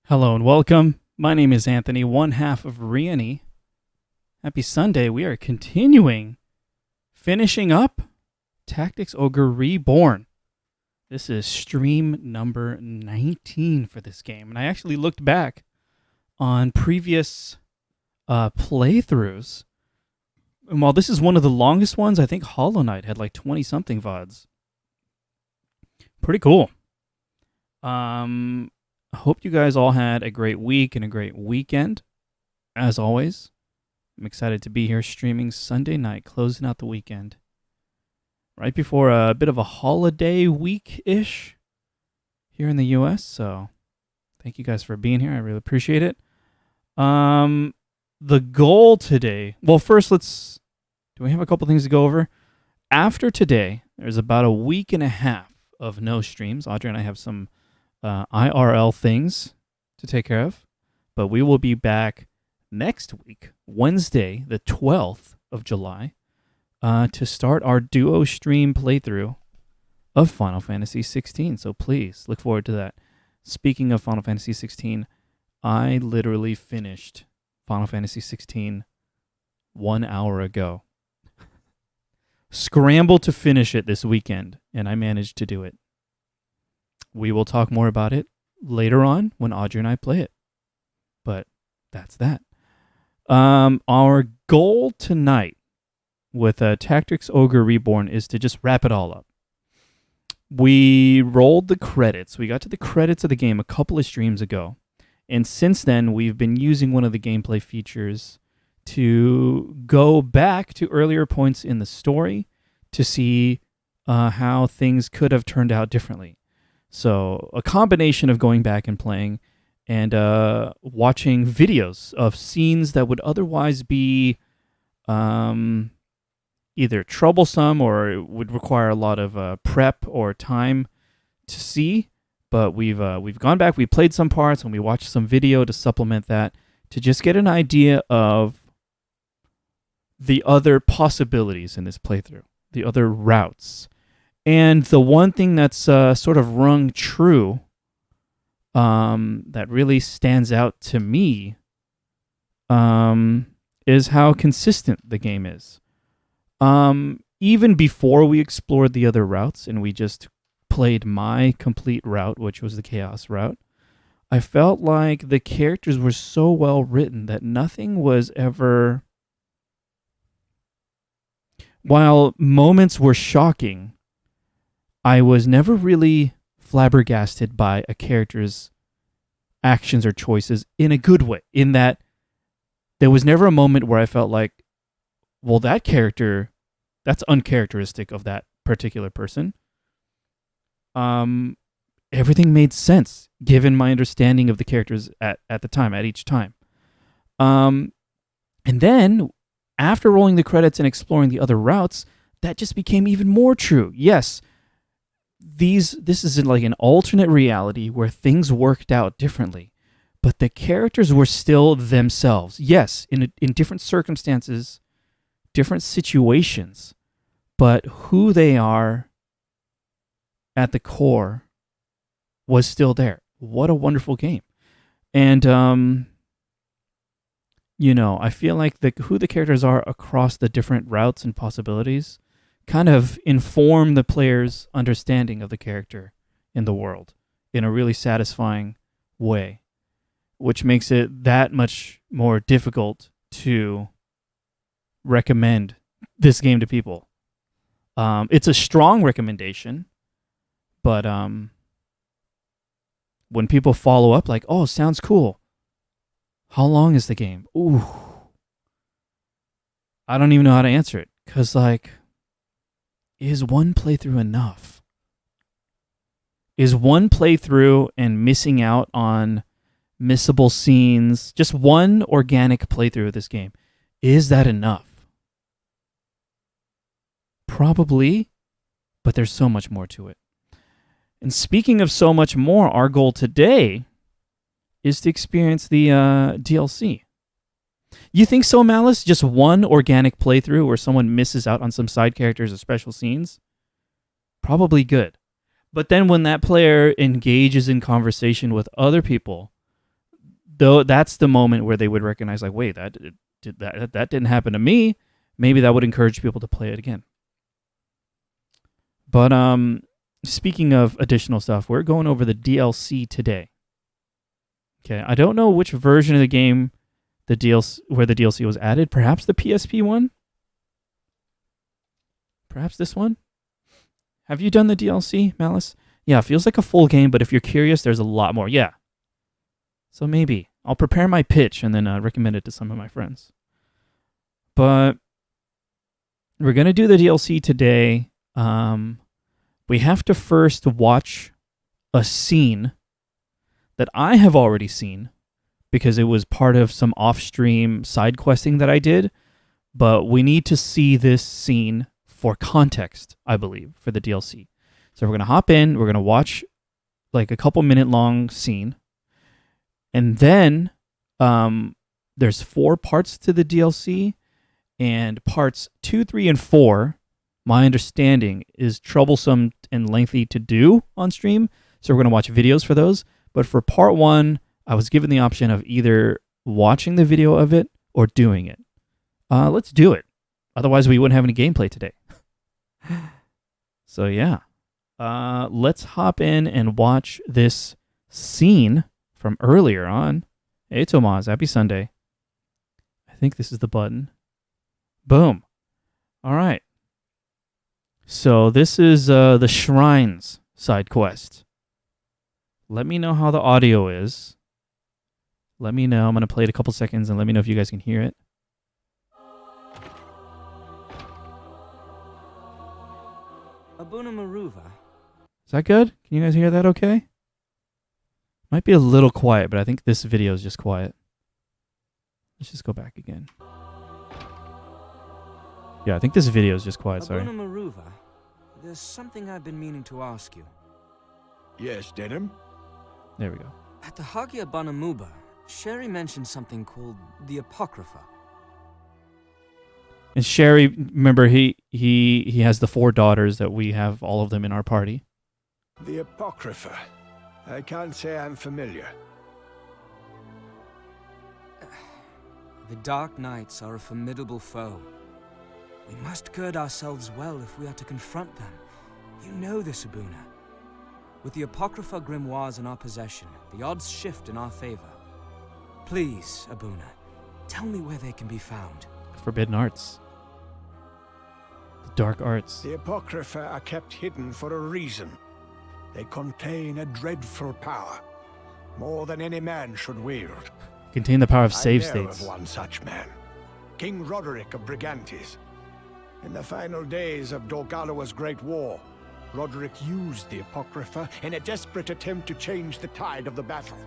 Hello and welcome. My name is Anthony, one half of Reyony. Happy Sunday. We are finishing up Tactics Ogre Reborn. This is stream number 19 for this game. And I actually looked back on previous playthroughs. And while this is one of the longest ones, I think Hollow Knight had like 20-something VODs. Pretty cool. I hope you guys all had a great week and a great weekend. As always, I'm excited to be here streaming Sunday night, closing out the weekend. Right before a bit of a holiday week-ish here in the U.S., so thank you guys for being here. I really appreciate it. The goal today... Well, first, do we have a couple things to go over? After today, there's about a week and a half of no streams. Audrey and I have some IRL things to take care of, but we will be back next week, Wednesday, the 12th of July, to start our duo stream playthrough of Final Fantasy 16. So please look forward to that. Speaking of Final Fantasy 16, I literally finished Final Fantasy 16 1 hour ago. Scrambled to finish it this weekend, and I managed to do it. We will talk more about it later on when Audrey and I play it. But that's that. Our goal tonight with Tactics Ogre Reborn is to just wrap it all up. We rolled the credits. We got to the credits of the game a couple of streams ago. And since then, we've been using one of the gameplay features to go back to earlier points in the story to see how things could have turned out differently. So a combination of going back and playing and watching videos of scenes that would otherwise be either troublesome or would require a lot of prep or time to see. But we've gone back, we played some parts, and we watched some video to supplement that to just get an idea of the other possibilities in this playthrough, the other routes. And the one thing that's sort of rung true that really stands out to me is how consistent the game is. Even before we explored the other routes and we just played my complete route, which was the Chaos route, I felt like the characters were so well written that nothing was ever... While moments were shocking, I was never really flabbergasted by a character's actions or choices in a good way, in that there was never a moment where I felt like, well, that character, that's uncharacteristic of that particular person. Everything made sense, given my understanding of the characters at the time, at each time. And then, after rolling the credits and exploring the other routes, that just became even more true. Yes, this is like an alternate reality where things worked out differently, but the characters were still themselves. Yes, in different circumstances, different situations, but who they are at the core was still there. What a wonderful game. And, I feel like who the characters are across the different routes and possibilities kind of inform the player's understanding of the character in the world in a really satisfying way, which makes it that much more difficult to recommend this game to people. It's a strong recommendation, but when people follow up like, oh, sounds cool. How long is the game? Ooh. I don't even know how to answer it, because, is one playthrough enough? Is one playthrough and missing out on missable scenes, just one organic playthrough of this game, is that enough? Probably, but there's so much more to it. And speaking of so much more, our goal today is to experience the DLC. You think so, Malice? Just one organic playthrough where someone misses out on some side characters or special scenes? Probably good. But then when that player engages in conversation with other people though that's the moment where they would recognize, like, wait, that didn't happen to me. Maybe that would encourage people to play it again. But speaking of additional stuff, we're going over the DLC today. Okay, I don't know which version of the game where the DLC was added. Perhaps the PSP one? Perhaps this one? Have you done the DLC, Malice? Yeah, it feels like a full game, but if you're curious, there's a lot more. Yeah. So maybe. I'll prepare my pitch and then recommend it to some of my friends. But we're going to do the DLC today. We have to first watch a scene that I have already seen because it was part of some off-stream side questing that I did. But we need to see this scene for context, I believe, for the DLC. So we're going to hop in, we're going to watch like a couple minute long scene. And then there's 4 parts to the DLC, and parts 2, 3, and 4, my understanding, is troublesome and lengthy to do on stream. So we're going to watch videos for those. But for part 1, I was given the option of either watching the video of it or doing it. Let's do it. Otherwise, we wouldn't have any gameplay today. So yeah, let's hop in and watch this scene from earlier on. Hey, Tomas, happy Sunday. I think this is the button. Boom. All right. So this is the Shrines side quest. Let me know how the audio is. Let me know. I'm going to play it a couple seconds and let me know if you guys can hear it. Abuna Maruva. Is that good? Can you guys hear that okay? Might be a little quiet, but I think this video is just quiet. Let's just go back again. Yeah, I think this video is just quiet, sorry. Abuna Maruva, there's something I've been meaning to ask you. Yes, Denham? There we go. At the Hagia Banamuba, Sherry mentioned something called the Apocrypha. And Sherry, remember, he has the 4 daughters that we have, all of them in our party. The Apocrypha. I can't say I'm familiar. The Dark Knights are a formidable foe. We must gird ourselves well if we are to confront them. You know this, Abuna. With the Apocrypha grimoires in our possession, the odds shift in our favor. Please, Abuna, tell me where they can be found. Forbidden arts. The dark arts. The Apocrypha are kept hidden for a reason. They contain a dreadful power, more than any man should wield. Contain the power of save I know states. of one such man, King Roderick of Brigantes. In the final days of Dorgalawa's Great War, Roderick used the Apocrypha in a desperate attempt to change the tide of the battle.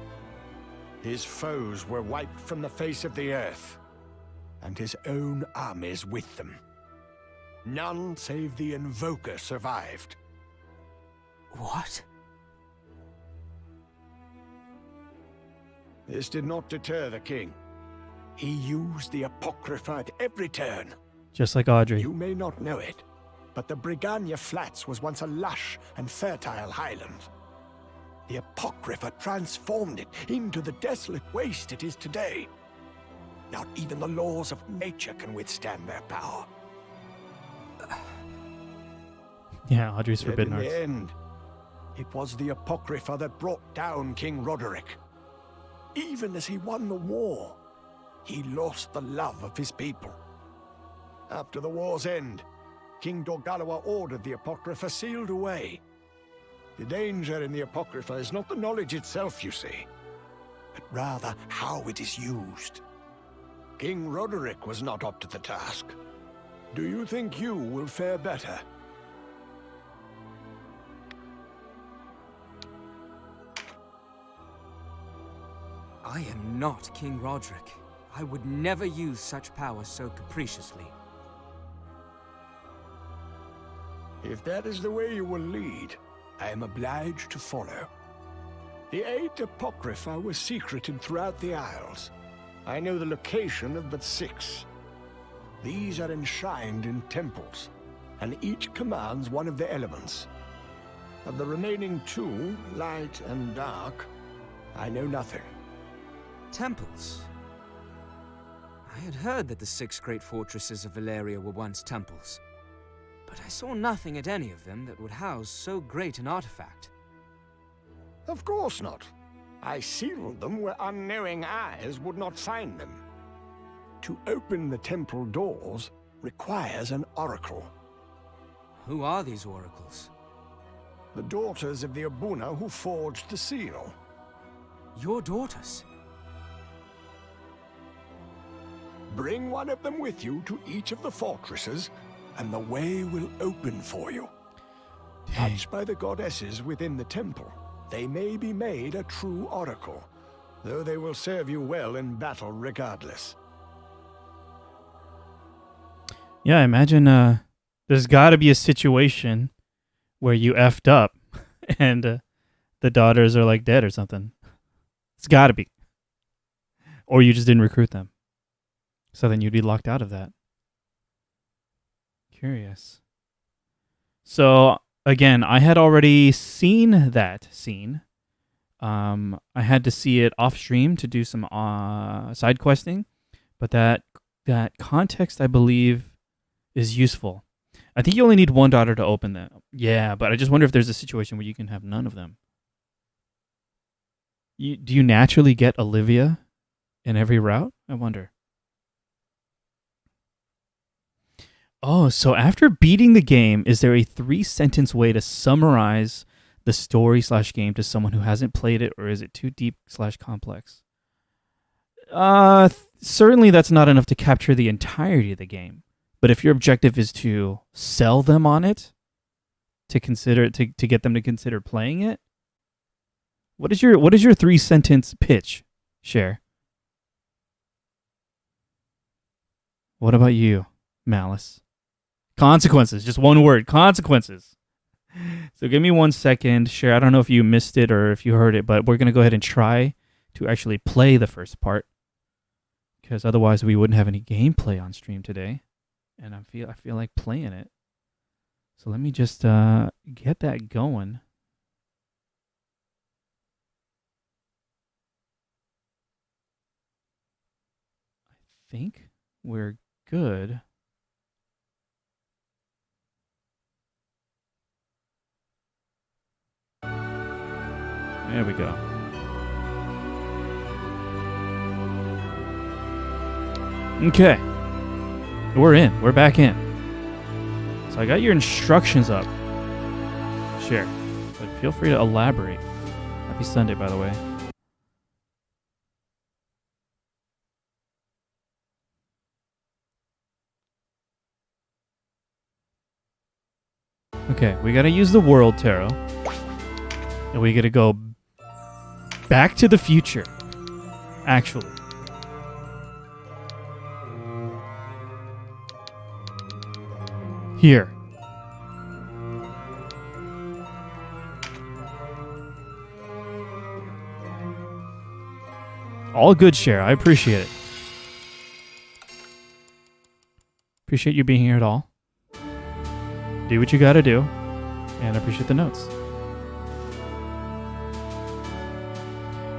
His foes were wiped from the face of the earth, and his own armies with them. None save the Invoker survived. What? This did not deter the king. He used the Apocrypha at every turn. Just like Audrey. You may not know it, but the Brigania Flats was once a lush and fertile highland. The Apocrypha transformed it into the desolate waste it is today. Not even the laws of nature can withstand their power. Yeah, Audrey's Yet forbidden in arts. the end, it was the Apocrypha that brought down King Roderick. Even as he won the war, he lost the love of his people. After the war's end, King Dorgalawa ordered the Apocrypha sealed away. The danger in the Apocrypha is not the knowledge itself, you see, but rather how it is used. King Roderick was not up to the task. Do you think you will fare better? I am not King Roderick. I would never use such power so capriciously. If that is the way you will lead, I am obliged to follow. The 8 Apocrypha were secreted throughout the Isles. I know the location of but 6. These are enshrined in temples, and each commands one of the elements. Of the remaining 2, light and dark, I know nothing. Temples. I had heard that the 6 great fortresses of Valeria were once temples, but I saw nothing at any of them that would house so great an artifact. Of course not. I sealed them where unknowing eyes would not find them. To open the temple doors requires an oracle. Who are these oracles? The daughters of the Abuna who forged the seal. Your daughters? Bring one of them with you to each of the fortresses, and the way will open for you. Touched by the goddesses within the temple, they may be made a true oracle, though they will serve you well in battle regardless. Yeah, I imagine there's got to be a situation where you effed up and the daughters are like dead or something. It's got to be. Or you just didn't recruit them. So then you'd be locked out of that. Curious. So, again, I had already seen that scene. I had to see it off stream to do some side questing. But that context, I believe, is useful. I think you only need one daughter to open them. Yeah, but I just wonder if there's a situation where you can have none of them. Do you naturally get Olivia in every route? I wonder. Oh, so after beating the game, is there a 3-sentence way to summarize the story/game to someone who hasn't played it, or is it too deep/complex? Certainly that's not enough to capture the entirety of the game. But if your objective is to sell them on it, to get them to consider playing it, what is your 3-sentence pitch, Cher? What about you, Malice? Consequences, just one word, consequences. So give me 1 second, Cher. I don't know if you missed it or if you heard it, but we're going to go ahead and try to actually play the first part, because otherwise we wouldn't have any gameplay on stream today, and I feel like playing it. So let me just get that going. I think we're good. There we go. Okay. We're in. We're back in. So I got your instructions up. Share. But feel free to elaborate. Happy Sunday, by the way. Okay, we gotta use the World Tarot. And we gotta go back to the future. Actually. Here. All good, Cher. I appreciate it. Appreciate you being here at all. Do what you gotta do. And I appreciate the notes.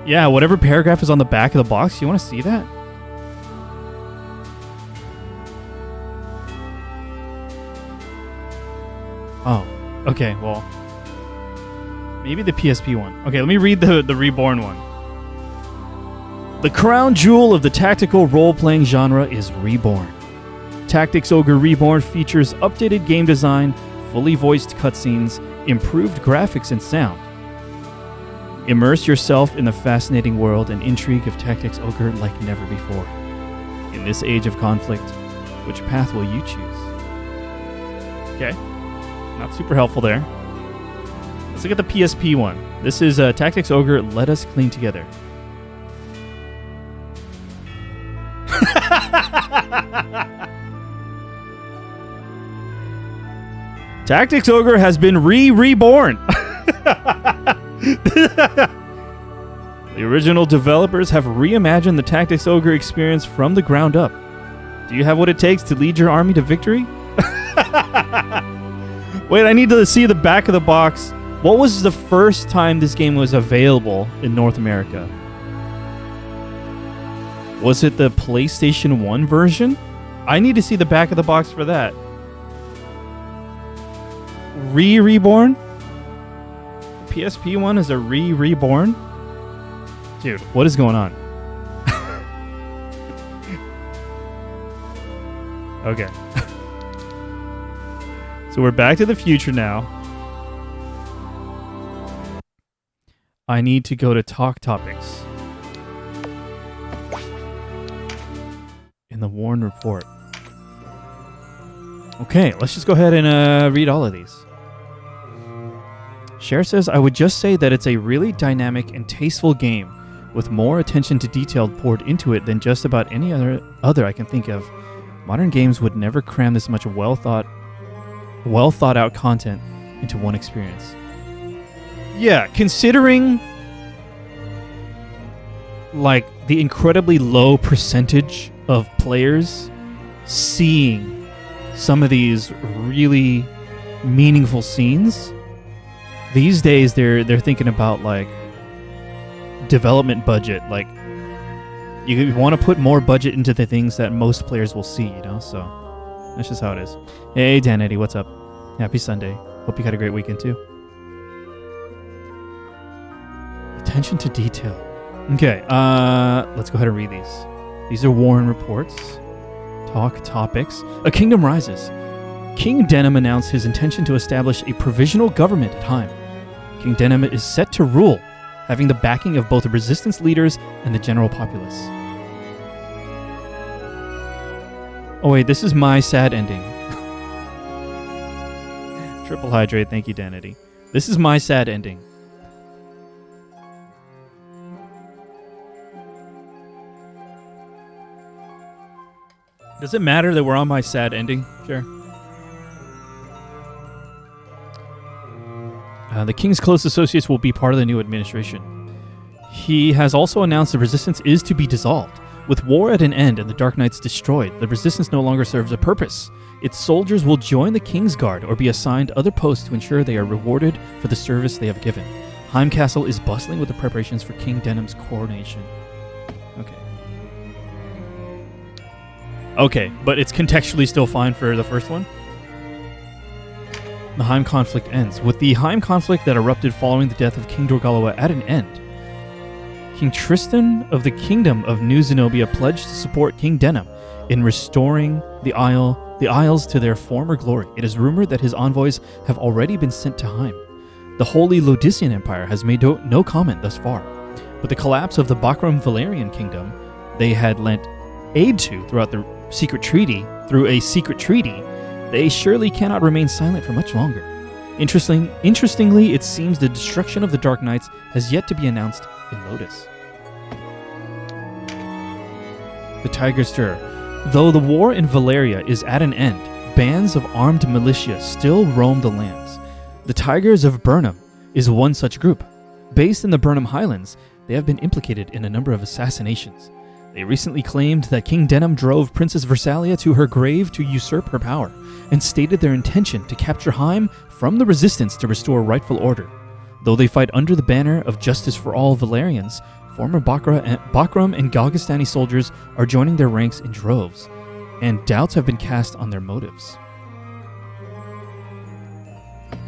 Yeah, whatever paragraph is on the back of the box, you want to see that? Oh, okay, well, maybe the PSP one. Okay, let me read the Reborn one. The crown jewel of the tactical role-playing genre is Reborn. Tactics Ogre Reborn features updated game design, fully voiced cutscenes, improved graphics and sound. Immerse yourself in the fascinating world and intrigue of Tactics Ogre like never before. In this age of conflict, which path will you choose? Okay. Not super helpful there. Let's look at the PSP one. This is Tactics Ogre Let Us Clean Together. Tactics Ogre has been reborn. The original developers have reimagined the Tactics Ogre experience from the ground up. Do you have what it takes to lead your army to victory? Wait, I need to see the back of the box. What was the first time this game was available in North America? Was it the PlayStation 1 version? I need to see the back of the box for that. Reborn? PSP one is a Reborn? Dude, what is going on? Okay. So we're back to the future now. I need to go to Talk Topics. In the Warren Report. Okay, let's just go ahead and read all of these. Cher says, I would just say that it's a really dynamic and tasteful game with more attention to detail poured into it than just about any other I can think of. Modern games would never cram this much well thought out content into one experience. Yeah, considering like the incredibly low percentage of players seeing some of these really meaningful scenes, these days they're thinking about like development budget, like you want to put more budget into the things that most players will see, you know? So that's just how it is. Hey, Dan Eddie, what's up? Happy Sunday. Hope you had a great weekend too. Attention to detail. Okay, let's go ahead and read these. These are Warren reports. Talk topics. A kingdom rises. King Denham announced his intention to establish a provisional government at Heim. King Denham is set to rule, having the backing of both the resistance leaders and the general populace. Oh wait, this is my sad ending. Triple hydrate, thank you, Danity. This is my sad ending. Does it matter that we're on my sad ending? Sure. The king's close associates will be part of the new administration. He has also announced the resistance is to be dissolved. With war at an end and the Dark Knights destroyed, the resistance no longer serves a purpose. Its soldiers will join the King's Guard or be assigned other posts to ensure they are rewarded for the service they have given. Heim Castle is bustling with the preparations for King Denham's coronation. Okay, but it's contextually still fine for the first one. The Heim conflict ends. With the Heim conflict that erupted following the death of King Dorgalawa at an end, King Tristan of the Kingdom of New Zenobia pledged to support King Denham in restoring the Isles to their former glory. It is rumored that his envoys have already been sent to Heim. The Holy Lodician Empire has made no comment thus far. With the collapse of the Bakram Valerian Kingdom, they had lent aid to through a secret treaty, they surely cannot remain silent for much longer. Interestingly, it seems the destruction of the Dark Knights has yet to be announced in Lotus. The Tiger Stir. Though the war in Valeria is at an end, bands of armed militia still roam the lands. The Tigers of Burnham is one such group. Based in the Burnham Highlands, they have been implicated in a number of assassinations. They recently claimed that King Denham drove Princess Versalia to her grave to usurp her power, and stated their intention to capture Heim from the resistance to restore rightful order. Though they fight under the banner of Justice for All Valerians, former Bakram and Galgastani soldiers are joining their ranks in droves, and doubts have been cast on their motives.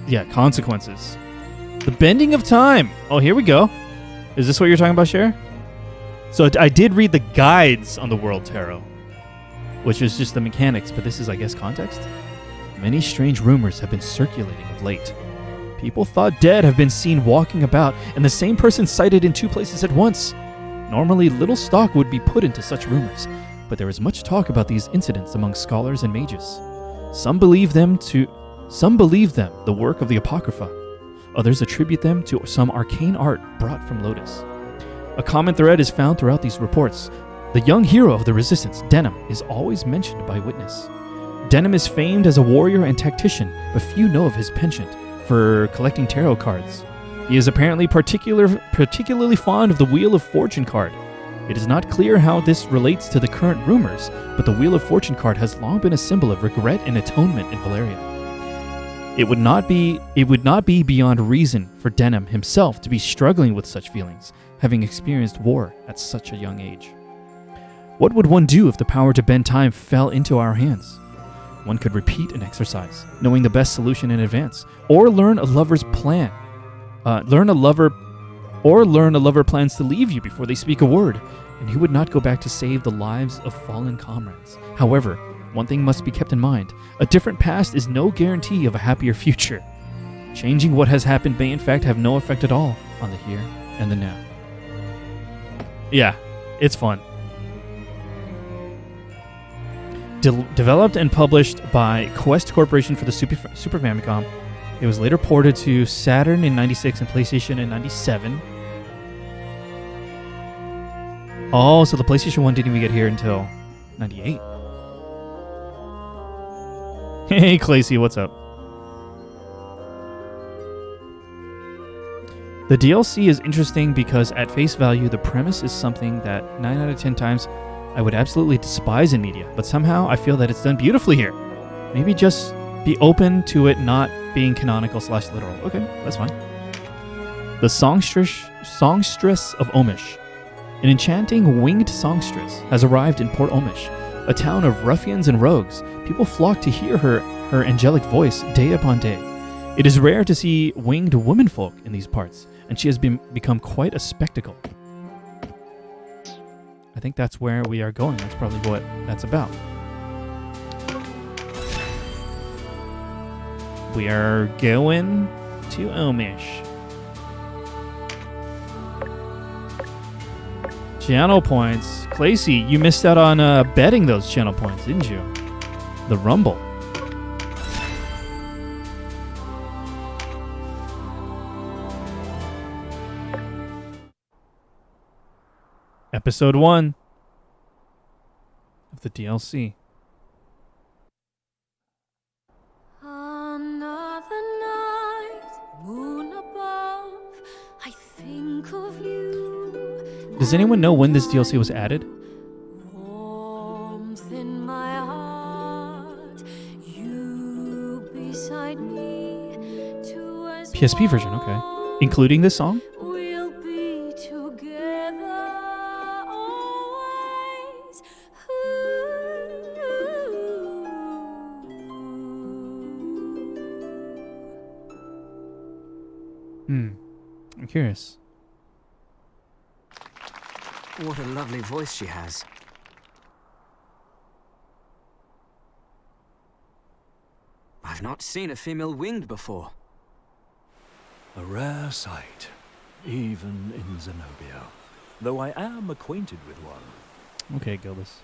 Yeah, consequences. The bending of time. Oh, here we go. Is this what you're talking about, Cher? So I did read the guides on the World Tarot, which is just the mechanics, but this is, I guess, context. Many strange rumors have been circulating of late. People thought dead have been seen walking about, and the same person sighted in two places at once. Normally, little stock would be put into such rumors, but there is much talk about these incidents among scholars and mages. Some believe them the work of the Apocrypha. Others attribute them to some arcane art brought from Lotus. A common thread is found throughout these reports. The young hero of the resistance, Denham, is always mentioned by witness. Denham is famed as a warrior and tactician, but few know of his penchant for collecting tarot cards. He is apparently particularly fond of the Wheel of Fortune card. It is not clear how this relates to the current rumors, but the Wheel of Fortune card has long been a symbol of regret and atonement in Valeria. It would not be beyond reason for Denham himself to be struggling with such feelings, having experienced war at such a young age. What would one do if the power to bend time fell into our hands? One could repeat an exercise, knowing the best solution in advance, or learn a lover's plan. Learn a lover plans to leave you before they speak a word, and he would not go back to save the lives of fallen comrades. However, one thing must be kept in mind. A different past is no guarantee of a happier future. Changing what has happened may in fact have no effect at all on the here and the now. Yeah, it's fun. Developed and published by Quest Corporation for the Super Famicom. It was later ported to Saturn in 96 and PlayStation in 97. Oh, so the PlayStation 1 didn't even get here until 98. Hey, Clacy, what's up? The DLC is interesting because at face value, the premise is something that 9 out of 10 times I would absolutely despise in media, but somehow I feel that it's done beautifully here. Maybe just be open to it not being canonical/literal. Okay, that's fine. The Songstress of Omish. An enchanting winged songstress has arrived in Port Omish, a town of ruffians and rogues. People flock to hear her angelic voice day upon day. It is rare to see winged womenfolk in these parts, and she has become quite a spectacle. I think that's where we are going. That's probably what that's about. We are going to Omish. Channel points. Clacy, you missed out on betting those channel points, didn't you? The Rumble. Episode 1 of the DLC. Another night, moon above, I think of you. Does anyone know when this DLC was added? Warmth in my heart, you beside me, two as PSP version, okay. Including this song? we'll be together always. I'm curious. What a lovely voice she has. I've not seen a female winged before. A rare sight, even in Zenobia, though I am acquainted with one. Okay, Gildas.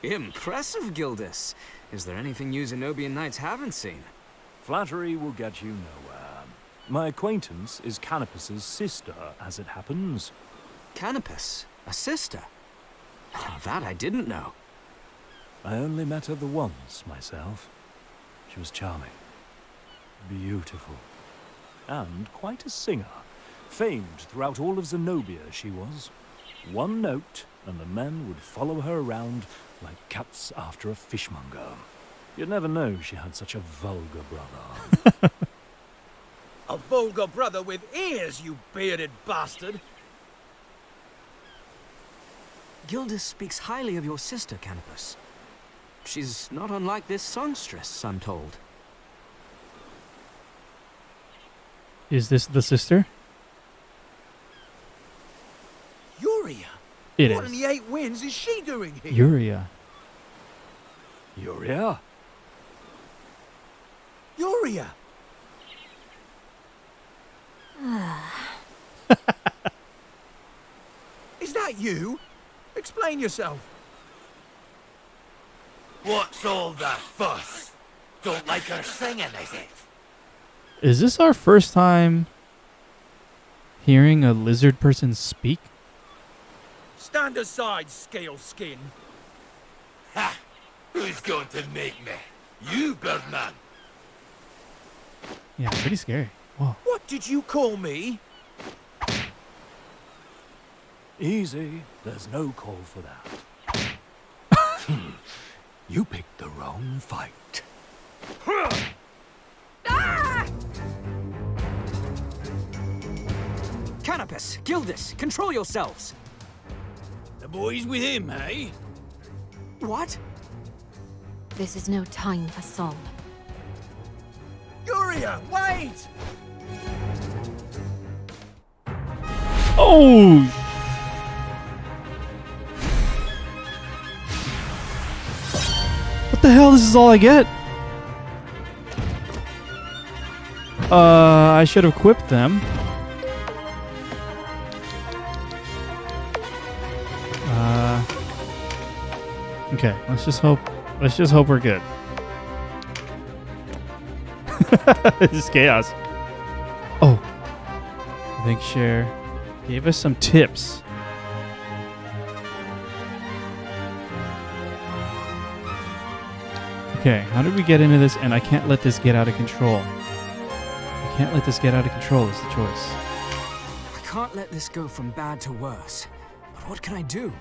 Impressive, Gildas. Is there anything you Zenobian knights haven't seen? Flattery will get you nowhere. My acquaintance is Canopus's sister, as it happens. Canopus, a sister? Oh, that I didn't know. I only met her the once, myself. She was charming, beautiful, and quite a singer. Famed throughout all of Zenobia, she was. One note, and the men would follow her around like cats after a fishmonger. You'd never know she had such a vulgar brother. A vulgar brother with ears, you bearded bastard! Gildas speaks highly of your sister, Canopus. She's not unlike this songstress, I'm told. Is this the sister? Uria! It What is. in the eight winds is she doing here? Yuria. Uria? Uria! Is that you? Explain yourself. What's all that fuss? Don't like her singing, is it? Is this our first time hearing a lizard person speak? Stand aside, scale skin. Ha! Who's going to make me? You, Birdman! Yeah, pretty scary. Whoa. What did you call me? Easy. There's no call for that. You picked the wrong fight. Canopus, Gildas, control yourselves! The boys with him, eh? What? This is no time for song. Yuria, wait! Oh! What the hell? This is all I get? I should have equipped them. Okay, let's just hope we're good. This is chaos. Oh. I think Cher gave us some tips. Okay, how did we get into this? And I can't let this get out of control. I can't let this get out of control is the choice. I can't let this go from bad to worse. But what can I do?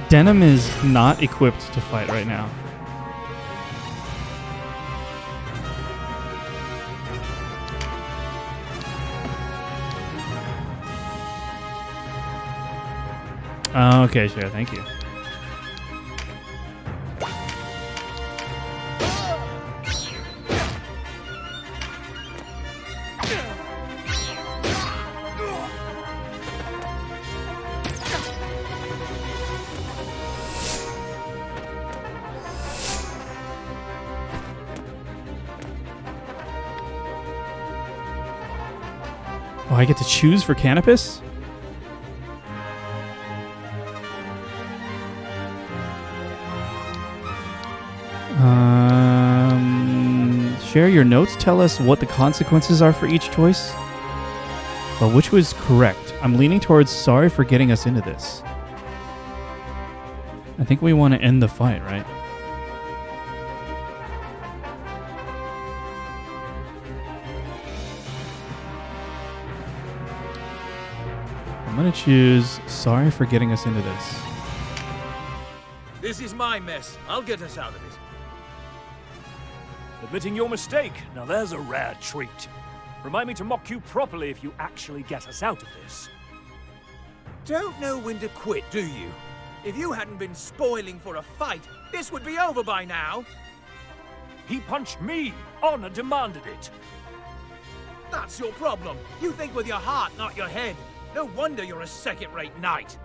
Denim is not equipped to fight right now. Okay, sure, thank you. Oh, I get to choose for Canopus? Share your notes. Tell us what the consequences are for each choice. But which was correct? I'm leaning towards sorry for getting us into this. I think we want to end the fight, right? I'm going to choose sorry for getting us into this. This is my mess. I'll get us out of it. Admitting your mistake. Now there's a rare treat. Remind me to mock you properly if you actually get us out of this. Don't know when to quit, do you? If you hadn't been spoiling for a fight, this would be over by now. He punched me. Honor demanded it. That's your problem. You think with your heart, not your head. No wonder you're a second-rate knight.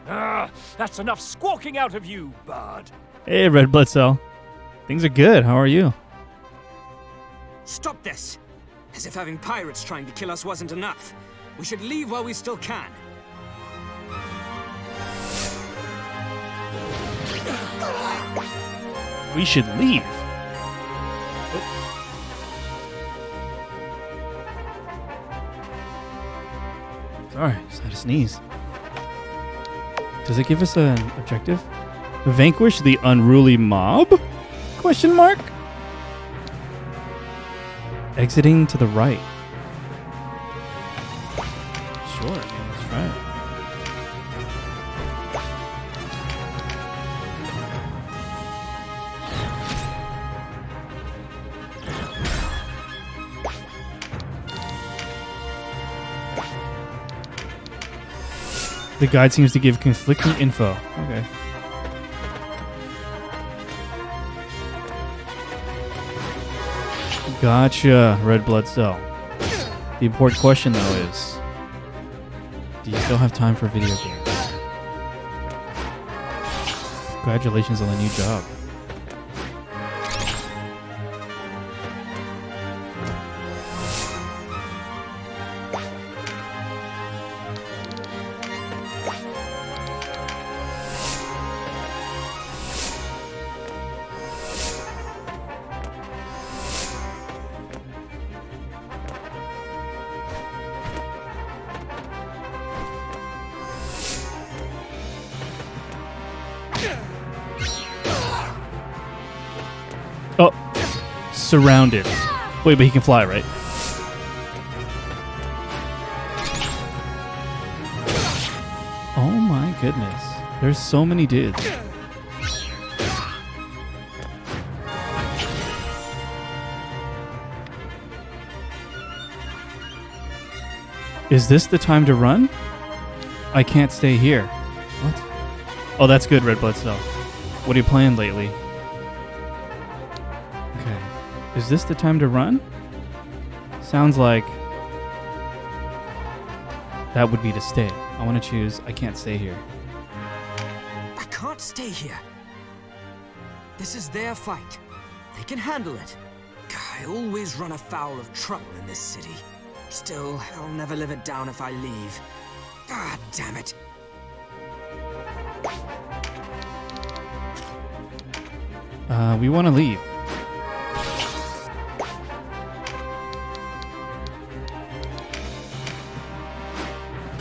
Ah, that's enough squawking out of you, bard. Hey, Red Blood Cell. Things are good. How are you? Stop this! As if having pirates trying to kill us wasn't enough. We should leave while we still can. We should leave. Sorry, just had to sneeze. Does it give us an objective? Vanquish the unruly mob? Question mark? Exiting to the right. Sure, I mean, let's try it. The guide seems to give conflicting info. Okay. Gotcha, Red Blood Cell. The important question, though, is... do you still have time for video games? Congratulations on the new job. Oh, surrounded. Wait, but he can fly, right? Oh my goodness. There's so many dudes. Is this the time to run? I can't stay here. What? Oh, that's good, Red Blood Cell. What are you playing lately? Okay. Is this the time to run? Sounds like that would be to stay. I want to choose I can't stay here. I can't stay here. This is their fight. They can handle it. I always run afoul of trouble in this city. Still, I'll never live it down if I leave. God damn it. We want to leave.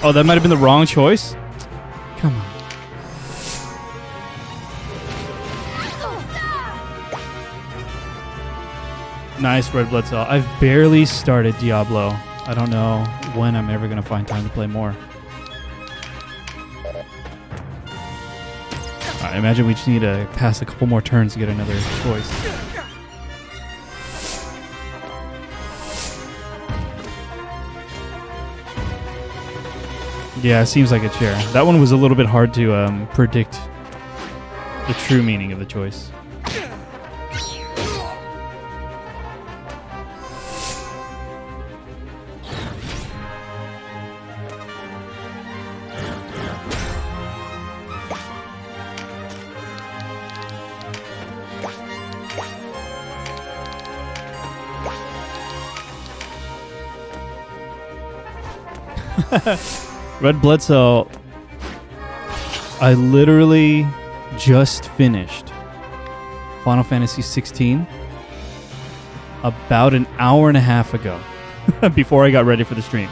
Oh, that might have been the wrong choice? Come on. Nice, Red Blood Cell. I've barely started Diablo. I don't know when I'm ever going to find time to play more. I imagine we just need to pass a couple more turns to get another choice. Yeah, it seems like a chair. That one was a little bit hard to predict the true meaning of the choice. Red Blood Cell, I literally just finished Final Fantasy 16 about an hour and a half ago before I got ready for the stream.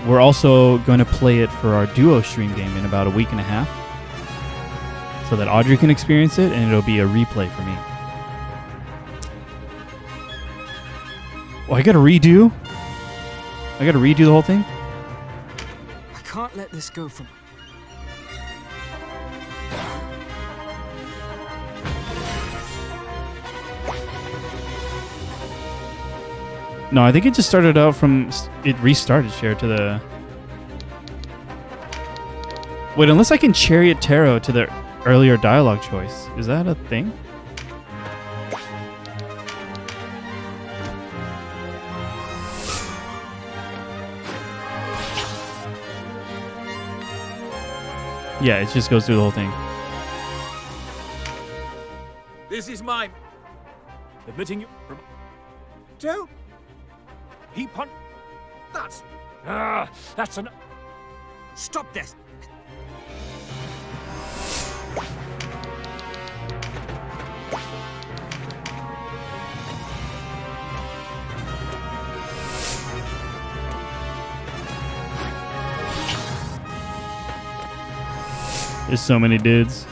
We're also going to play it for our duo stream game in about a week and a half so that Audrey can experience it and it'll be a replay for me. Oh, I gotta redo the whole thing? I can't let this go from... No, I think it just started out from... It restarted share to the... Wait, unless I can Chariot Tarot to the earlier dialogue choice. Is that a thing? Yeah, it just goes through the whole thing. This is mine. Admitting you. Don't. He punt. That's... That's an... Stop this! There's so many dudes.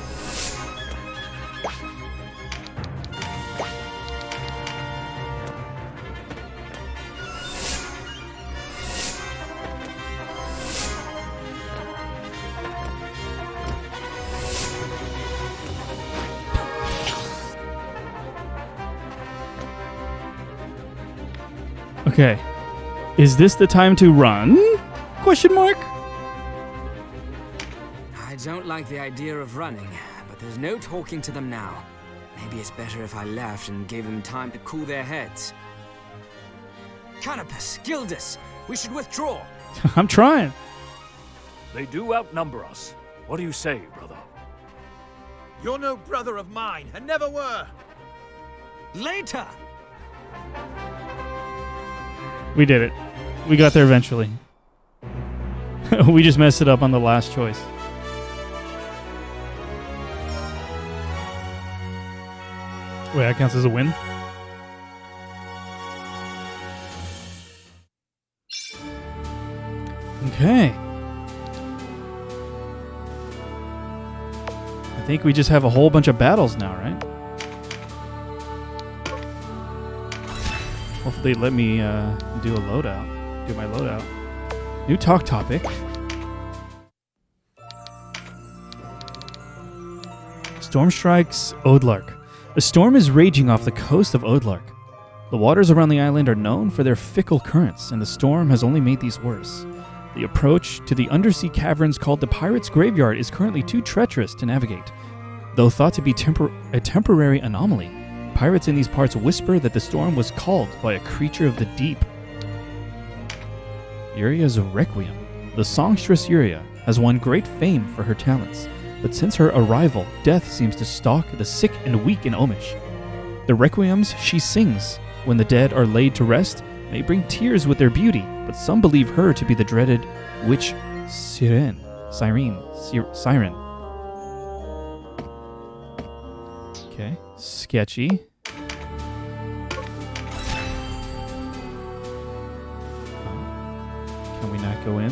Okay. Is this the time to run? Question mark? I don't like the idea of running, but there's no talking to them now. Maybe it's better if I left and gave them time to cool their heads. Canopus, Gildas, we should withdraw. I'm trying. They do outnumber us. What do you say, brother? You're no brother of mine, and never were. Later! We did it. We got there eventually. We just messed it up on the last choice. Wait, that counts as a win? Okay. I think we just have a whole bunch of battles now, right? Hopefully let me do my loadout. New talk topic. Storm strikes Odlark. A storm is raging off the coast of Odlark. The waters around the island are known for their fickle currents, and the storm has only made these worse. The approach to the undersea caverns called the Pirate's Graveyard is currently too treacherous to navigate. Though thought to be a temporary anomaly, pirates in these parts whisper that the storm was called by a creature of the deep. Uria's Requiem. The songstress Uria has won great fame for her talents, but since her arrival, death seems to stalk the sick and weak in Omish. The requiems she sings when the dead are laid to rest may bring tears with their beauty, but some believe her to be the dreaded witch Siren. Okay, sketchy. Can we not go in?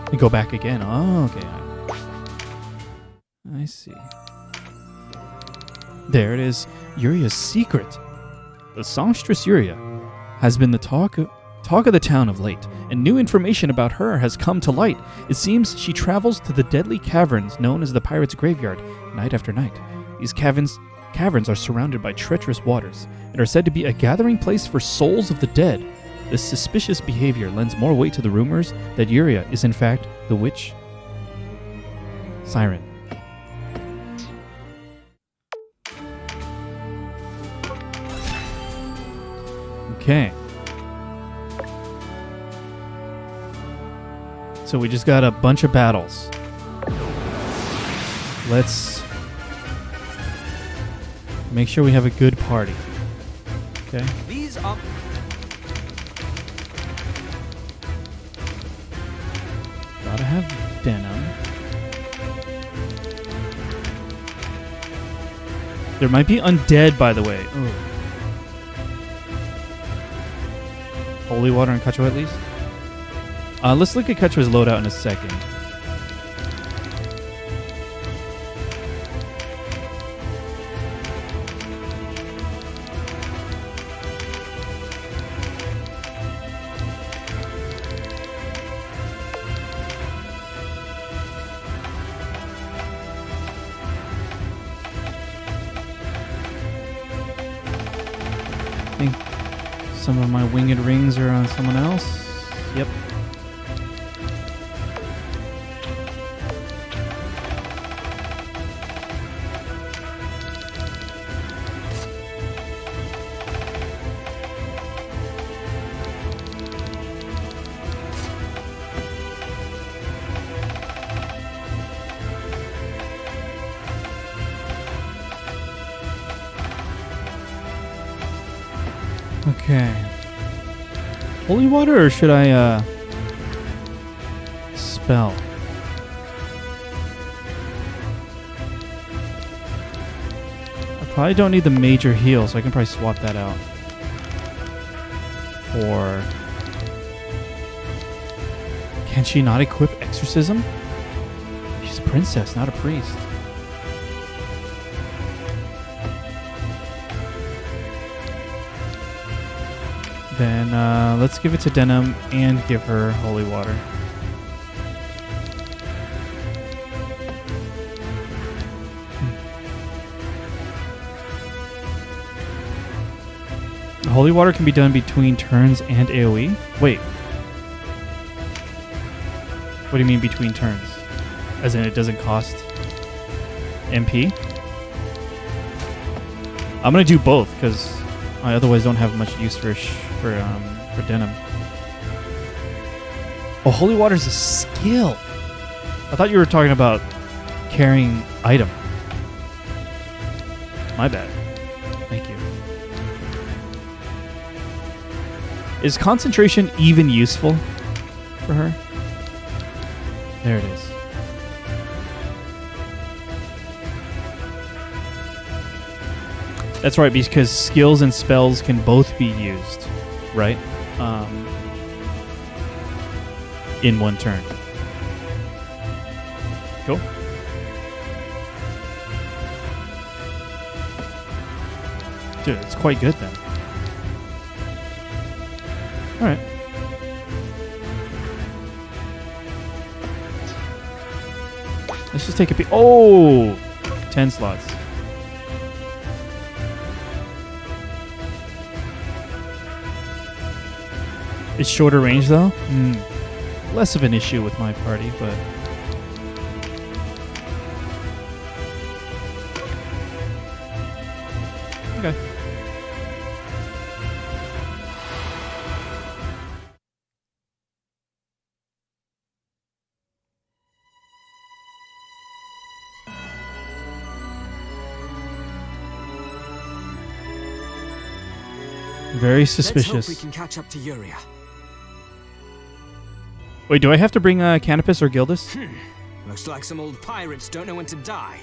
We go back again. Oh, okay. I see. There it is. Uria's secret. The songstress Uria has been the talk of the town of late, and new information about her has come to light. It seems she travels to the deadly caverns known as the Pirate's Graveyard night after night. These caverns are surrounded by treacherous waters and are said to be a gathering place for souls of the dead. This suspicious behavior lends more weight to the rumors that Uria is in fact the witch Siren. Okay. So we just got a bunch of battles. Let's make sure we have a good party. Okay. These are... Gotta have denim. There might be undead, by the way. Ooh. Holy water and Kacho at least. Let's look at Kacho's loadout in a second. I think some of my winged rings are on someone else. Yep. Okay. Holy water, or should I, spell? I probably don't need the major heal, so I can probably swap that out for... Can she not equip exorcism? She's a princess, not a priest. Then let's give it to Denim and give her holy water. Holy water can be done between turns and AoE? Wait. What do you mean between turns? As in it doesn't cost MP? I'm going to do both because I otherwise don't have much use for Denim. Oh, holy water is a skill. I thought you were talking about carrying item. My bad. Thank you. Is concentration even useful for her? There it is. That's right, because skills and spells can both be used, right? In one turn. Cool. Dude, it's quite good then. Alright. Let's just take a peek. Oh! 10 slots. It's shorter range though. Less of an issue with my party, but okay. Very suspicious. Let's hope we can catch up to Uria. Wait, do I have to bring Canopus or Gildas? Looks like some old pirates don't know when to die.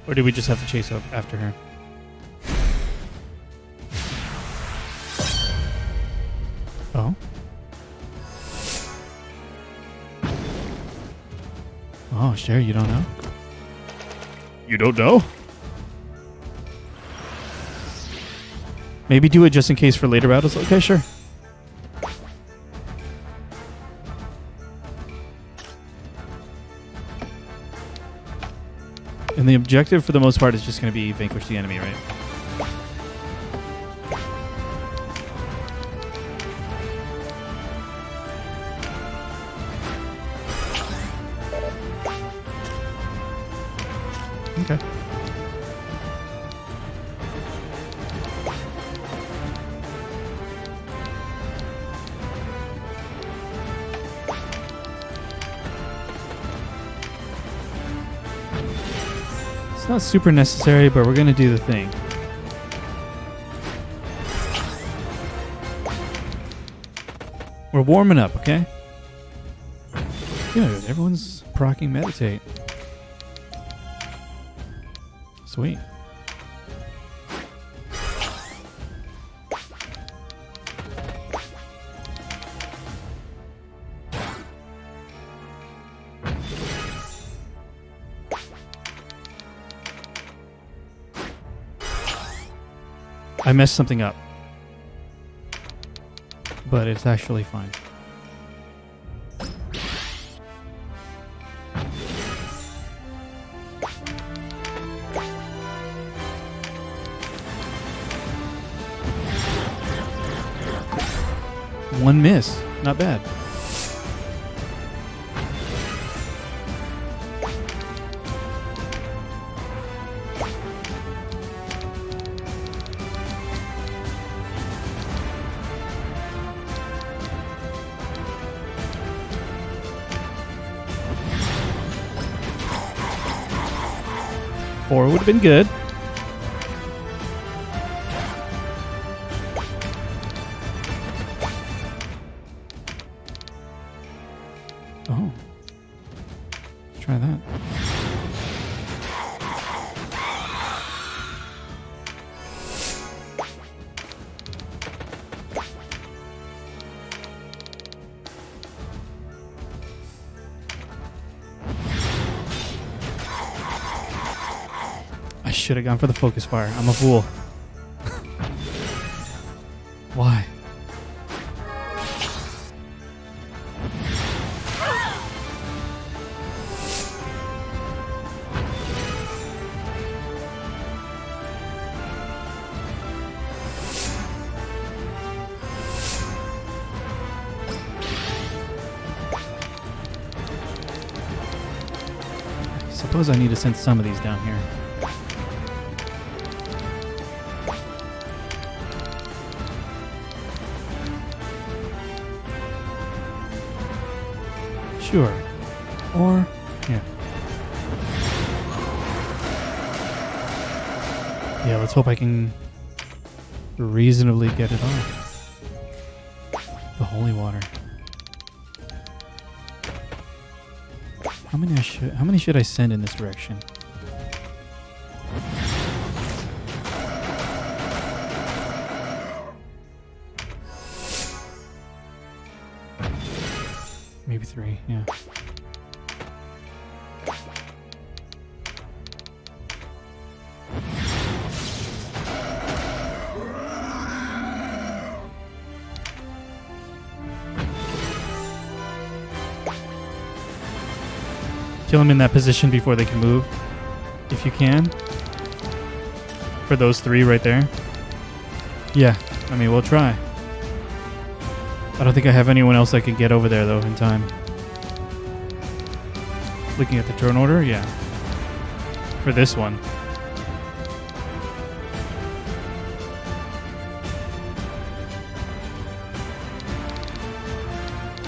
Or do we just have to chase after her? Oh. Oh, Sherry, you don't know? You don't know? Maybe do it just in case for later battles. Okay, sure. And the objective for the most part is just going to be vanquish the enemy, right? Okay. It's not super necessary, but we're gonna do the thing. We're warming up, okay? Good, everyone's proccing meditate. Sweet. I messed something up, but it's actually fine. One miss, not bad. Four would have been good. Oh. Let's try that. I should have gone for the focus fire. I'm a fool. Why? I suppose I need to send some of these down here. Sure. Or, yeah. Yeah, let's hope I can reasonably get it off. The holy water. How many should I send in this direction? Maybe 3, yeah. Kill them in that position before they can move, if you can. For those 3 right there. Yeah, I mean, we'll try. I don't think I have anyone else that can get over there, though, in time. Looking at the turn order, yeah. For this one.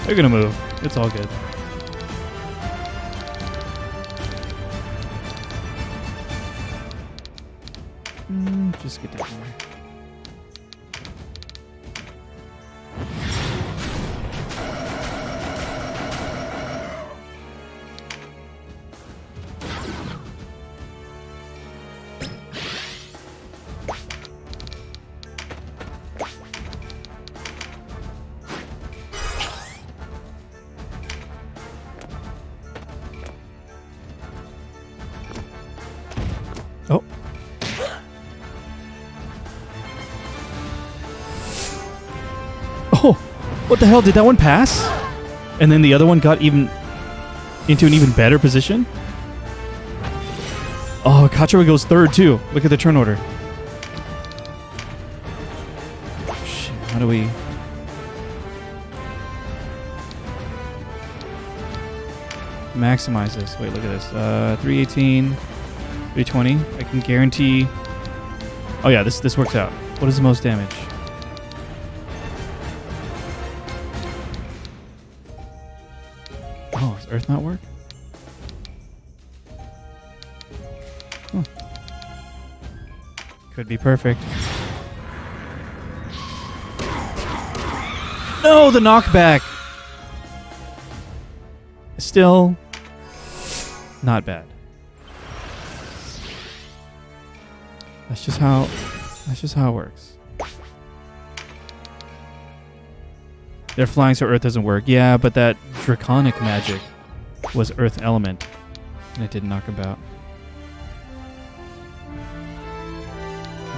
They're gonna move. It's all good. Just get down there. Oh. Oh, what the hell? Did that one pass? And then the other one got into an even better position? Oh, Kachira goes third too. Look at the turn order. Shit, how do we... maximize this? Wait, look at this. 318, 320. I can guarantee... Oh yeah, this works out. What is the most damage? Oh, does Earth not work? Huh. Could be perfect. No, the knockback! Still not bad. That's just how it works. They're flying so Earth doesn't work. Yeah, but that draconic magic was Earth element, and it didn't knock about.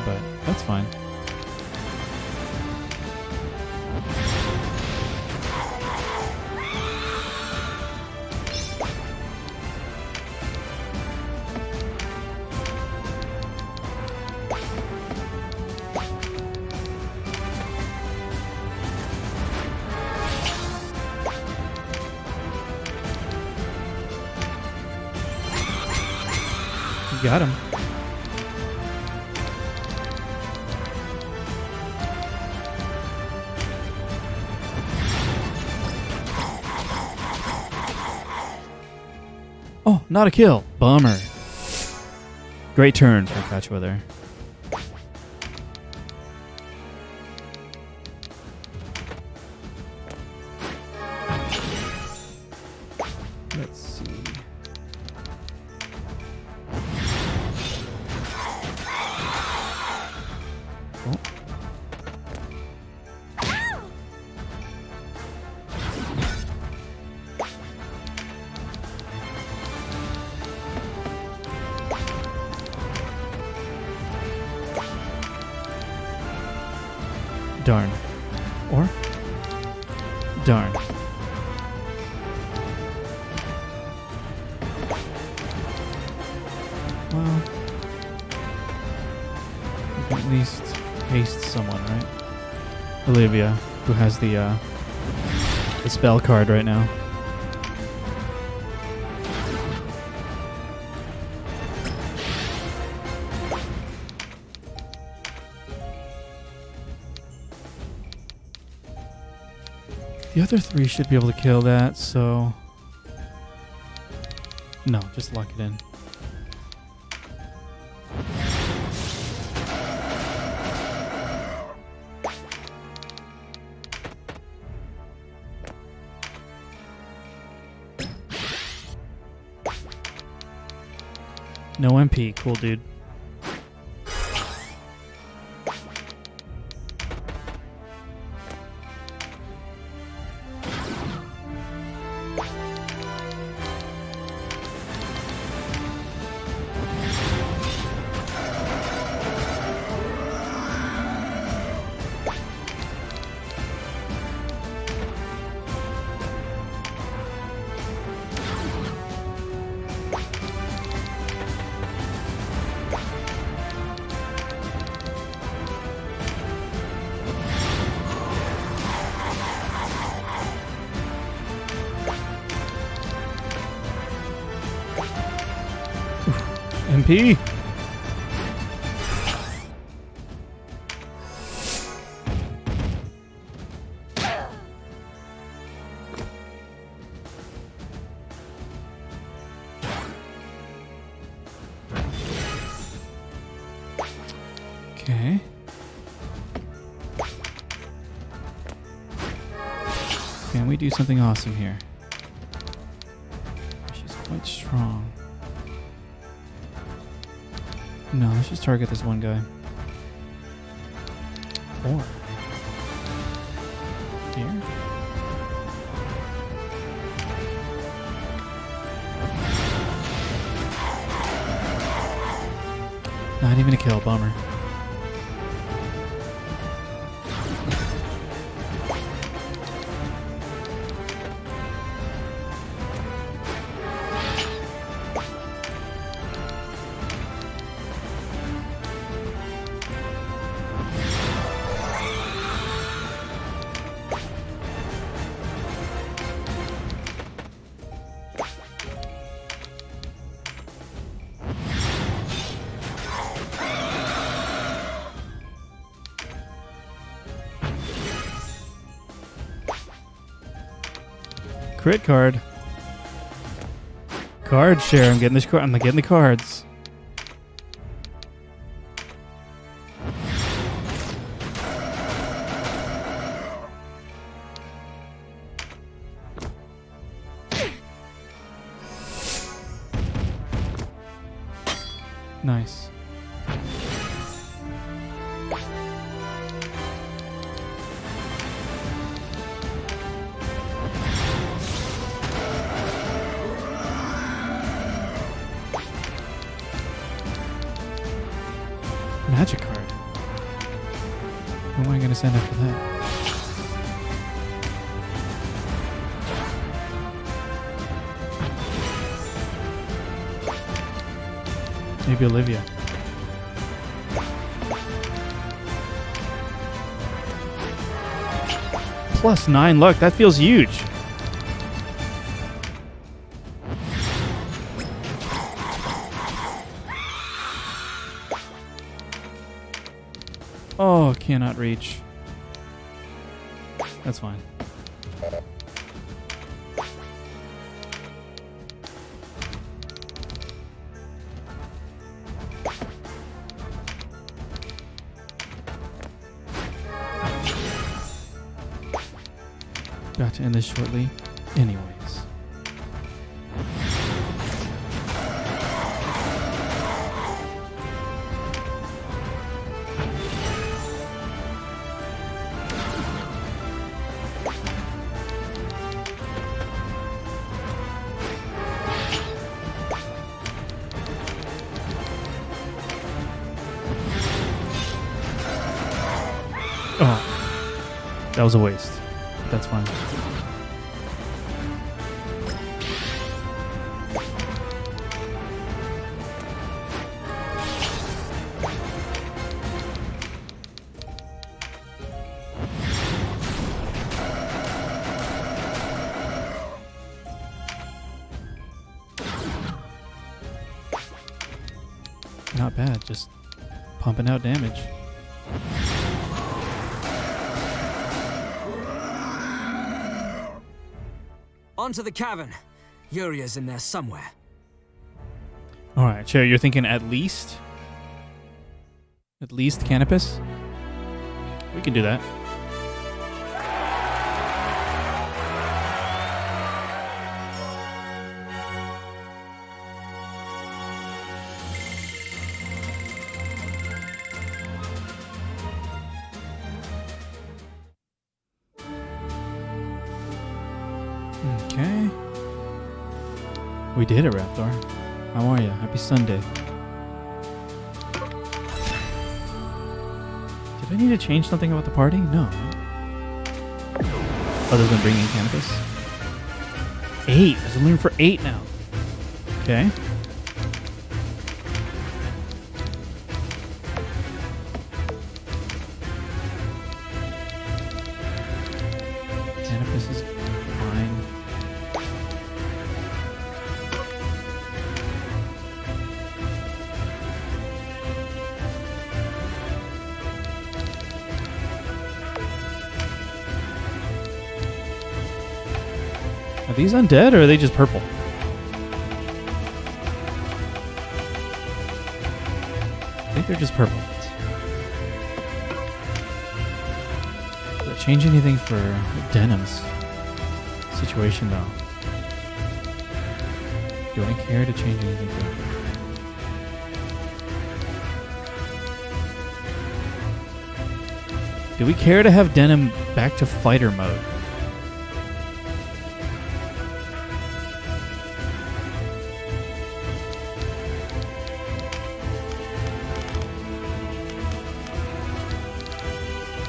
But that's fine. Got him. Oh, not a kill. Bummer. Great turn for Kachua there. Let's see. Darn. Or? Darn. Well, we can at least haste someone, right? Olivia, who has the spell card right now. The other three should be able to kill that, so... No, just lock it in. No MP, cool dude. MP. Okay. Can we do something awesome here? She's quite strong. No, let's just target this one guy. Or here. Not even a kill, bummer. Crit card. Card share. I'm getting this card. I'm getting the cards. Nice. Magic card. Who am I going to send after that? Maybe Olivia. +9 luck. That feels huge. Oh, cannot reach. That's fine. Got to end this shortly. Anyways. Oh, that was a waste. That's fine. Not bad, just pumping out damage. Onto the cavern. Uria's in there somewhere. Alright, Cherry, you're thinking at least Canopus? We can do that. Okay. We did it, Raptor. How are you? Happy Sunday. Did I need to change something about the party? No. Other than bringing Canopus? 8. There's a room for 8 now. Okay. Canopus is fine. these undead or are they just purple? I think they're just purple. Does it change anything for Denham's situation though? Do I care to change anything for him? Do we care to have Denham back to fighter mode?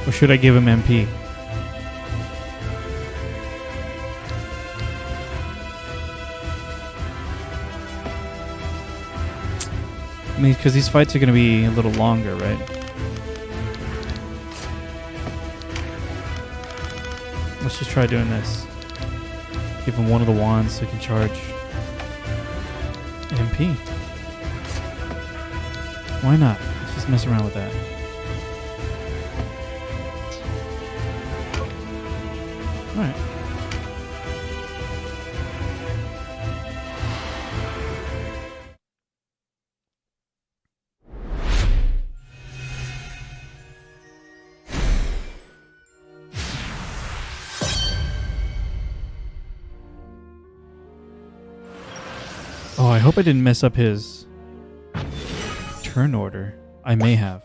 Or should I give him MP? I mean, because these fights are going to be a little longer, right? Let's just try doing this. Give him one of the wands so he can charge MP. Why not? Let's just mess around with that. Alright. Oh, I hope I didn't mess up his turn order. I may have.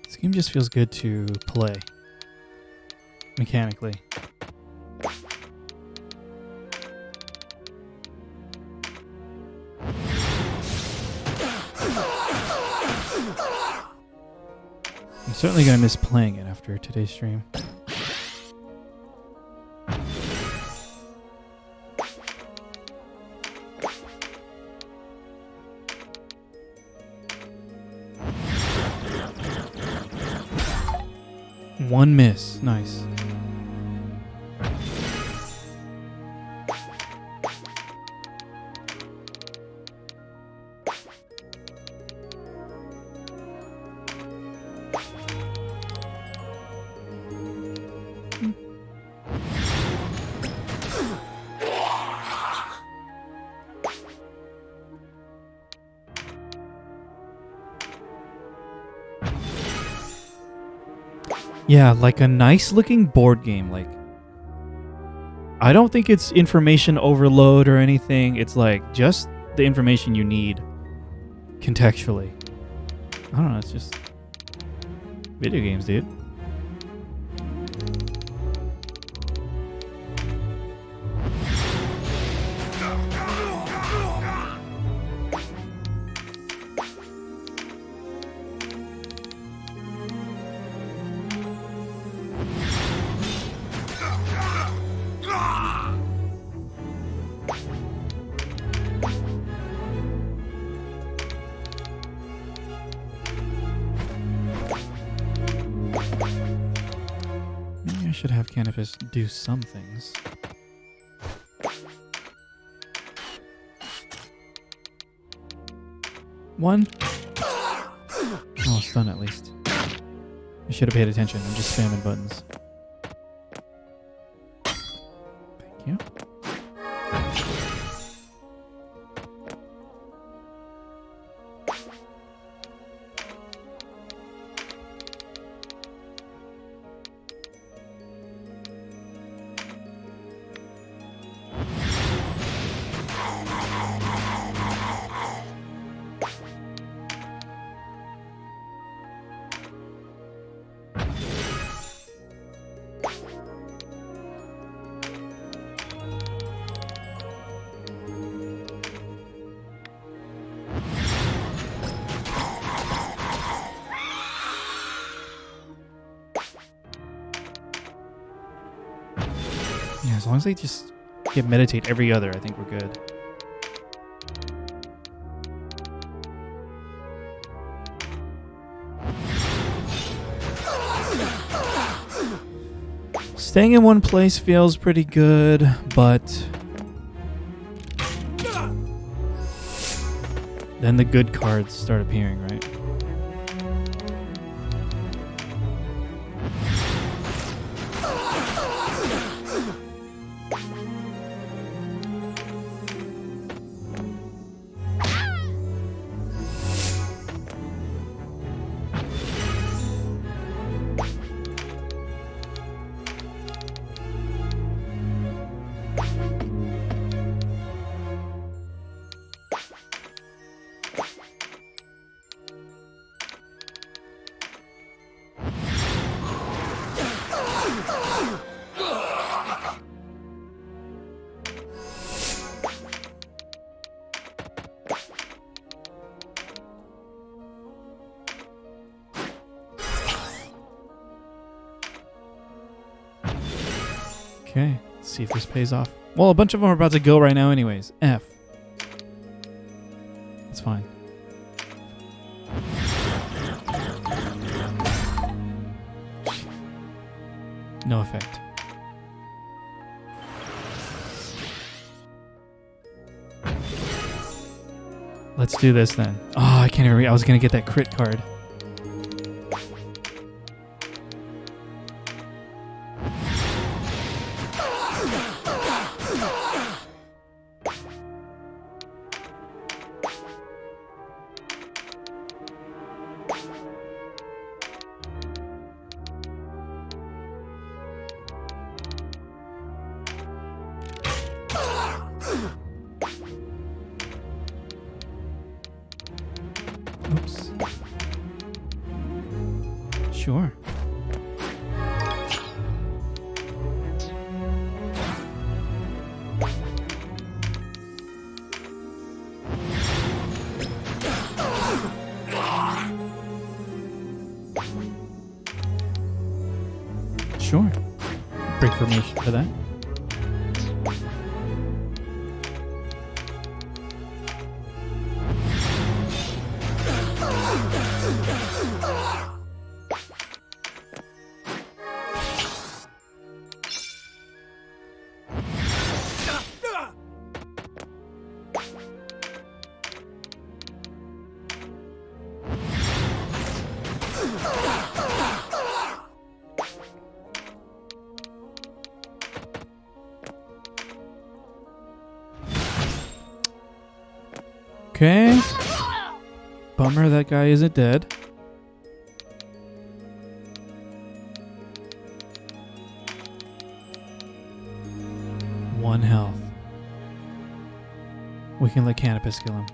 This game just feels good to play mechanically. I'm certainly going to miss playing it after today's stream. One miss. Nice. Yeah, like a nice looking board game. Like, I don't think it's information overload or anything. It's like just the information you need contextually. I don't know, it's just video games, dude. should have Canopus do some things. One. Oh, stun at least. I should have paid attention. I'm just spamming buttons. Thank you. Yeah, as long as they just get meditate every other, I think we're good. Staying in one place feels pretty good, but then the good cards start appearing, right? Okay, let's see if this pays off. Well, a bunch of them are about to go right now anyways. F. That's fine. No effect. Let's do this then. Oh, I can't even read. I was going to get that crit card. Oops. Sure. Sure. Break formation for that. Okay. Bummer that guy isn't dead. One health. We can let Canopus kill him.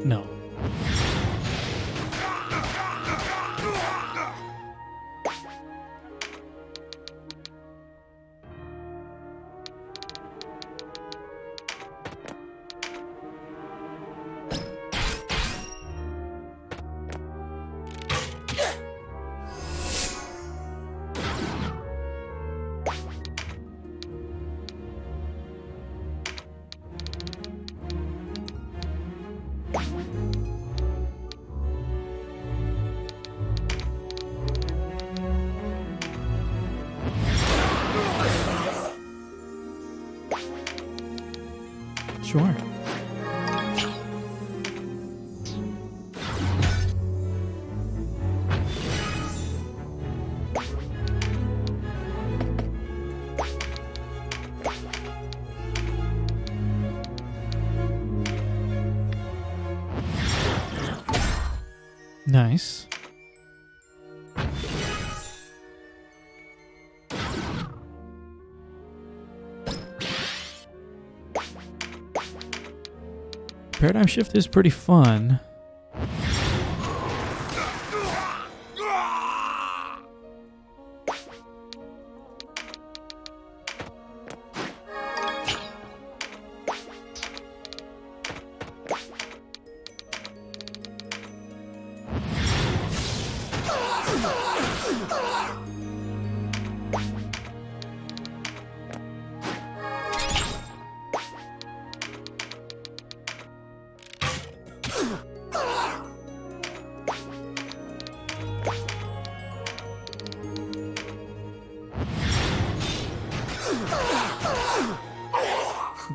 No. Sure. Nice. Paradigm shift is pretty fun.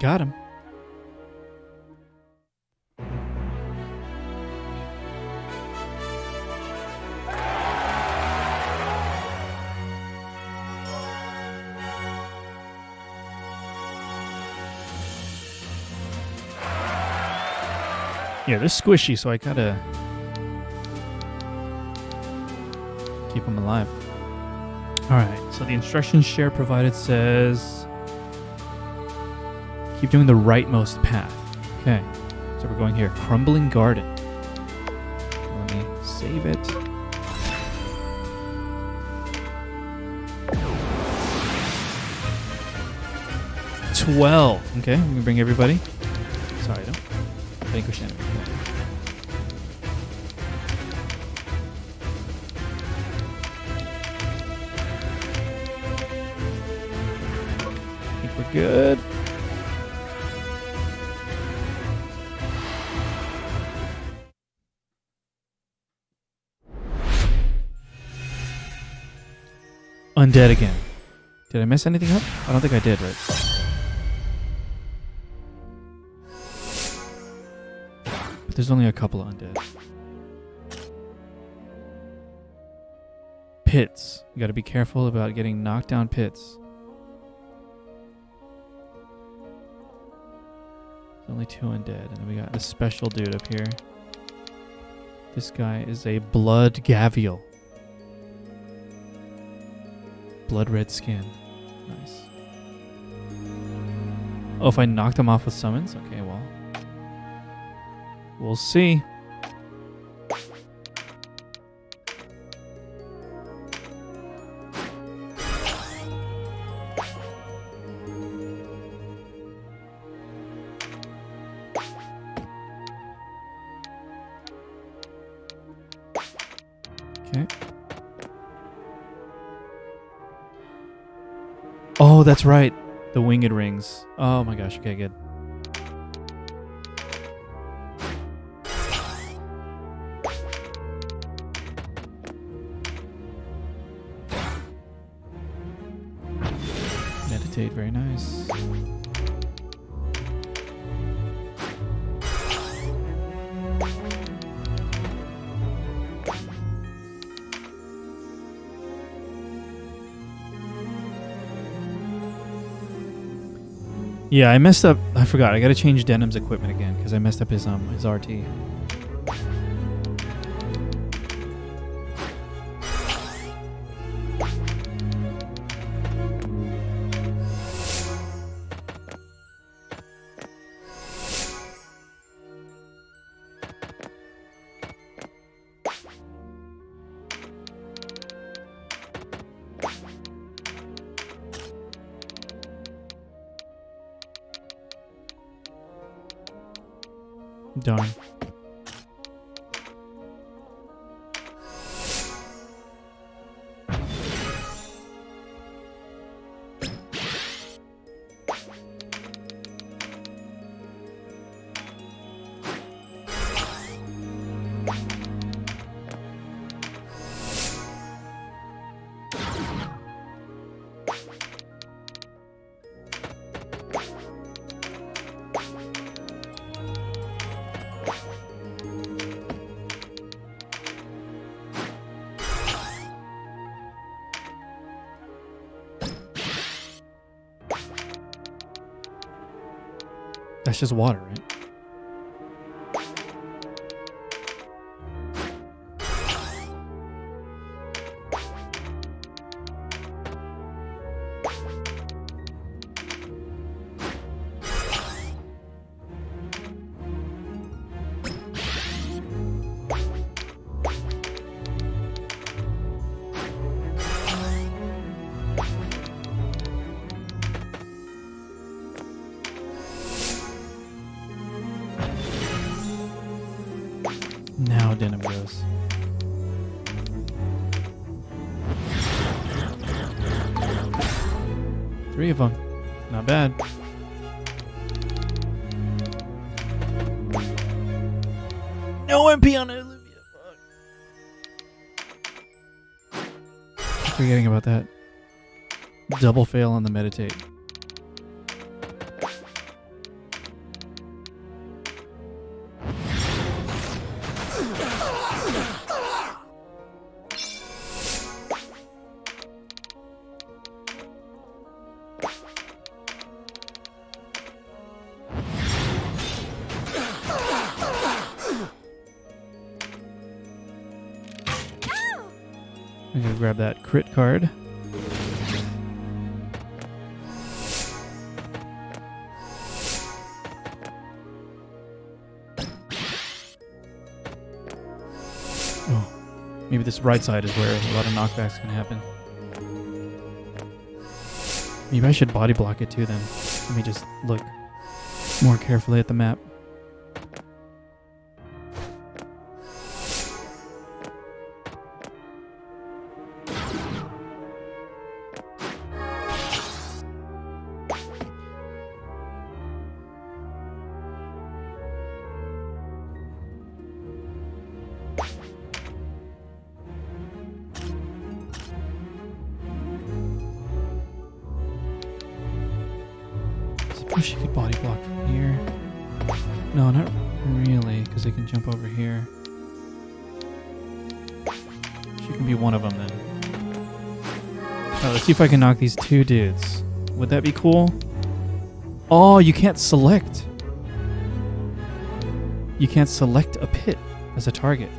Got him. Yeah, they're squishy, so I gotta keep them alive. Alright, so the instructions share provided says keep doing the rightmost path. Okay, so we're going here. Crumbling Garden. Let me save it. $12. Okay, I'm gonna bring everybody. Sorry, don't vanquish enemy. I think we're good. Undead again. Did I mess anything up? I don't think I did, right? But there's only a couple of undead. Pits. You gotta be careful about getting knocked down pits. There's only 2 undead, and then we got this special dude up here. This guy is a blood gavial. Blood red skin. Nice. Oh, if I knocked him off with summons? Okay, well. We'll see. Okay. Oh, that's right. The winged rings. Oh my gosh. Okay, good. Meditate. Very nice. Yeah, I messed up. I forgot. I gotta change Denim's equipment again because I messed up his RT. Darn. That's just water, right? Now denim goes. Three of them. Not bad. No MP on Olivia. Fuck. Forgetting about that. Double fail on the meditate. I'm gonna grab that crit card. Oh, maybe this right side is where a lot of knockbacks can happen. Maybe I should body block it too then. Let me just look more carefully at the map. Suppose she could body block from here. No, not really, because they can jump over here. She can be one of them then. Let's see if I can knock these two dudes. Would that be cool? Oh, you can't select. You can't select a pit as a target.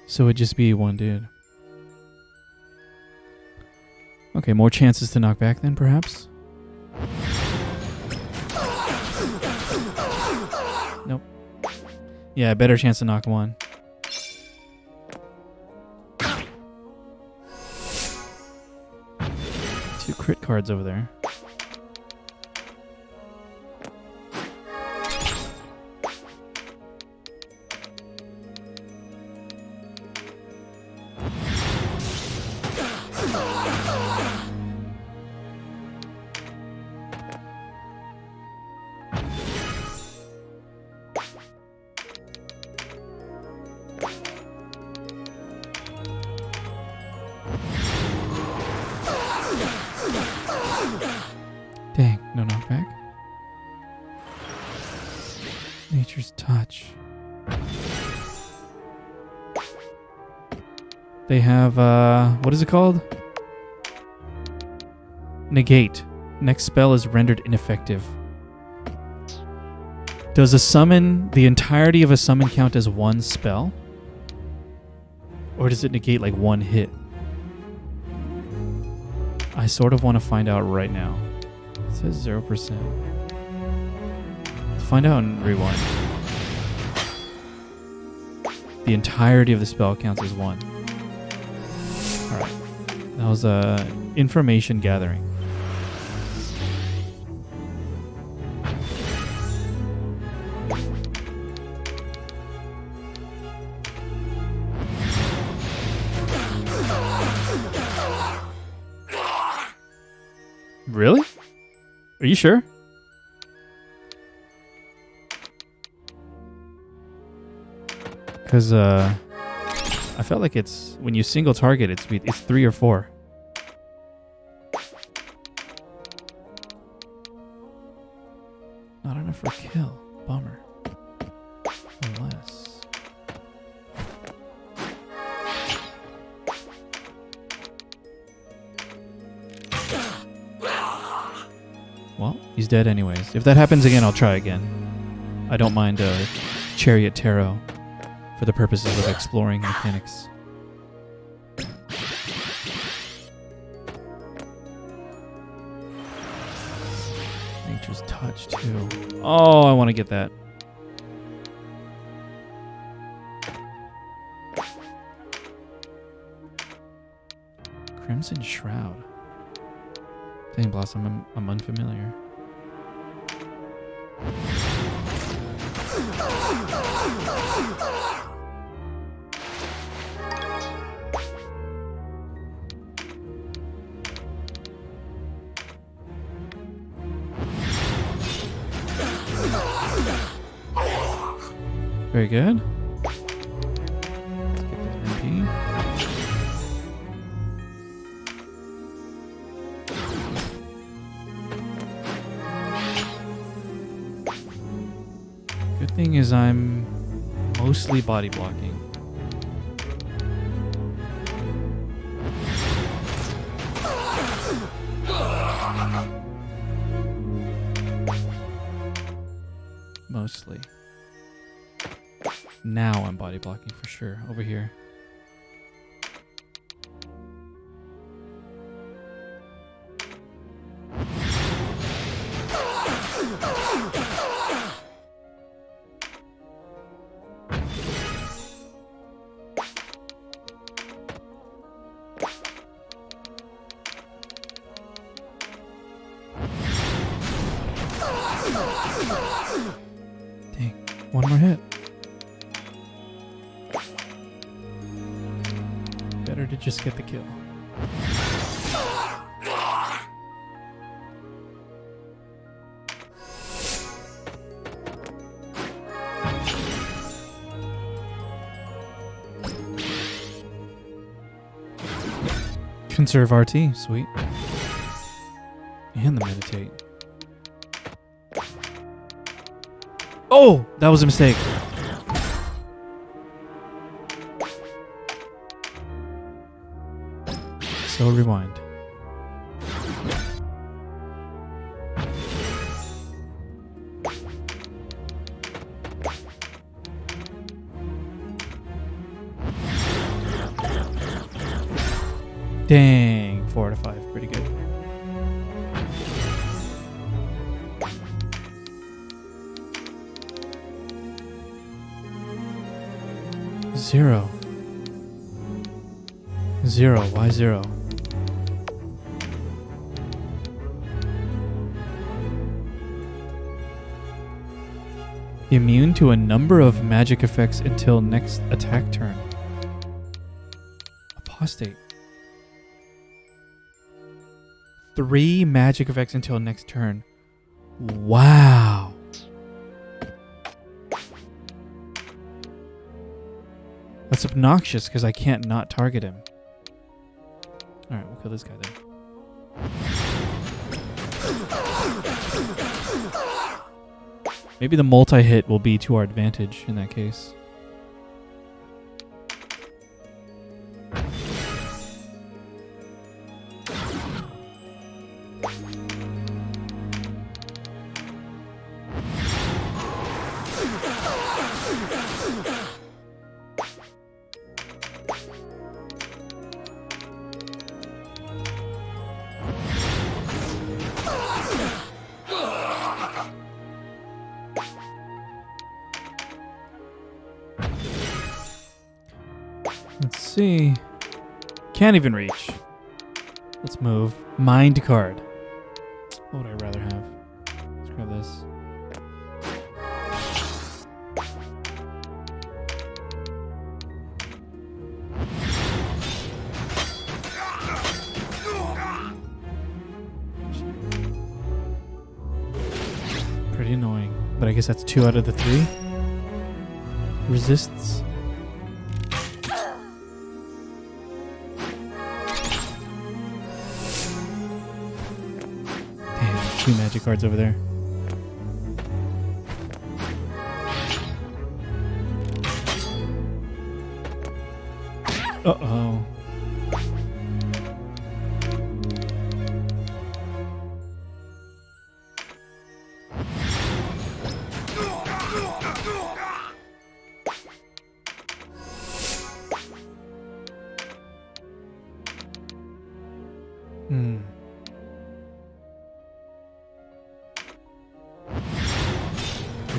So it'd just be one dude. Okay, more chances to knock back then, perhaps? Nope. Yeah, better chance to knock one. Two crit cards over there. Dang, no knockback. Nature's Touch. They have, what is it called? Negate. Next spell is rendered ineffective. Does a summon, the entirety of a summon count as one spell? Or does it negate like one hit? I sort of want to find out right now. It says 0%. Let's find out and rewind. The entirety of the spell counts as one. Alright. That was information gathering. Really? Are you sure? Because I felt like it's when you single target, it's 3 or 4. Not enough for kill. Bummer. Unless. Well, he's dead anyways. If that happens again, I'll try again. I don't mind Chariot Tarot for the purposes of exploring mechanics. Nature's Touch, too. Oh, I want to get that. Crimson Shroud. Dang, Blossom, I'm unfamiliar. Very good. Let's get that MP. Good thing is I'm mostly body blocking. Mostly. Now I'm body blocking for sure. Over here. Dang. One more hit. Better to just get the kill. Conserve RT, sweet. And the meditate. Oh, that was a mistake. So rewind. Dang, 4 out of 5, pretty good. Zero. Zero, why 0? Immune to a number of magic effects until next attack turn. Apostate. 3 magic effects until next turn. Wow. That's obnoxious because I can't not target him. Alright, we'll kill this guy then. Maybe the multi-hit will be to our advantage in that case. Let's see. Can't even reach. Let's move. Mind card. What would I rather have? Let's grab this. Pretty annoying. But I guess that's 2 out of the 3. Resists. Damn, 2 magic cards over there. Uh-oh.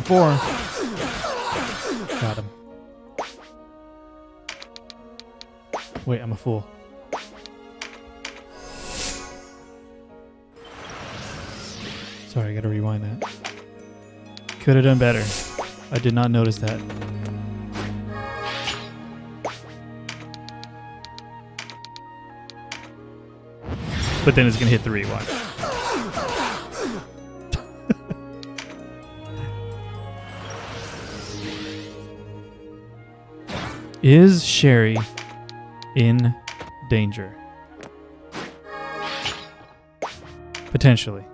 Four. Got him. Wait, I'm a fool. Sorry, I gotta rewind that. Could have done better. I did not notice that. But then it's gonna hit 3. Watch. Is Sherry in danger? Potentially.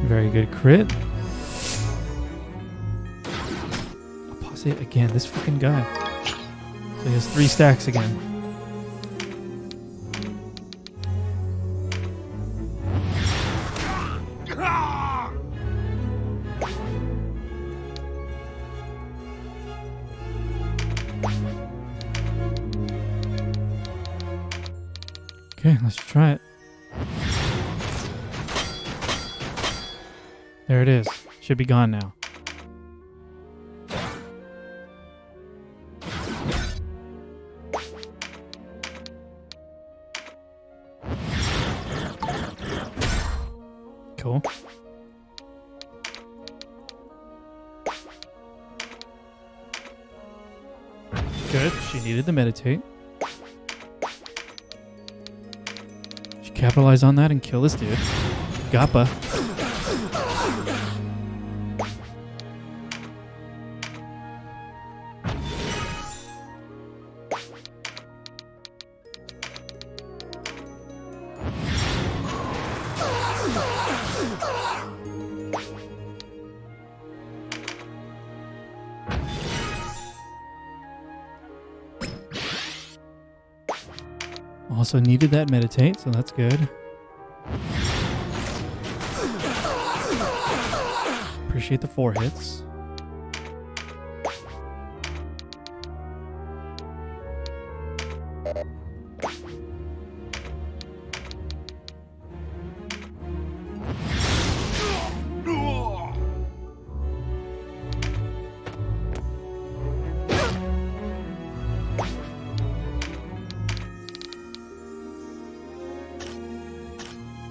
Very good crit. Apostate again, this fucking guy. So he has 3 stacks again. Okay, let's try it. There it is. Should be gone now. Cool. Good. She needed to meditate. She capitalized on that and kill this dude. Gappa. Also needed that meditate, so that's good. Appreciate the 4 hits.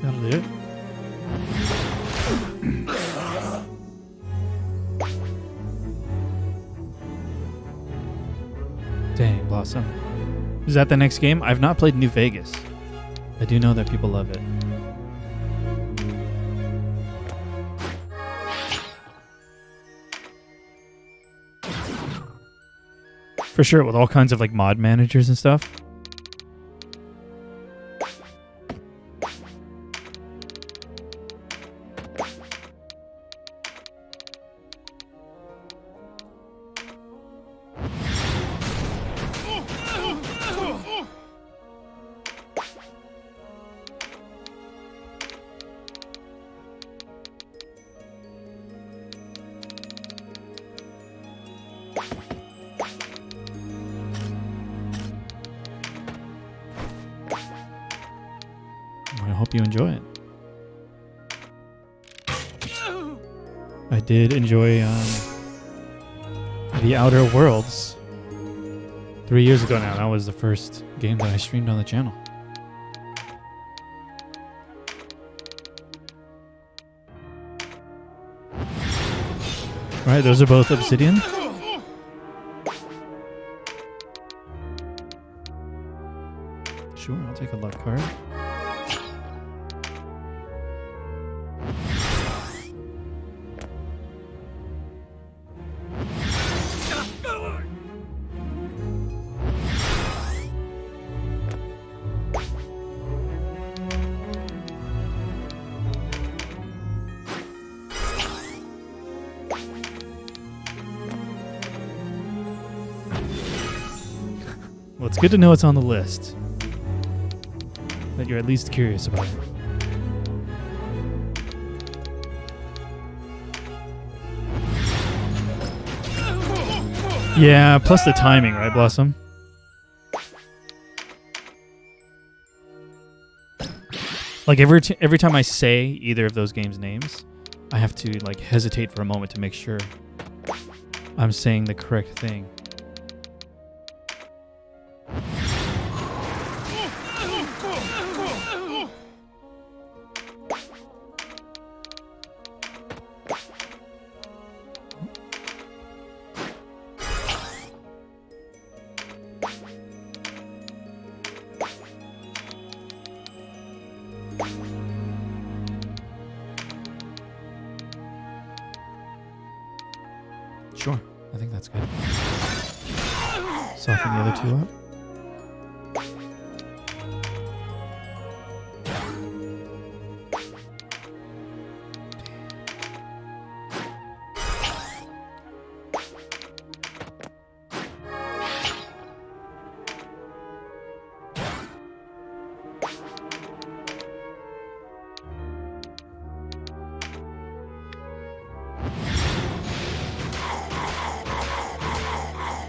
That'll do it. Dang, Blossom. Is that the next game? I've not played New Vegas. I do know that people love it. For sure, with all kinds of like mod managers and stuff. I hope you enjoy it. I did enjoy The Outer Worlds 3 years ago now. That was the first game that I streamed on the channel. Alright, those are both Obsidian. Sure, I'll take a luck card. Well, it's good to know it's on the list. That you're at least curious about it. Yeah, plus the timing, right, Blossom? Like every time I say either of those games' names, I have to like hesitate for a moment to make sure I'm saying the correct thing. Sure, I think that's good. Soften the other two up.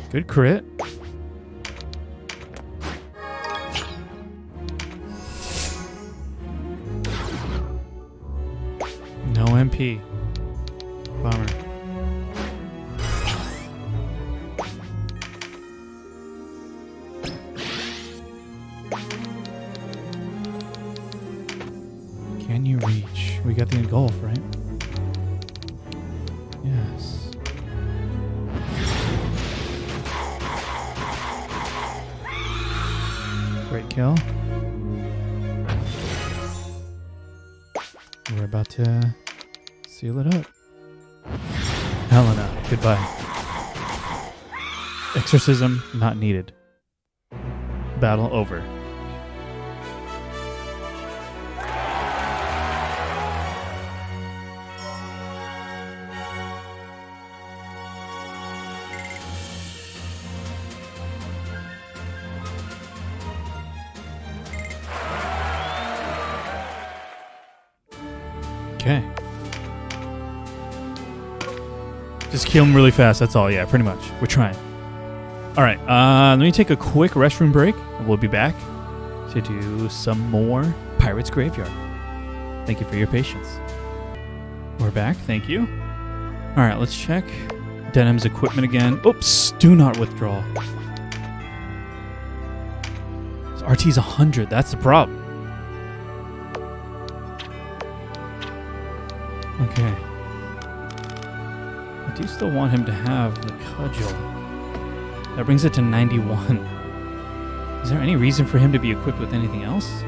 Good crit. No MP. Bummer. Can you reach? We got the engulf, right? Yes. Great kill. We're about to seal it up. Helena, goodbye. Exorcism not needed. Battle over. Okay. Just kill him really fast, that's all. Yeah, pretty much. We're trying. Alright, let me take a quick restroom break, and we'll be back to do some more Pirate's Graveyard. Thank you for your patience. We're back, thank you. Alright, let's check Denham's equipment again. Oops, do not withdraw. So RT's 100, that's the problem. Okay. I do still want him to have the cudgel. That brings it to 91. Is there any reason for him to be equipped with anything else?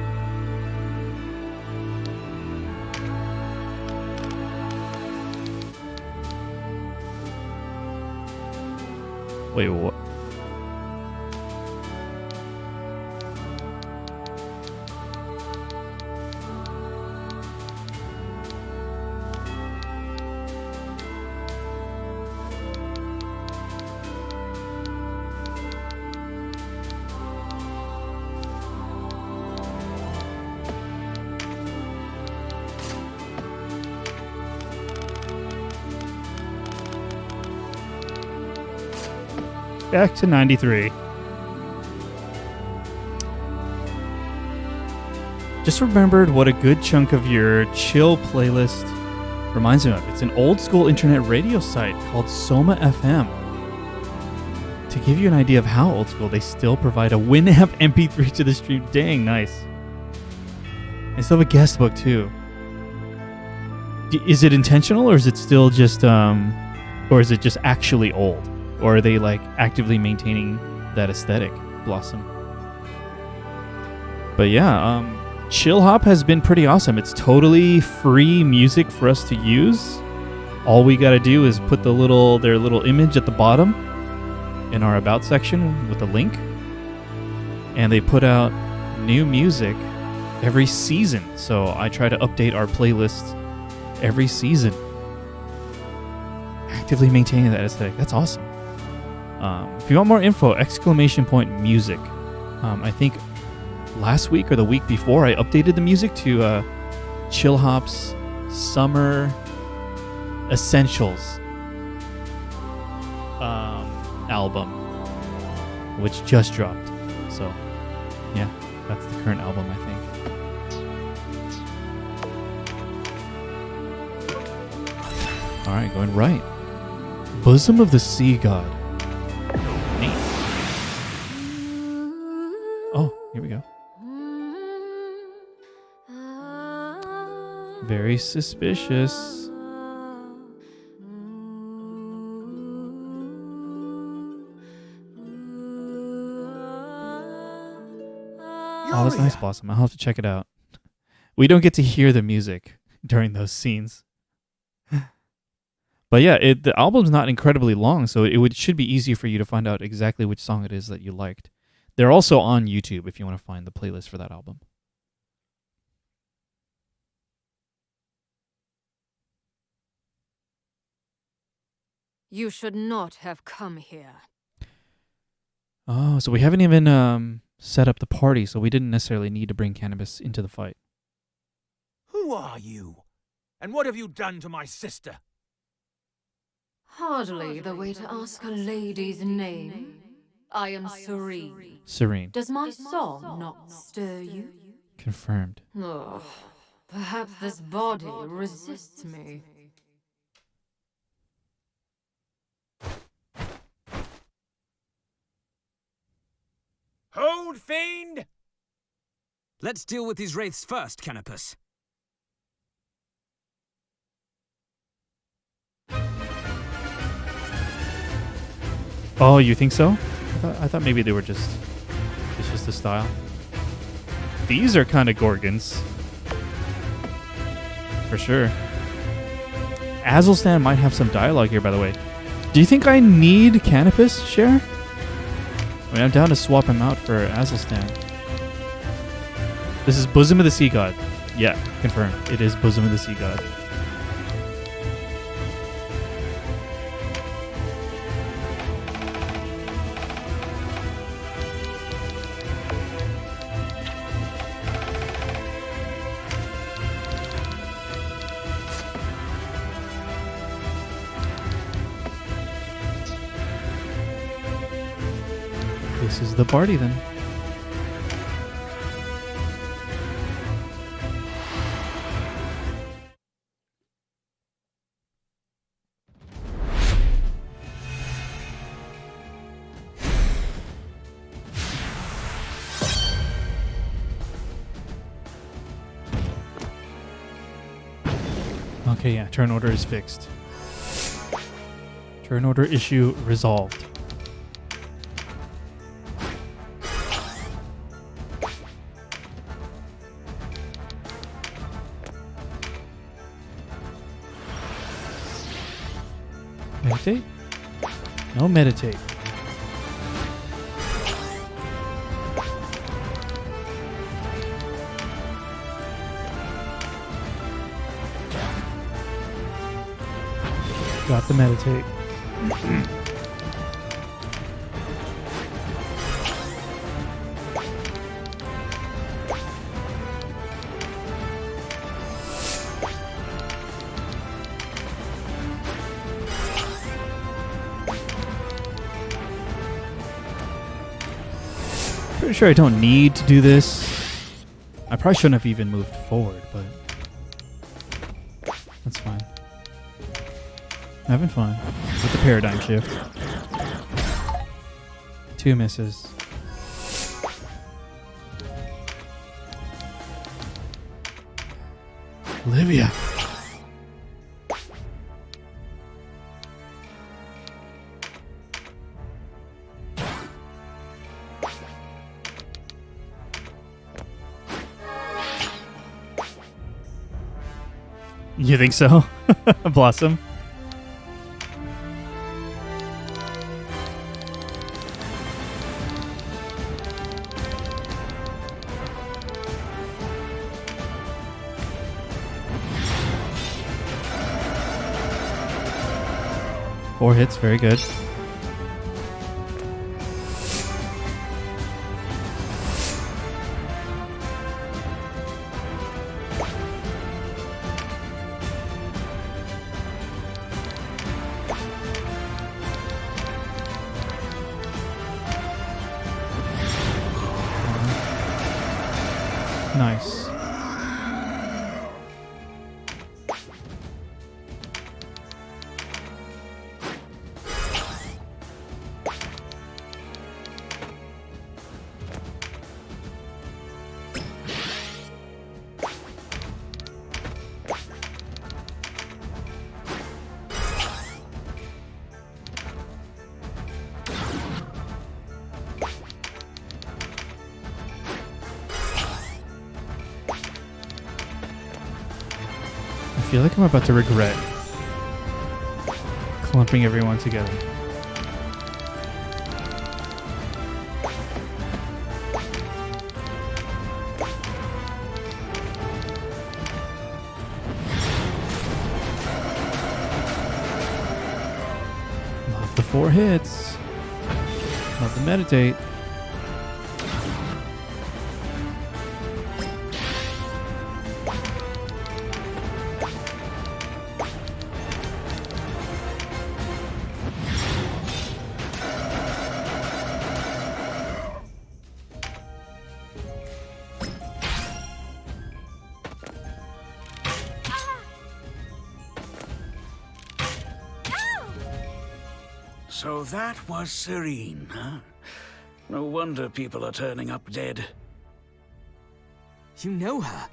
Wait, what? Back to 93. Just remembered what a good chunk of your chill playlist reminds me of. It's an old school internet radio site called Soma FM. To give you an idea of how old school, they still provide a Winamp MP3 to the stream. Dang, nice. They still have a guest book too. Is it intentional or is it still just, or is it just actually old? Or are they like actively maintaining that aesthetic, Blossom? But yeah, Chill Hop has been pretty awesome. It's totally free music for us to use. All we gotta do is put their little image at the bottom in our About section with a link. And they put out new music every season. So I try to update our playlist every season. Actively maintaining that aesthetic. That's awesome. If you want more info, !music I think last week or the week before, I updated the music to Chill Hop's Summer Essentials album, which just dropped. So, yeah, that's the current album, I think. All right, going right. Bosom of the Sea God. Neat. Oh, here we go. Very suspicious. Oh, that's nice, Blossom. I'll have to check it out. We don't get to hear the music during those scenes. But yeah, the album's not incredibly long, so should be easy for you to find out exactly which song it is that you liked. They're also on YouTube if you want to find the playlist for that album. You should not have come here. Oh, so we haven't even set up the party, so we didn't necessarily need to bring Cannabis into the fight. Who are you? And what have you done to my sister? Hardly the way to ask a lady's name. I am Serene. Serene. Does my song not stir you? Confirmed. Oh, perhaps this body resists me. Hold, fiend! Let's deal with these wraiths first, Canopus. Oh, you think so? I thought maybe they were it's just the style. These are kind of Gorgons. For sure. Azelstan might have some dialogue here, by the way. Do you think I need Canopus, Cher? I mean, I'm down to swap him out for Azelstan. This is Bosom of the Sea God. Yeah, confirmed. It is Bosom of the Sea God. This is the party then. Okay, yeah, turn order is fixed. Turn order issue resolved. Meditate? No meditate. Got the meditate. Pretty sure I don't need to do this. I probably shouldn't have even moved forward, but that's fine. Having fun with the paradigm shift. 2 misses. Olivia. You think so? Blossom? Four hits, very good. Nice. I feel like I'm about to regret clumping everyone together. Love the 4 hits. Love to meditate. So that was Serene, huh? No wonder people are turning up dead. You know her?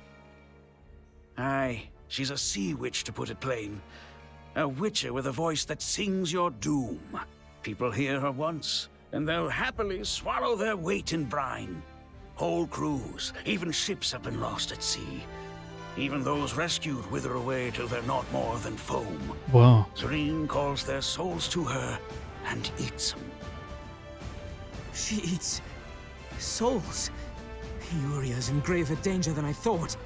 Aye, she's a sea witch, to put it plain. A witcher with a voice that sings your doom. People hear her once, and they'll happily swallow their weight in brine. Whole crews, even ships have been lost at sea. Even those rescued wither away till they're not more than foam. Whoa. Serene calls their souls to her and eats them. She eats souls. Yuria's in graver danger than I thought.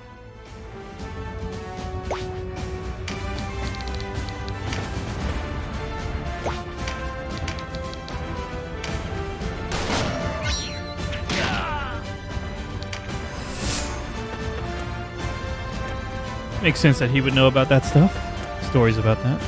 Makes sense that he would know about that stuff. Stories about that.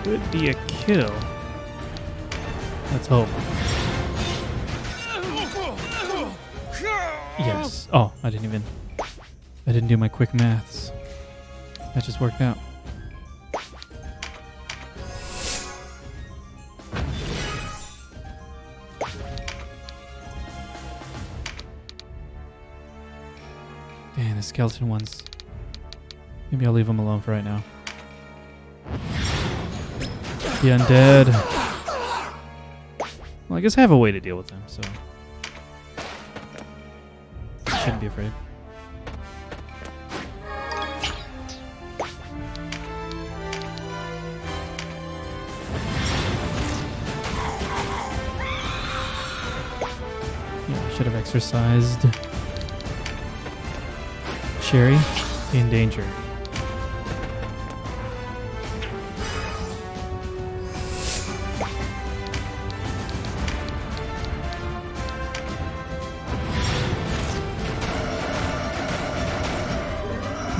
Could be a kill. Let's hope. Yes. Oh, I didn't do my quick maths. That just worked out. Dang, the skeleton ones. Maybe I'll leave them alone for right now. The undead. Well, I guess I have a way to deal with them, so shouldn't be afraid. Yeah, I should have exercised. Sherry, in danger.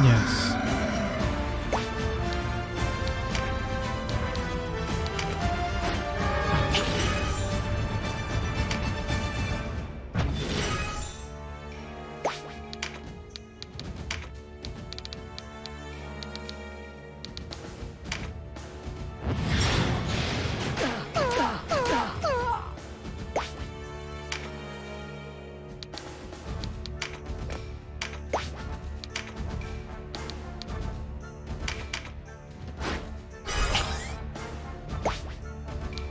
Yes.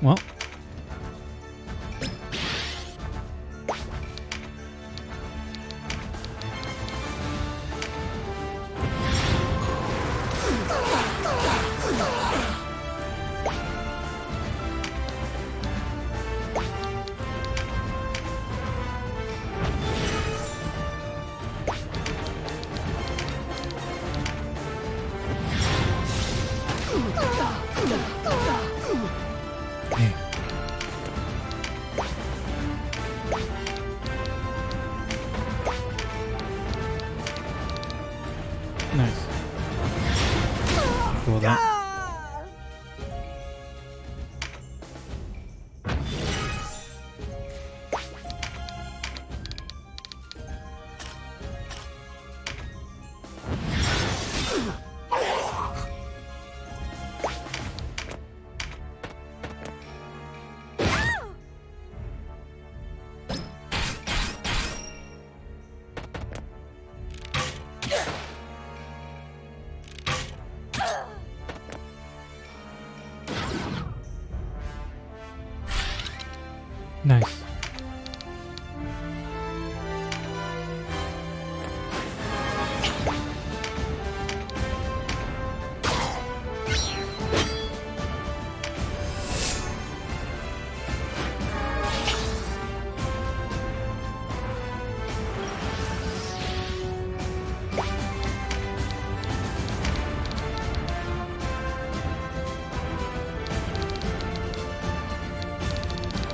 Well. Nice. Cool that. Nice.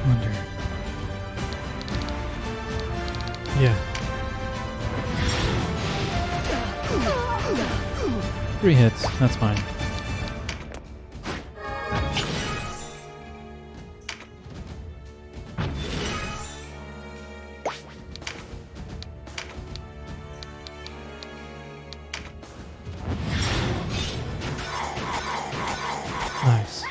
Wonder. Yeah. 3 hits. That's fine. Nice.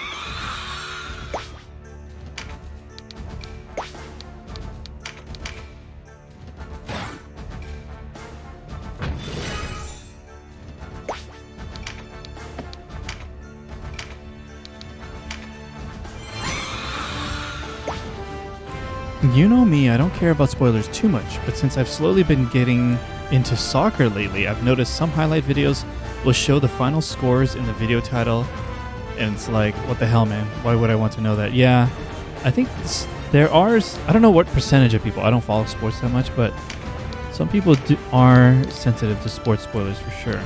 You know me, I don't care about spoilers too much, but since I've slowly been getting into soccer lately, I've noticed some highlight videos will show the final scores in the video title, and it's like, what the hell, man? Why would I want to know that? Yeah, I think there are, I don't know what percentage of people, I don't follow sports that much, but some people are sensitive to sports spoilers for sure.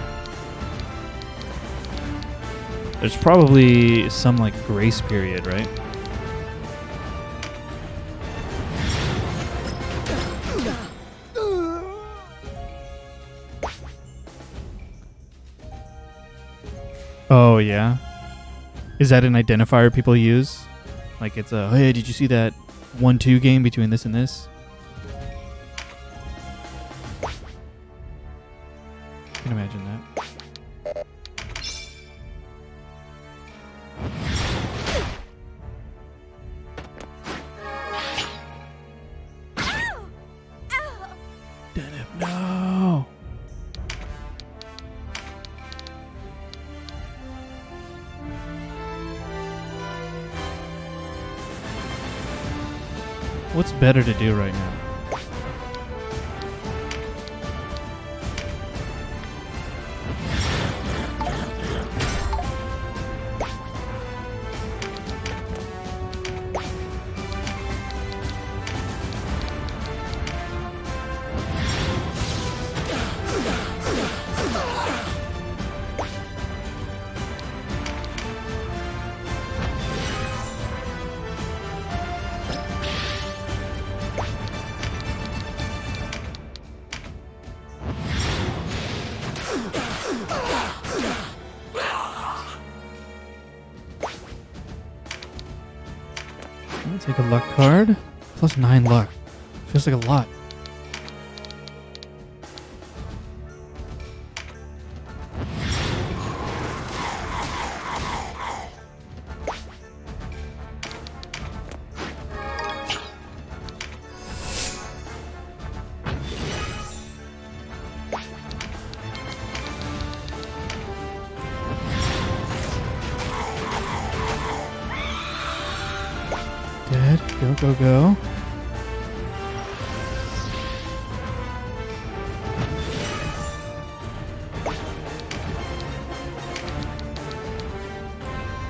There's probably some like grace period, right? Oh, yeah? Is that an identifier people use? Like it's a, hey, did you see that 1-2 game between this and this? I can imagine that. No! What's better to do right now? I'll take a luck card. Plus 9 luck. Feels like a lot. Go, go, go.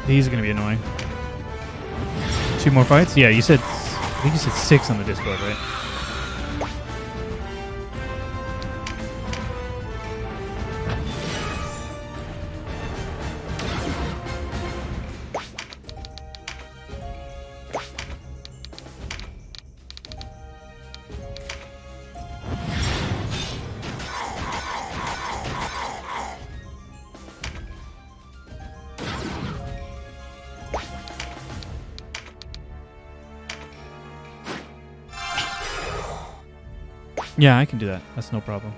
These are going to be annoying. 2 more fights? Yeah, you said... I think you said 6 on the Discord, right? Yeah, I can do that. That's no problem.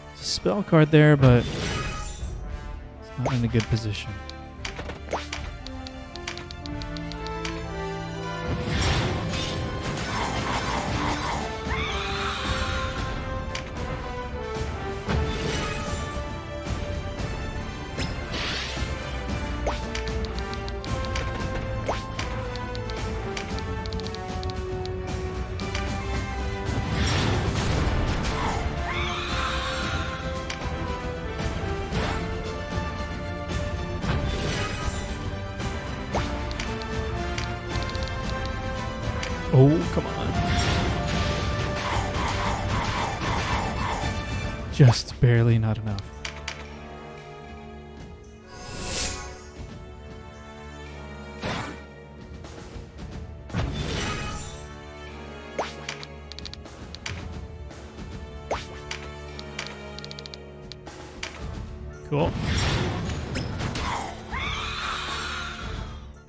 There's a spell card there, but it's not in a good position. Oh, come on. Just barely not enough. Cool.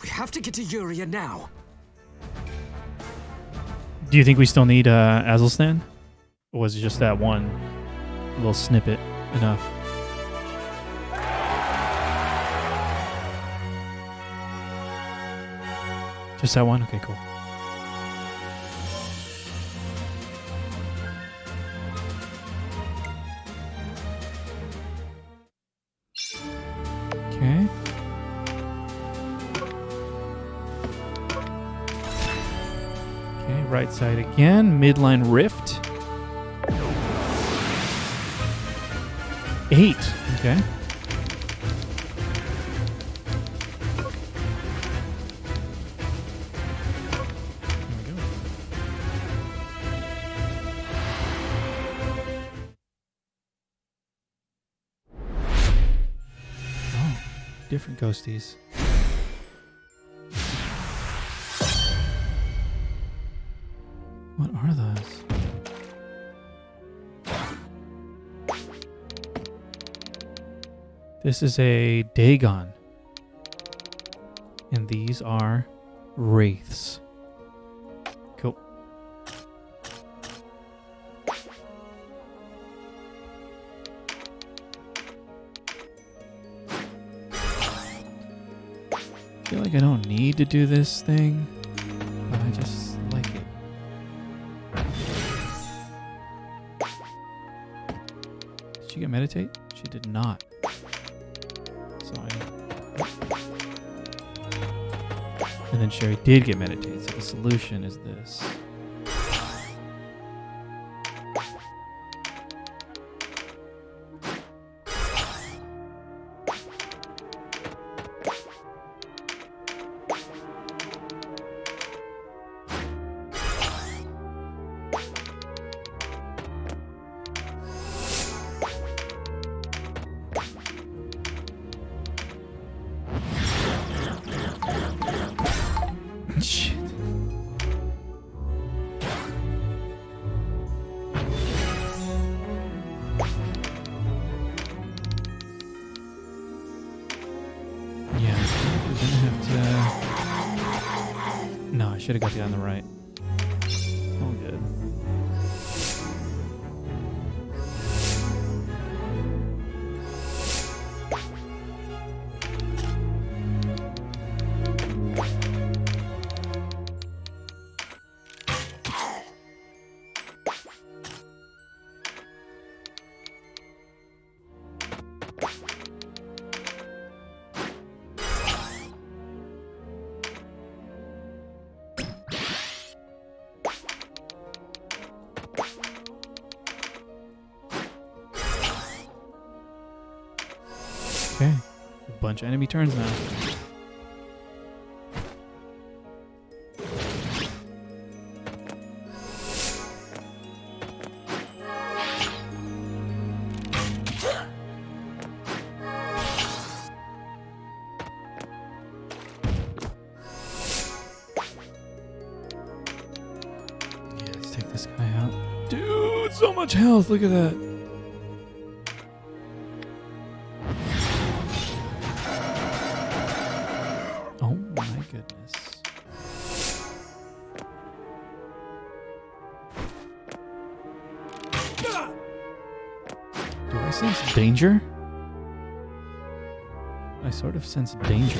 We have to get to Uria now. Do you think we still need Azelstan? Or was it just that one little snippet enough? Just that one? Okay, cool. Okay. Okay, right side again. Midline Rift. 8. Okay. There we go. Oh, different ghosties. What are those? This is a Dagon. And these are Wraiths. Cool. I feel like I don't need to do this thing, but I just like it. Did she get meditate? She did not. So and then Sherry did get meditate, so the solution is this. Shit. Yeah, we're gonna have to... No, I should have got the on the right. All good. Okay. A bunch of enemy turns now. Yeah, let's take this guy out. Dude, so much health. Look at that. Oh my goodness. Do I sense danger? I sort of sense danger.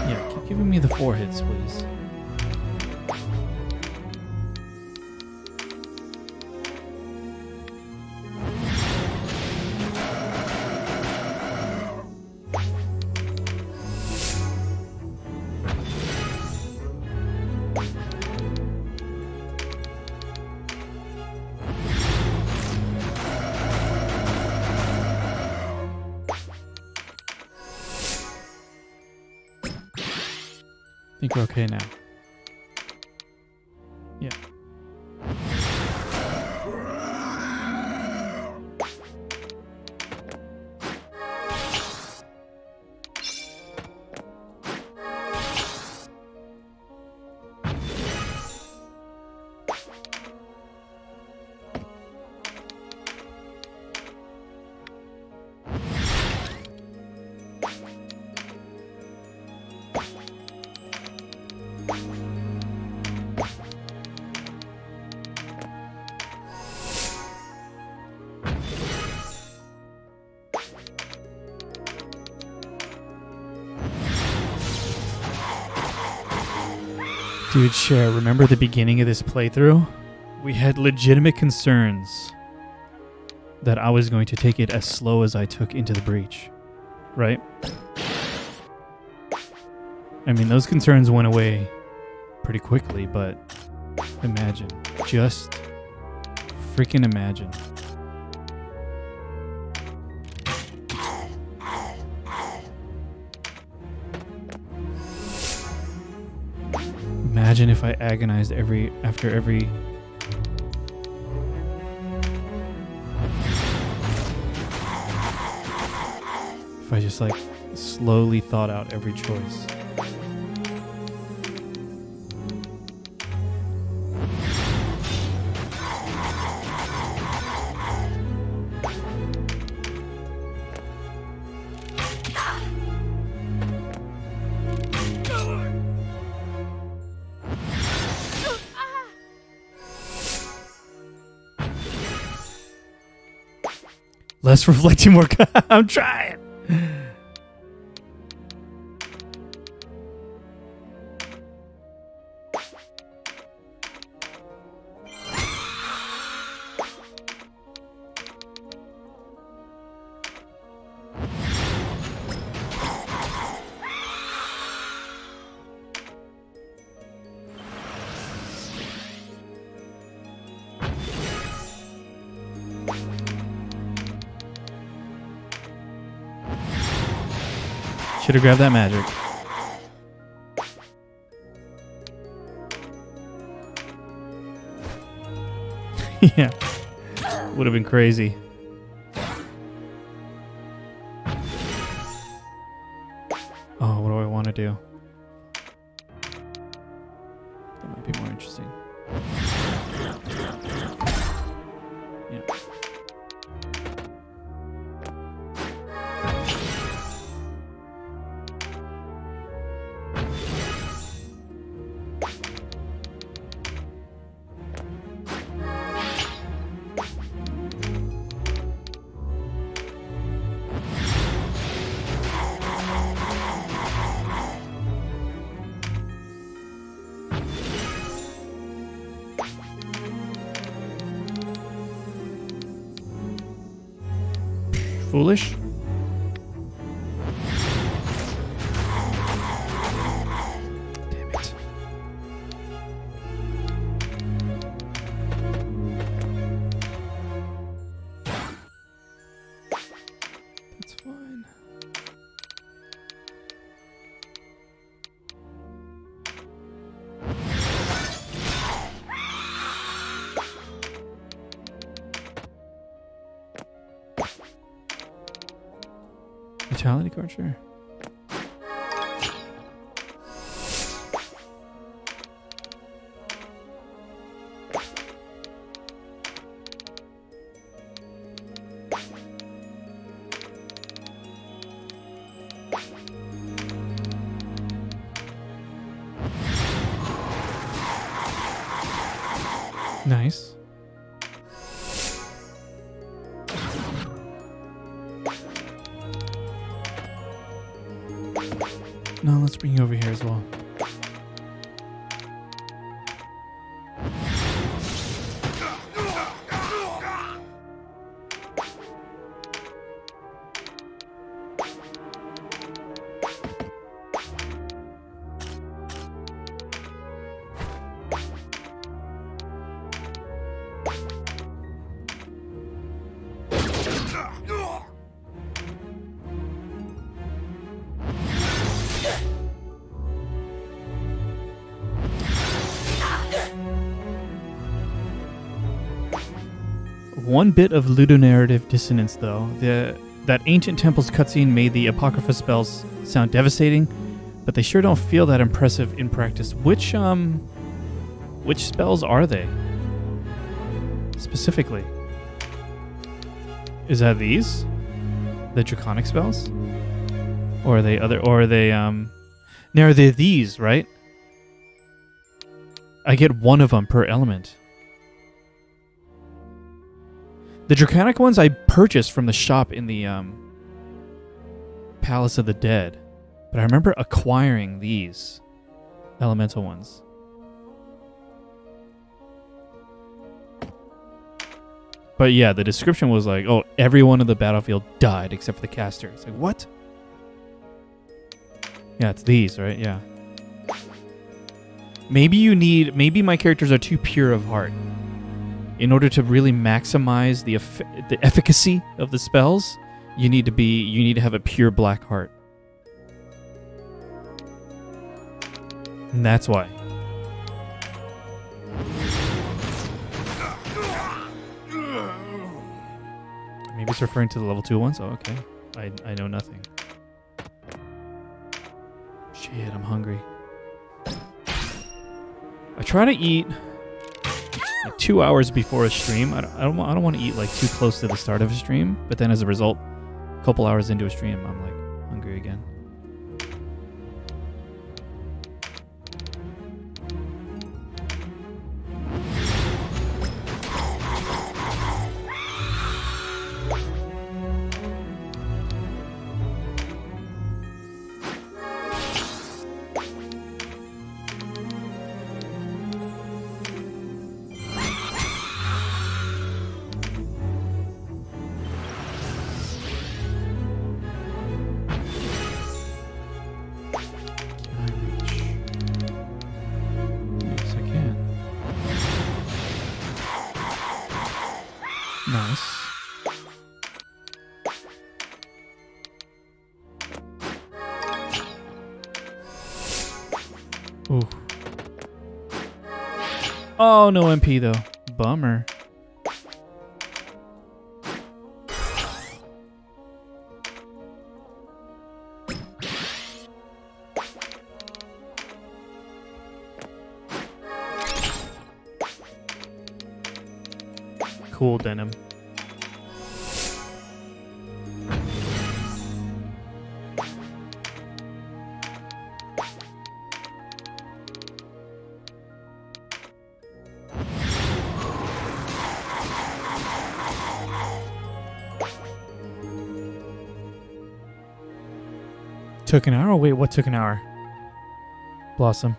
Yeah, keep giving me the 4 hits, please. I think we're okay now. Yeah. Dude, Cher, remember the beginning of this playthrough? We had legitimate concerns that I was going to take it as slow as I took Into the Breach, right? I mean, those concerns went away pretty quickly, but imagine. Just freaking imagine. Imagine if I agonized after every... If I just like slowly thought out every choice. Less reflecting, more. I'm trying. Should have grabbed that magic. Yeah. Would have been crazy. Oh, what do I want to do? That might be more interesting. Yeah. Foolish? Vitality card, sure. Nice. No, let's bring you over here as well. One bit of ludonarrative dissonance, though. That Ancient Temples cutscene made the Apocrypha spells sound devastating, but they sure don't feel that impressive in practice. Which spells are they? Specifically. Is that these? The Draconic spells? Or are they other, or are they, now are they these, right? I get one of them per element. The Draconic ones I purchased from the shop in the Palace of the Dead. But I remember acquiring these elemental ones. But yeah, the description was like, oh, everyone on the battlefield died except for the caster. It's like, what? Yeah, it's these, right? Yeah. Maybe my characters are too pure of heart. In order to really maximize the efficacy of the spells, you need to have a pure black heart. And that's why. Maybe it's referring to the level 2 ones? Oh, okay. I know nothing. Shit, I'm hungry. I try to eat like 2 hours before a stream. I don't want to eat like too close to the start of a stream, but then as a result, a couple hours into a stream, I'm like hungry again. Nice. Ooh. Oh, no MP though. Bummer. Cool denim. Took an hour? Wait, what took an hour? Blossom.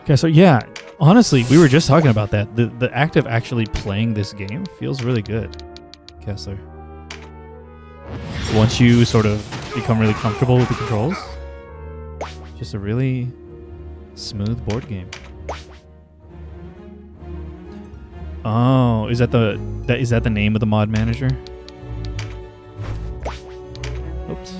Okay, so yeah, honestly, we were just talking about that. The act of actually playing this game feels really good, Kessler. Once you sort of become really comfortable with the controls, just a really smooth board game. Oh, is that the name of the mod manager? Oops.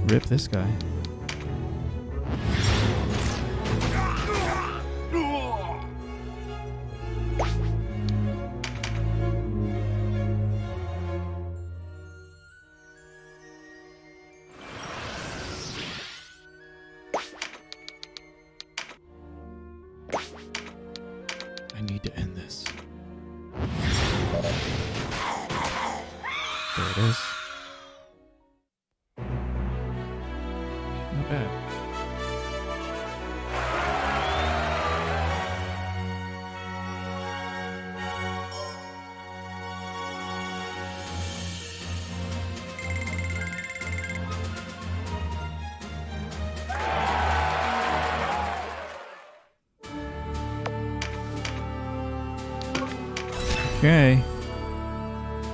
Rip this guy. I need to end this. There it is. Not bad. Okay.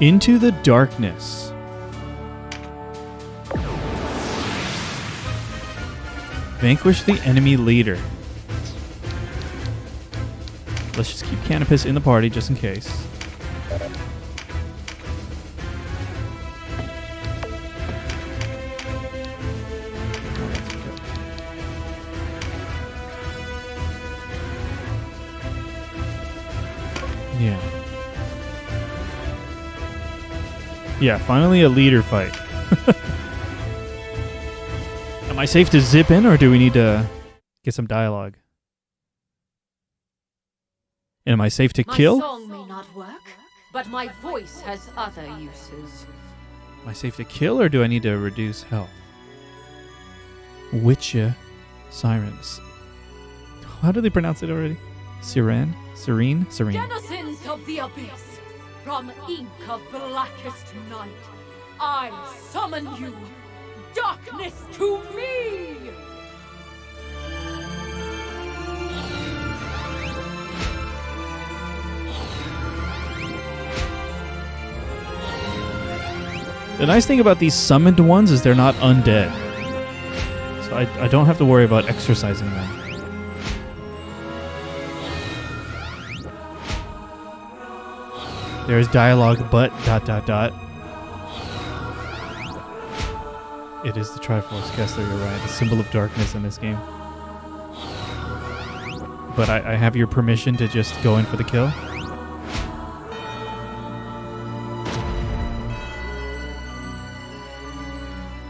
Into the darkness. Vanquish the enemy leader. Let's just keep Canopus in the party just in case. Yeah. Yeah, finally a leader fight. Am I safe to zip in, or do we need to get some dialogue? Am I safe to kill? My song may not work, but my voice has other uses. Am I safe to kill, or do I need to reduce health? Witcher Sirens. How do they pronounce it already? Serene? Serene? Serene. Denizens of the abyss, from ink of blackest night, I summon you, darkness to me! The nice thing about these summoned ones is they're not undead. So I don't have to worry about exercising them. There's dialogue, but ... It is the Triforce, Kessler, you're right. The symbol of darkness in this game. But I have your permission to just go in for the kill?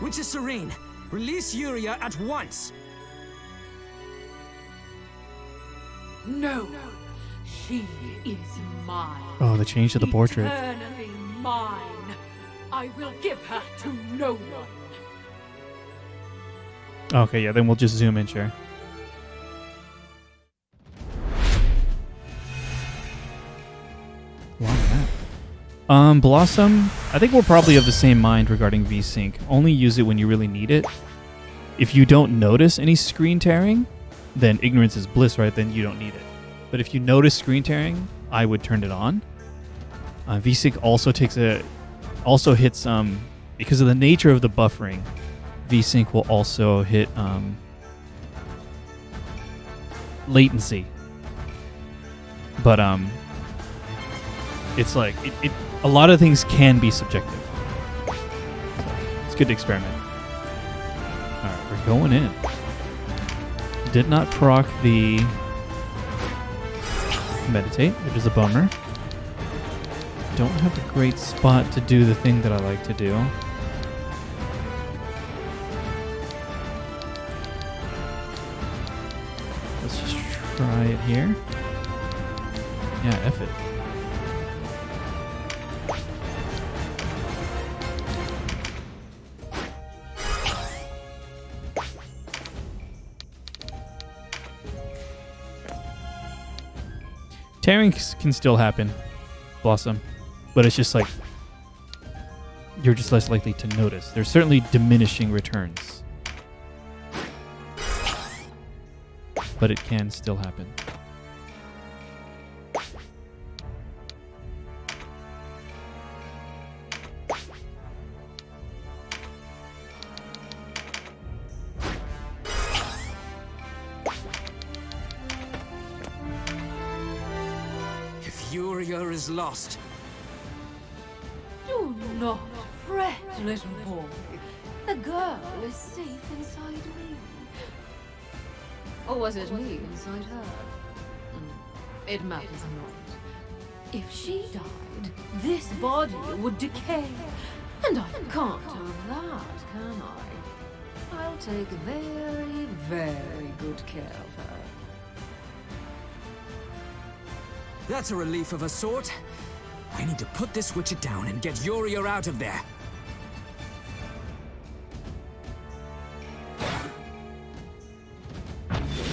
Witcher Serene, release Yuria at once! No, she is mine. Oh, the change to the portrait. Eternally mine. I will give her to no one. Okay, yeah, then we'll just zoom in, sure. Why that? Blossom, I think we're probably of the same mind regarding VSync. Only use it when you really need it. If you don't notice any screen tearing, then ignorance is bliss, right? Then you don't need it. But if you notice screen tearing, I would turn it on. VSync also hits because of the nature of the buffering. VSync will also hit latency, but it's like a lot of things can be subjective. So it's good to experiment. All right, we're going in. Did not proc the meditate, which is a bummer. Don't have a great spot to do the thing that I like to do. Let's just try it here. Yeah, F it. Tearing can still happen, Blossom, but it's just like you're just less likely to notice. There's certainly diminishing returns, but it can still happen. Yuria is lost. Do not fret, little boy. The girl is safe inside me. Or was it me inside her? It matters not. If she died, this body would decay. And I can't have that, can I? I'll take very, very good care of her. That's a relief of a sort. I need to put this Witcher down and get Uriel out of there.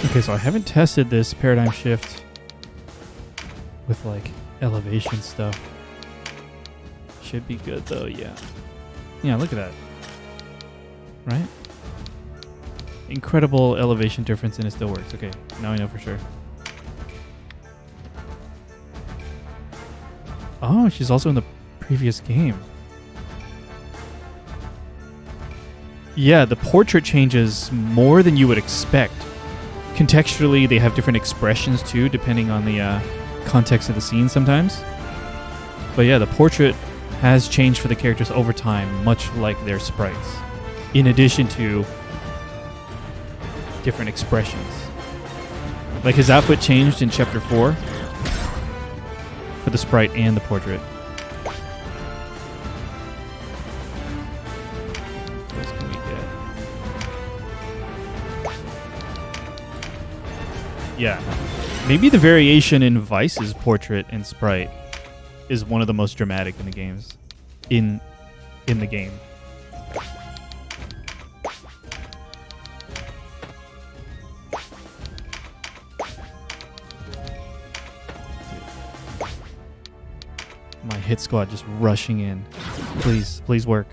Okay, so I haven't tested this paradigm shift with like elevation stuff. Should be good though, yeah. Yeah, look at that. Right? Incredible elevation difference and it still works. Okay, now I know for sure. Oh, she's also in the previous game. Yeah, the portrait changes more than you would expect. Contextually, they have different expressions too, depending on the context of the scene sometimes. But yeah, the portrait has changed for the characters over time, much like their sprites, in addition to different expressions. Like his outfit changed in Chapter 4 for the sprite and the portrait. What else can we get? Yeah. Maybe the variation in Vice's portrait and sprite is one of the most dramatic in the games. In the game. My hit squad just rushing in. Please, please work.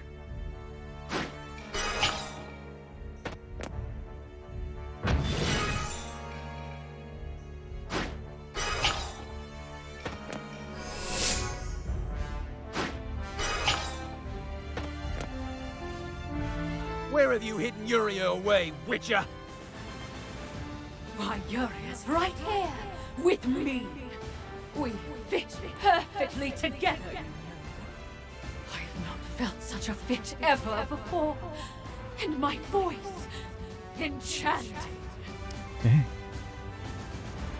Where have you hidden Uriel away, Witcher? Why, Uriel's right here, with me. We fit perfectly together, you know. I've not felt such a fit ever before. And my voice, enchanted. Dang.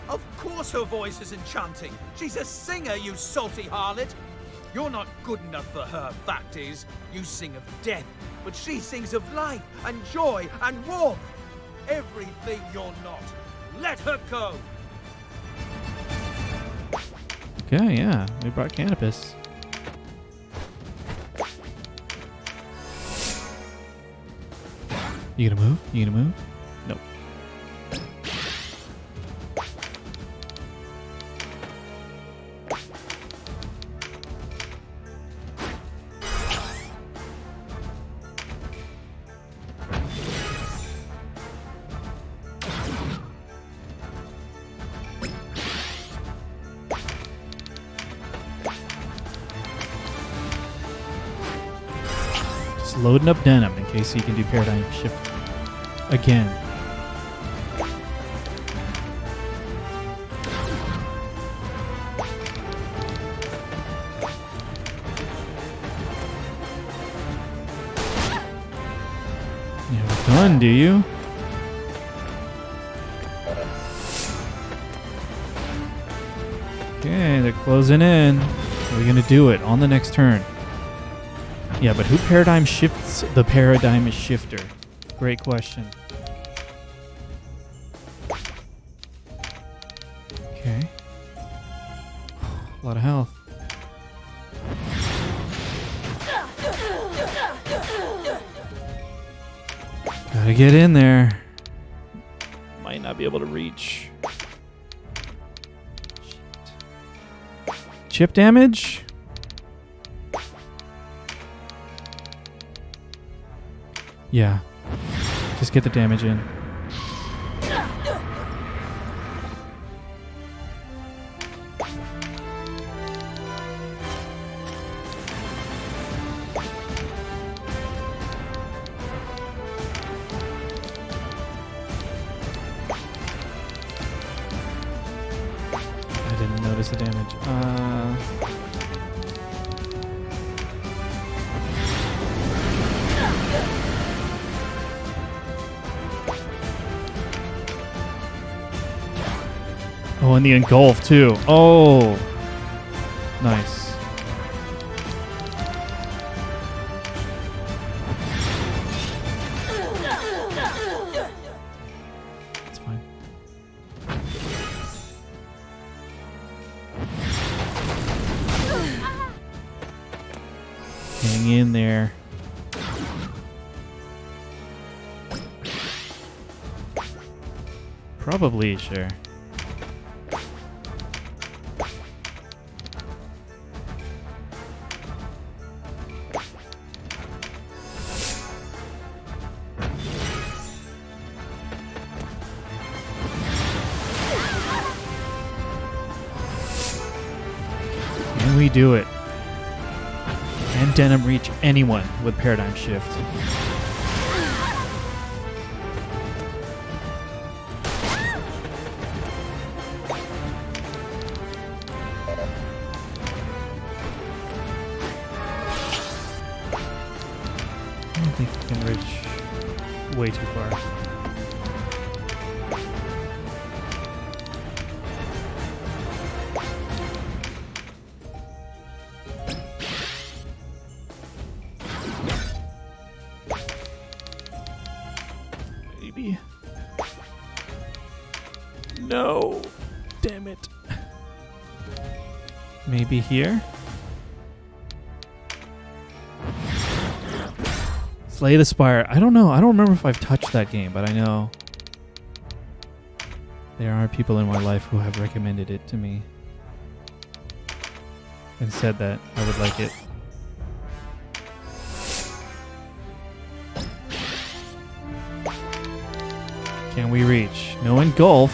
Of course her voice is enchanting. She's a singer, you salty harlot. You're not good enough for her, fact is. You sing of death, but she sings of life and joy and warmth. Everything you're not. Let her go. Okay, yeah. We brought cannabis. You gonna move? You gonna move? Nope. Loading up denim in case he can do paradigm shift again. You have a gun, do you? Okay, they're closing in. We're gonna do it on the next turn. Yeah, but who paradigm shifts the paradigm shifter? Great question. Okay. A lot of health. Gotta get in there. Might not be able to reach. Shit. Chip damage? Yeah. Just get the damage in. I didn't notice the damage. Oh, and the engulf too. Oh, nice. It's fine. Hang in there. Probably, sure. Can we do it? Can Denim reach anyone with Paradigm Shift? I don't think we can reach way too far. Maybe. No. Damn it. Maybe here? Slay the Spire. I don't know. I don't remember if I've touched that game, but I know there are people in my life who have recommended it to me and said that I would like it. Can we reach? No engulf.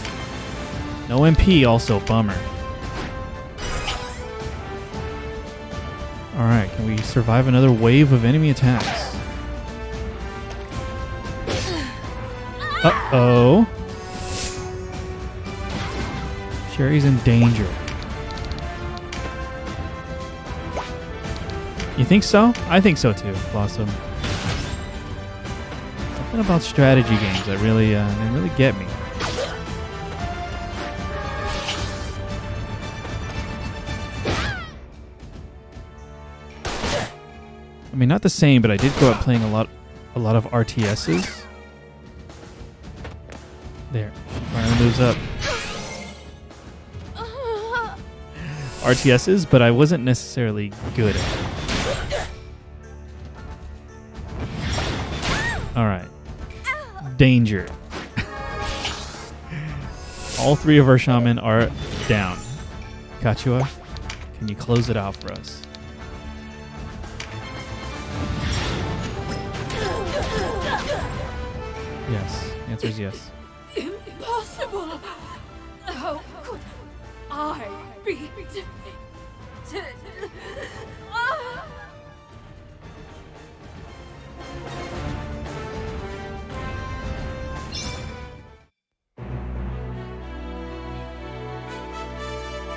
No MP, also bummer. Alright, can we survive another wave of enemy attacks? Uh-oh. Sherry's in danger. You think so? I think so too, Blossom. Something about strategy games that really, they really get me. I mean, not the same, but I did grow up playing a lot of RTSs. There, she finally moves up. RTSs, but I wasn't necessarily good at it. Alright. Danger. All three of our shaman are down. Kachua, can you close it out for us? Yes. The answer is yes. Impossible! How could I be defeated?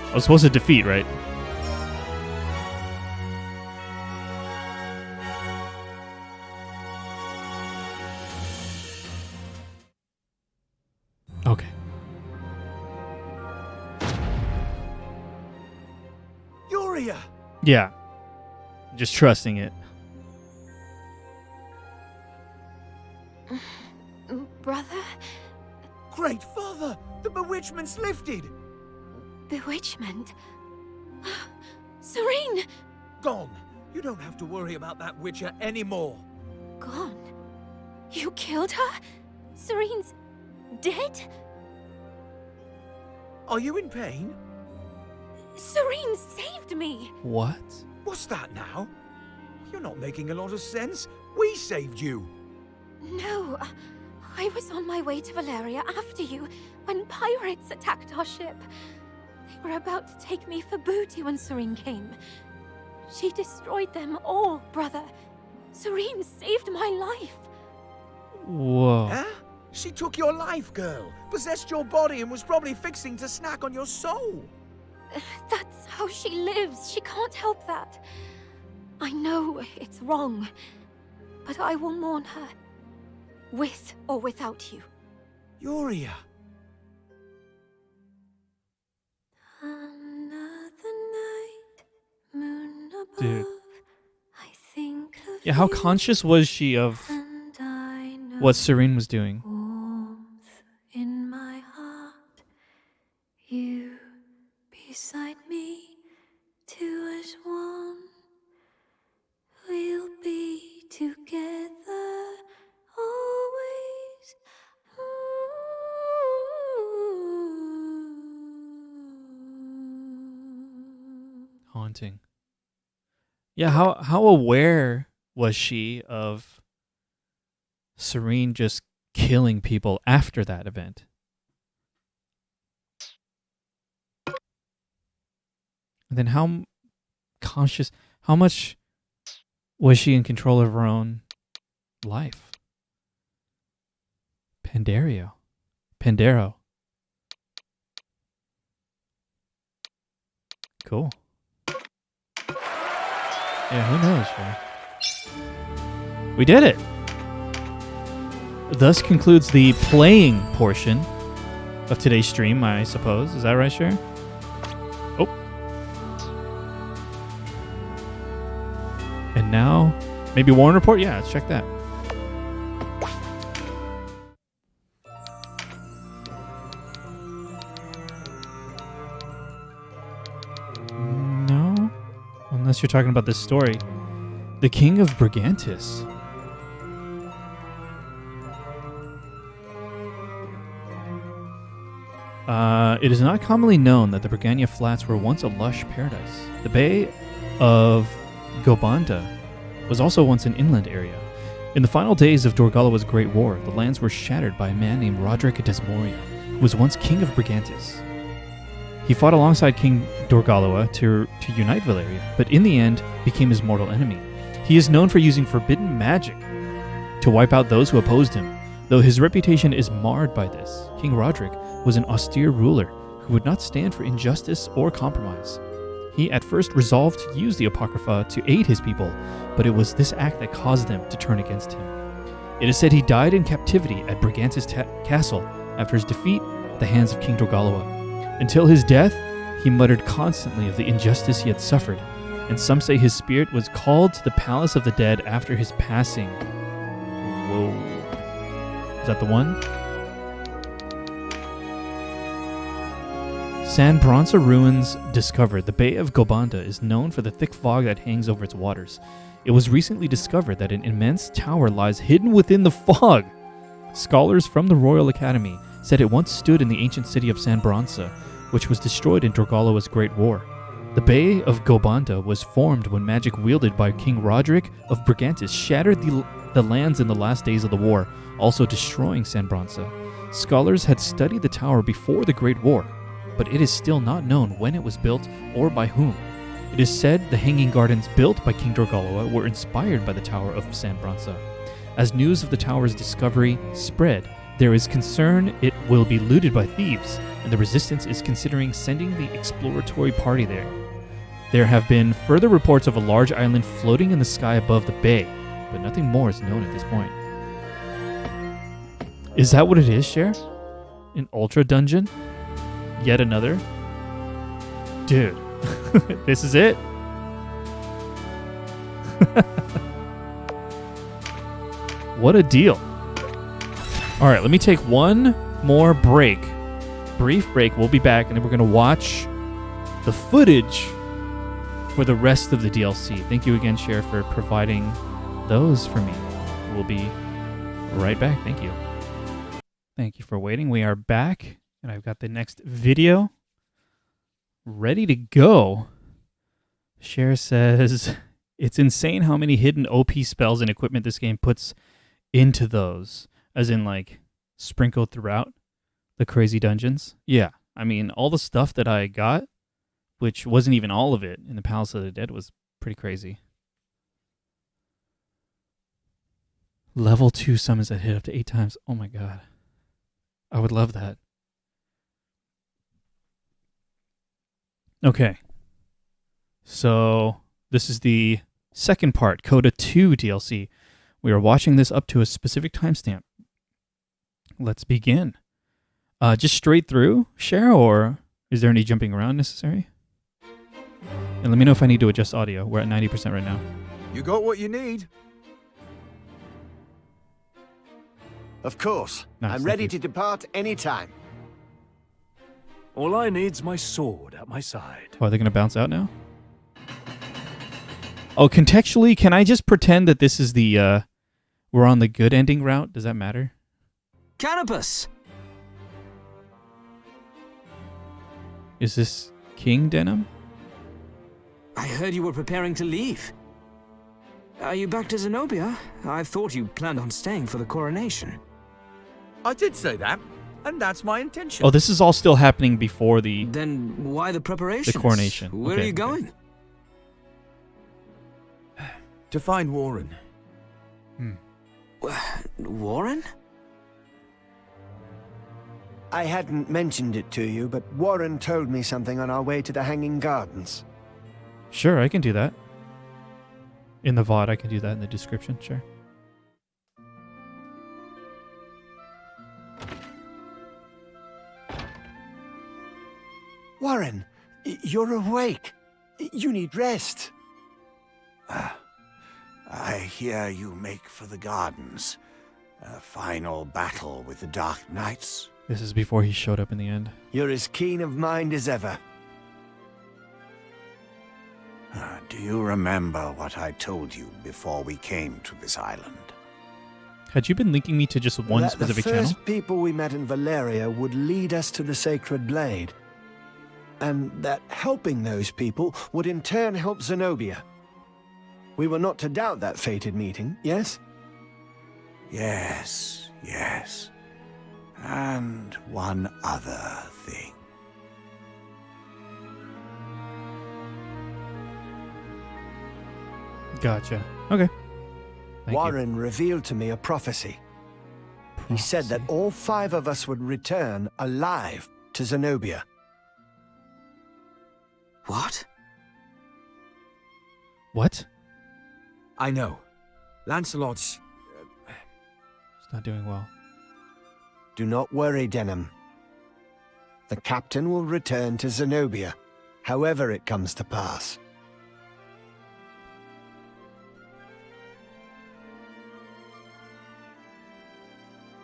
I was supposed to defeat, right? Okay. Yuria! Yeah. Just trusting it. Brother? Great Father! The bewitchment's lifted! Bewitchment? Serene! Gone! You don't have to worry about that witcher anymore! Gone? You killed her? Serene's dead? Are you in pain? Serene saved me! What? What's that now? You're not making a lot of sense. We saved you! No, I was on my way to Valeria after you when pirates attacked our ship. They were about to take me for booty when Serene came. She destroyed them all, brother. Serene saved my life. Whoa. Huh? She took your life, girl. Possessed your body and was probably fixing to snack on your soul. That's how she lives. She can't help that. I know it's wrong, but I will mourn her. With or without you. Yuria. Dude. I think of Yeah, how you, conscious was she of and I know what Serene was doing? warmth in my heart. You beside me, two as one. We'll be together always. Haunting. Yeah, how aware was she of Serene just killing people after that event? And then how conscious, how much was she in control of her own life? Pandero. Cool. Yeah, who knows, right? We did it! Thus concludes the playing portion of today's stream, I suppose. Is that right, Cher? Oh. And now, maybe Warren Report? Yeah, let's check that. No, unless you're talking about this story. The King of Brigantis. It is not commonly known that the Brigantia Flats were once a lush paradise. The Bay of Gobanda was also once an inland area. In the final days of Dorgalawa's Great War, the lands were shattered by a man named Roderick Desmoria, who was once King of Brigantis. He fought alongside King Dorgalawa to unite Valeria, but in the end became his mortal enemy. He is known for using forbidden magic to wipe out those who opposed him. Though his reputation is marred by this, King Roderick was an austere ruler who would not stand for injustice or compromise. He at first resolved to use the Apocrypha to aid his people, but it was this act that caused them to turn against him. It is said he died in captivity at Brigantis Castle after his defeat at the hands of King Dorgalawa. Until his death, he muttered constantly of the injustice he had suffered, and some say his spirit was called to the Palace of the Dead after his passing. Whoa. Is that the one? San Bronza ruins discovered. The Bay of Gobanda is known for the thick fog that hangs over its waters. It was recently discovered that an immense tower lies hidden within the fog. Scholars from the Royal Academy said it once stood in the ancient city of San Bronza, which was destroyed in Dorgalawa's Great War. The Bay of Gobanda was formed when magic wielded by King Roderick of Brigantis shattered the lands in the last days of the war, also destroying San Bronza. Scholars had studied the tower before the Great War, but it is still not known when it was built or by whom. It is said the Hanging Gardens built by King Dorgalawa were inspired by the Tower of San Bronza. As news of the tower's discovery spread, there is concern it will be looted by thieves, and the resistance is considering sending the exploratory party there. There have been further reports of a large island floating in the sky above the bay, but nothing more is known at this point. Is that what it is, Cher? An Ultra Dungeon? Yet another? Dude, this is it? What a deal. All right, let me take one more break. Brief break. We'll be back, and then we're going to watch the footage for the rest of the DLC. Thank you again, Cher, for providing those for me. We'll be right back. Thank you. Thank you for waiting. We are back, and I've got the next video ready to go. Cher says, it's insane how many hidden OP spells and equipment this game puts into those. As in, like, sprinkled throughout the crazy dungeons. Yeah, I mean, all the stuff that I got, which wasn't even all of it in the Palace of the Dead, was pretty crazy. Level 2 summons that hit up to 8 times. Oh my god. I would love that. Okay. So, this is the second part, Coda 2 DLC. We are watching this up to a specific timestamp. Let's begin. Just straight through, Cher, or is there any jumping around necessary? And let me know if I need to adjust audio. We're at 90% right now. You got what you need. Of course. Nice, I'm thank ready you. to depart anytime. All I need's my sword at my side. Oh, are they going to bounce out now? Oh, contextually, can I just pretend that this is the, we're on the good ending route? Does that matter? Canopus! Is this King Denham? I heard you were preparing to leave. Are you back to Zenobia? I thought you planned on staying for the coronation. I did say that, and that's my intention. Oh, this is all still happening before the... Then why the preparations? The coronation. Where Okay, are you okay. going? To find Warren. Warren? I hadn't mentioned it to you, but Warren told me something on our way to the Hanging Gardens. Sure, I can do that. In the VOD, I can do that in the description, sure. Warren, you're awake. You need rest. I hear you make for the gardens. A final battle with the Dark Knights. This is before he showed up in the end. You're as keen of mind as ever. Do you remember what I told you before we came to this island? Had you been linking me to just one That specific the channel? first people we met in Valeria would lead us to the Sacred Blade. And that helping those people would in turn help Zenobia. We were not to doubt that fated meeting, yes? Yes, yes. And one other thing. Gotcha. Okay. Thank Warren revealed to me a prophecy. you. He said that all 5 of us would return alive to Zenobia. What? What? I know. Lancelot's... It's not doing well. Do not worry, Denham. The captain will return to Zenobia, however it comes to pass.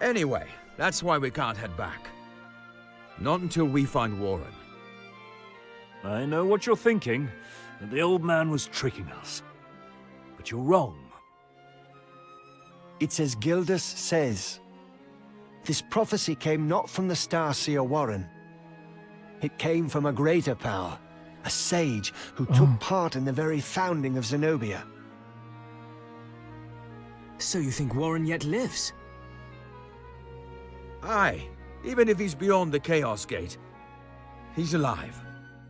Anyway, that's why we can't head back. Not until we find Warren. I know what you're thinking, that the old man was tricking us. But you're wrong. It's as Gildas says. This prophecy came not from the Starseer Warren. It came from a greater power, a sage who took part in the very founding of Zenobia. So you think Warren yet lives? Aye, even if he's beyond the Chaos Gate, he's alive.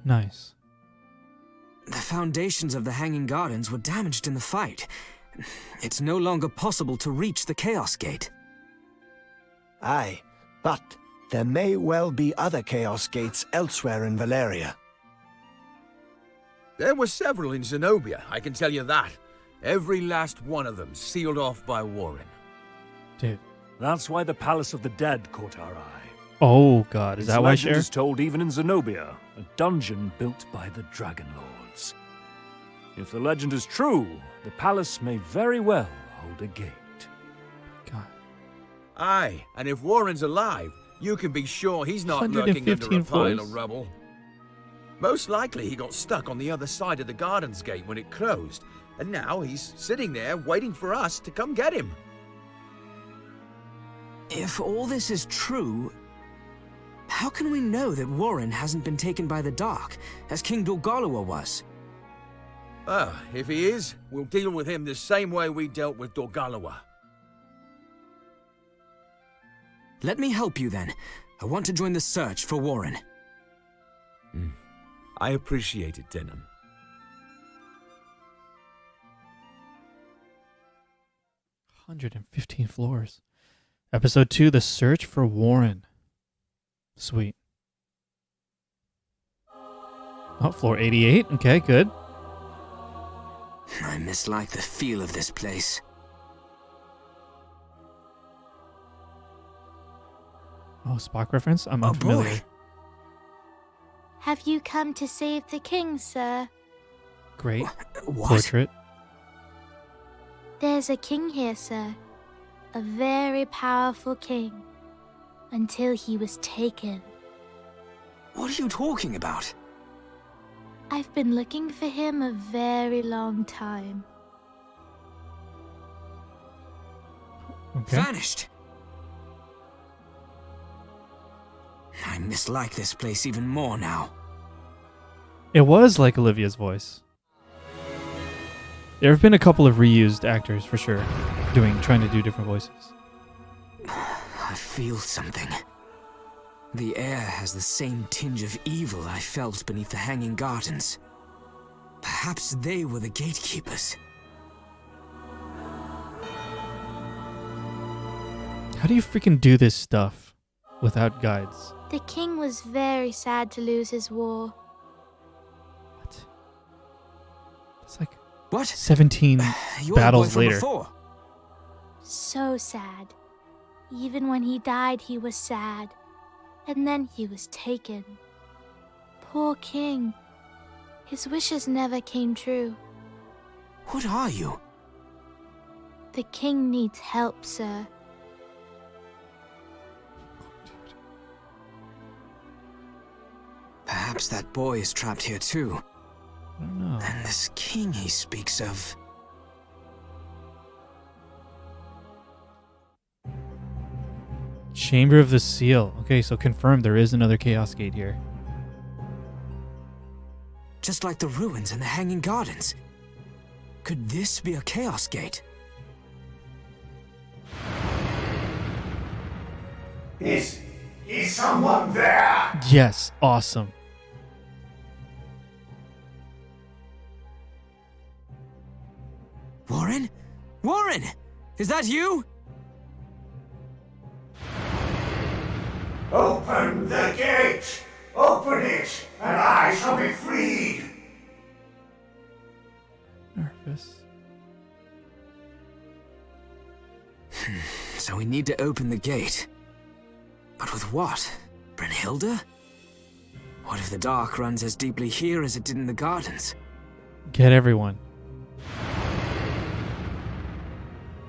Nice. The foundations of the Hanging Gardens were damaged in the fight. It's no longer possible to reach the Chaos Gate. Aye, but there may well be other Chaos Gates elsewhere in Valeria. There were several in Zenobia, I can tell you that. Every last one of them sealed off by Warren. Dude. That's why the Palace of the Dead caught our eye. Oh, God. Is Its that why, legend Cher? is told even in Zenobia, a dungeon built by the Dragon Lords. If the legend is true, the palace may very well hold a gate. God. Aye, and if Warren's alive, you can be sure he's not lurking under a 115 pile floors. of rubble. Most likely he got stuck on the other side of the Gardens Gate when it closed, and now he's sitting there waiting for us to come get him. If all this is true, how can we know that Warren hasn't been taken by the Dark, as King Dorgalawa was? If he is, we'll deal with him the same way we dealt with Dorgalawa. Let me help you then. I want to join the search for Warren. I appreciate it, Denham. $115 floors. Episode 2, The Search for Warren. Sweet. Oh, floor 88. Okay, good. I mislike the feel of this place. Oh, Spock reference? I'm Oh unfamiliar. boy! Have you come to save the king, sir? Great What? portrait. There's a king here, sir. A very powerful king. Until he was taken. What are you talking about? I've been looking for him a very long time. Okay. Vanished. I mislike this place even more now. It was like Olivia's voice. There have been a couple of reused actors for sure, trying to do different voices. I feel something. The air has the same tinge of evil I felt beneath the Hanging Gardens. Perhaps they were the gatekeepers. How do you freaking do this stuff without guides? The king was very sad to lose his war. What? It's like What? 17 You're battles the boy from later. before. So sad. Even when he died, he was sad. And then he was taken. Poor king. His wishes never came true. What are you? The king needs help, sir. Perhaps that boy is trapped here too. I don't know. And this king he speaks of. Chamber of the Seal. Okay, so confirmed there is another Chaos Gate here. Just like the ruins in the Hanging Gardens. Could this be a Chaos Gate? Is someone there? Yes, awesome. Warren? Warren! Is that you? Open the gate! Open it, and I shall be freed! Nervous. So we need to open the gate. But with what? Brynhilda? What if the dark runs as deeply here as it did in the gardens? Get everyone.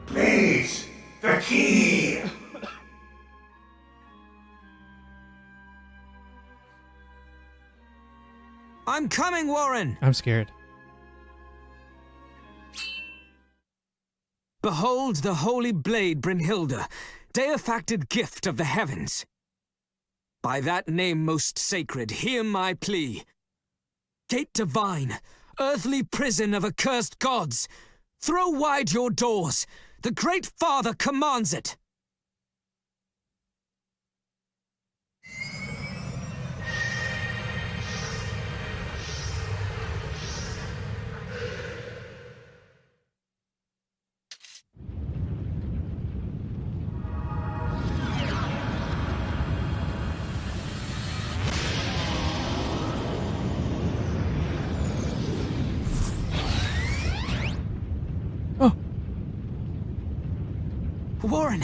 Please, the key! I'm coming, Warren! I'm scared. Behold the holy blade, Brynhilda, deifacted gift of the heavens. By that name most sacred, hear my plea. Gate divine, earthly prison of accursed gods, throw wide your doors. The Great Father commands it. Oh, Warren!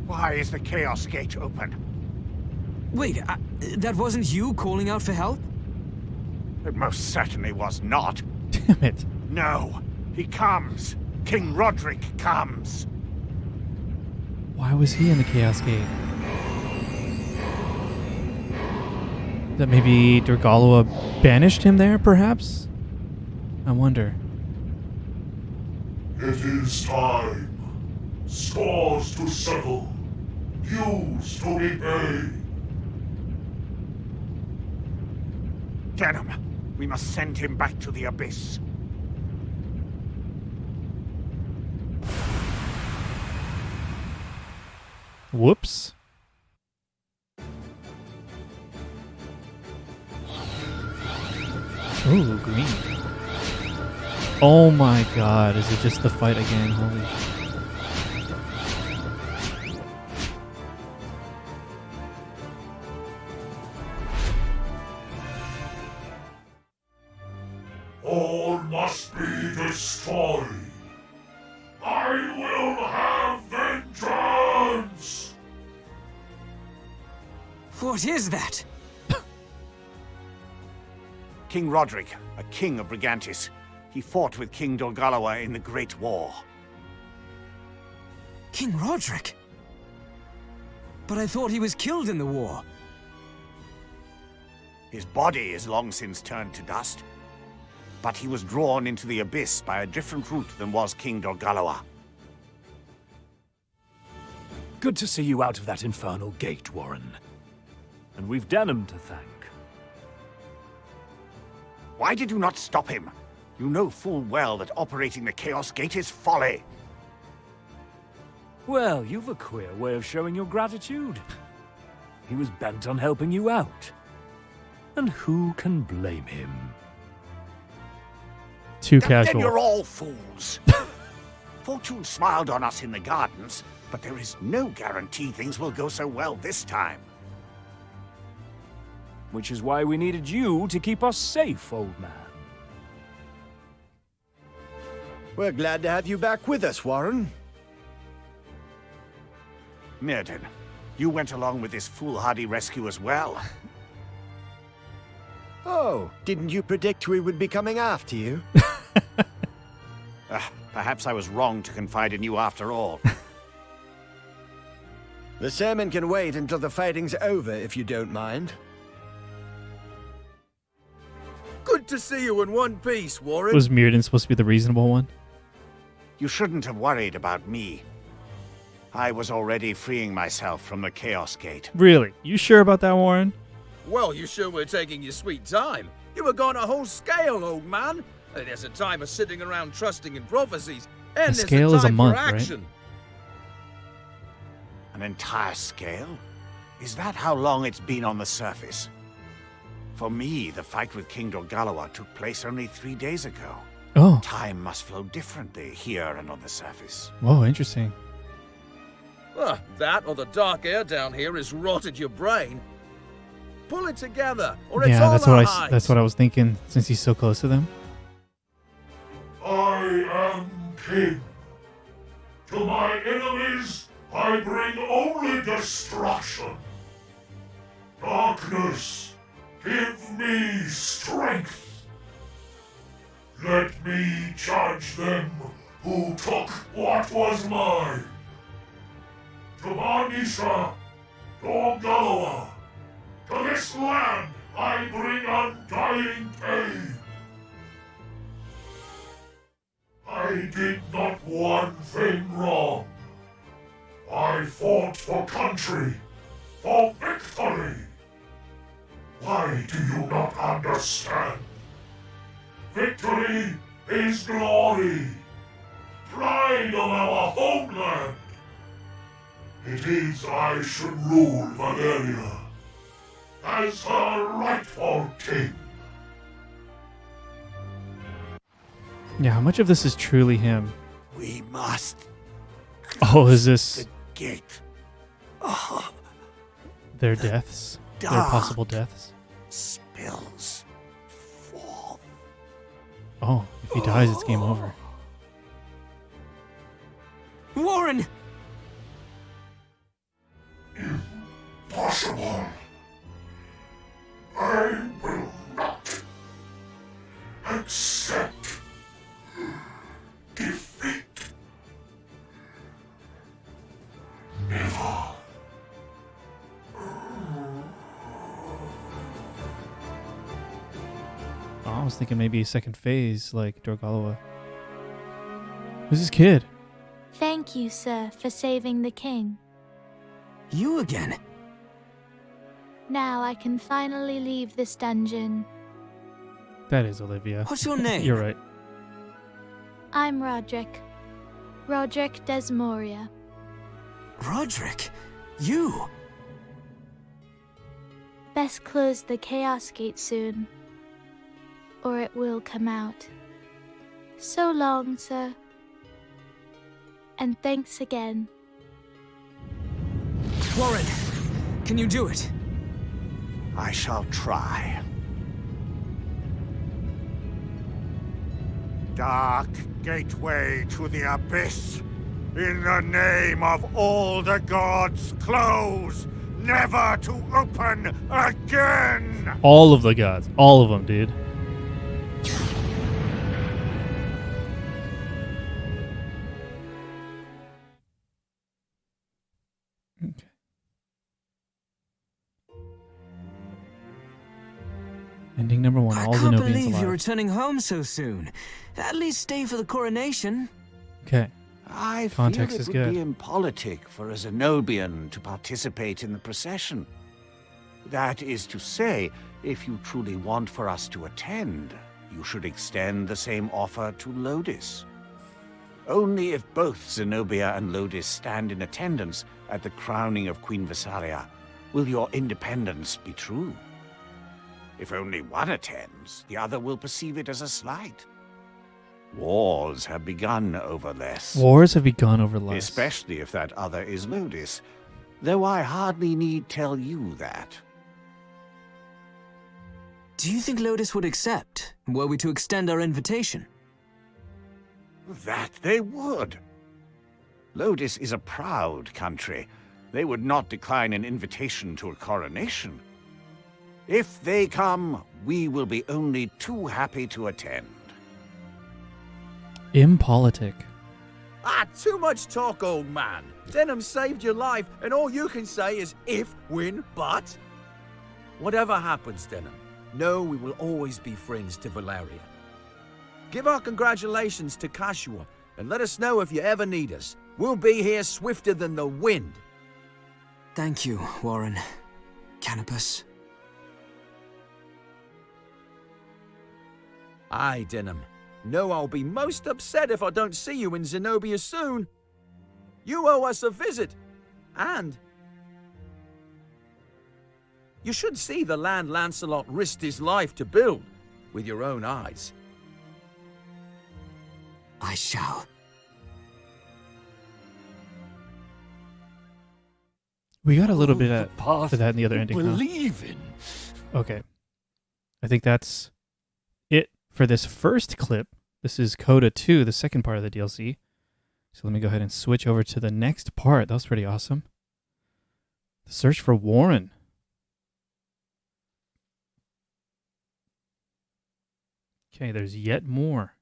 Why is the Chaos Gate open? Wait, that wasn't you calling out for help? It most certainly was not. damn it. No, he comes. King Roderick comes. Why was he in the Chaos Gate? That maybe Durgaloa banished him there, perhaps? I wonder. It is time. Scores to settle. Dues to be paid. Denham, we must send him back to the Abyss. Whoops. Ooh, green. Oh my god, is it just the fight again? Holy shit. All must be destroyed. I will have vengeance. What is that? King Roderick, a king of Brigantis. He fought with King Dorgalawa in the Great War. King Roderick? But I thought he was killed in the war. His body is long since turned to dust, but he was drawn into the abyss by a different route than was King Dorgalawa. Good to see you out of that infernal gate, Warren. And we've Denham to thank. Why did you not stop him? You know full well that operating the Chaos Gate is folly. Well, you've a queer way of showing your gratitude. He was bent on helping you out. And who can blame him? Too Then casual. you're all fools. Fortune smiled on us in the gardens, but there is no guarantee things will go so well this time. Which is why we needed you to keep us safe, old man. We're glad to have you back with us, Warren. Mirden, you went along with this foolhardy rescue as well. Oh, didn't you predict we would be coming after you? Perhaps I was wrong to confide in you after all. The sermon can wait until the fighting's over, if you don't mind. Good to see you in one piece, Warren. Was Mirrodin supposed to be the reasonable one? You shouldn't have worried about me. I was already freeing myself from the Chaos Gate. Really? You sure about that, Warren? Well, you sure were taking your sweet time. You were going a whole scale, old man. There's a time of sitting around trusting in prophecies, and A there's scale a is a time month, for right? action. An entire scale? Is that how long it's been on the surface? For me, the fight with King Dorgalawa took place only 3 days ago. Oh. Time must flow differently here and on the surface. Whoa, interesting. That or the dark air down here has rotted your brain. Pull it together, or it's Yeah, all that's our what hides. that's what I was thinking. Since he's so close to them. I am king. To my enemies, I bring only destruction. Darkness, give me strength. Let me judge them who took what was mine. To Barnisha, Dorgalawa, to this land I bring undying pain. I did not one thing wrong. I fought for country, for victory. Why do you not understand? Victory is glory, pride of our homeland. It is I should rule Valeria as her rightful king. Yeah, how much of this is truly him? We must. Oh, is this The gate. their deaths? Their possible deaths? Spills forth. Oh, if he dies, it's game over. Warren! Impossible. I will not accept defeat. Never. Oh, I was thinking maybe a second phase, like Dorgalawa. Who's this kid? Thank you, sir, for saving the king. You again? Now I can finally leave this dungeon. That is Olivia. What's your name? You're right. I'm Roderick. Roderick Desmoria. Roderick? You? Best close the Chaos Gate soon, or it will come out. So long, sir. And thanks again. Warren, can you do it? I shall try. Dark gateway to the abyss. In the name of all the gods, close, never to open again! All of the gods. All of them, dude. Ending number 1. I All can't Zenobians believe alive. you're returning home so soon. At least stay for the coronation. Okay. I Context feel is it good. would be impolitic for a Zenobian to participate in the procession. That is to say, if you truly want for us to attend, you should extend the same offer to Lodis. Only if both Zenobia and Lodis stand in attendance at the crowning of Queen Visalia will your independence be true. If only one attends, the other will perceive it as a slight. Wars have begun over less. Wars have begun over less. Especially if that other is Lodis. Though I hardly need tell you that. Do you think Lodis would accept, were we to extend our invitation? That they would. Lodis is a proud country. They would not decline an invitation to a coronation. If they come, we will be only too happy to attend. Impolitic. Too much talk, old man. Denham saved your life, and all you can say is if, when, but. Whatever happens, Denham, know we will always be friends to Valeria. Give our congratulations to Kashua, and let us know if you ever need us. We'll be here swifter than the wind. Thank you, Warren. Canopus. Aye, Denham. Know I'll be most upset if I don't see you in Zenobia soon. You owe us a visit. And you should see the land Lancelot risked his life to build with your own eyes. I shall. We got a little bit The path for that in the other you ending. Huh? believe in. Okay. I think that's it for this first clip. This is Coda 2, the second part of the DLC. So let me go ahead and switch over to the next part. That was pretty awesome. The search for Warren. Okay, there's yet more.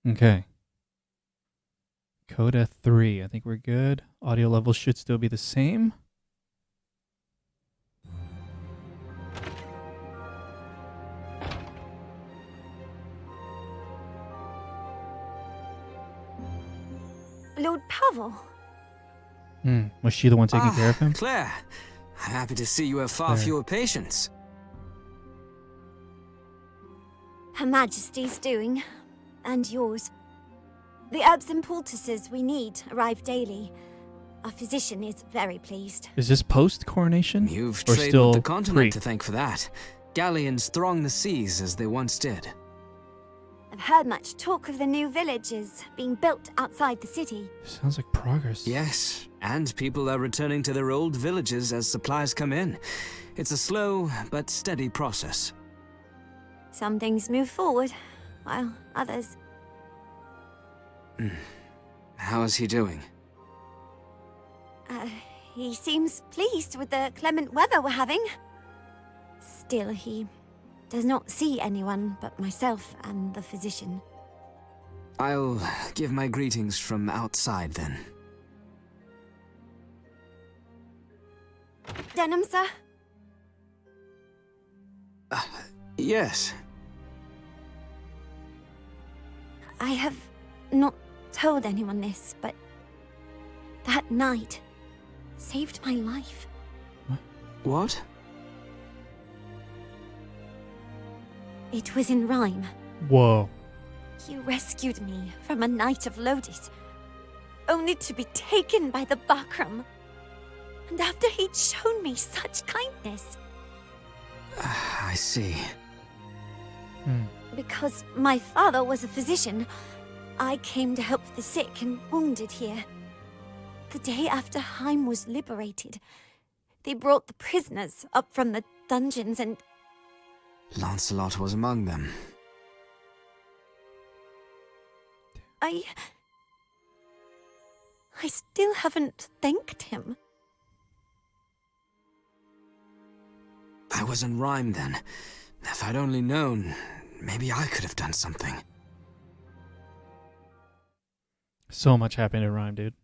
Okay. Coda 3. I think we're good. Audio levels should still be the same. Lord Pavel. Was she the one taking care of him? Claire, I'm happy to see you have far Claire. fewer patients. Her Majesty's doing, and yours. The herbs and poultices we need arrive daily. Our physician is very pleased. Is this post-coronation? You've or traded still with the continent pre? to thank for that. Galleons throng the seas as they once did. I've heard much talk of the new villages being built outside the city. Sounds like progress. Yes, and people are returning to their old villages as supplies come in. It's a slow but steady process. Some things move forward, while others... How is he doing? He seems pleased with the clement weather we're having. Still, he does not see anyone but myself and the physician. I'll give my greetings from outside then. Denham, sir? Yes. I have not told anyone this, but that night saved my life. What? It was in rhyme. Whoa. You rescued me from a night of Lodis, only to be taken by the Bakram. And after he'd shown me such kindness. I see. Because my father was a physician, I came to help the sick and wounded here. The day after Heim was liberated, they brought the prisoners up from the dungeons and... Lancelot was among them. I still haven't thanked him. I was in rhyme then. If I'd only known, maybe I could have done something. So much happened in Rhyme, dude.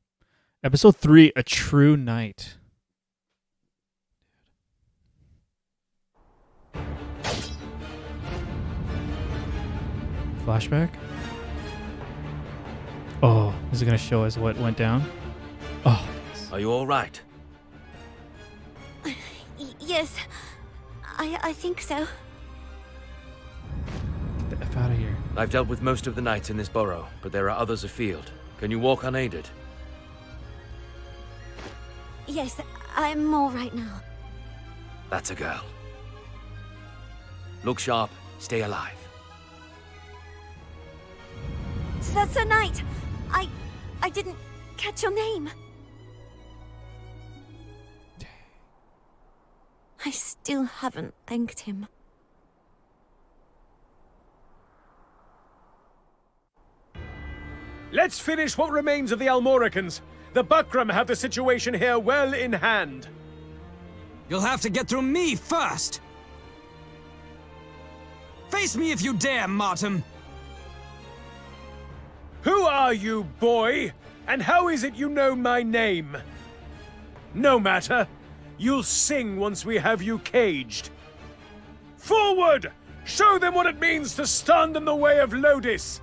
Episode 3, A True Night. Flashback? Oh, is it going to show us what went down? Oh. Are you all right? Yes, I think so. Get the F out of here. I've dealt with most of the knights in this borough, but there are others afield. Can you walk unaided? Yes, I'm all right now. That's a girl. Look sharp, stay alive. Sir Knight, I didn't catch your name. I still haven't thanked him. Let's finish what remains of the Almoricans. The Buckram have the situation here well in hand. You'll have to get through me first! Face me if you dare, Martin! Who are you, boy? And how is it you know my name? No matter. You'll sing once we have you caged. Forward! Show them what it means to stand in the way of Lodis!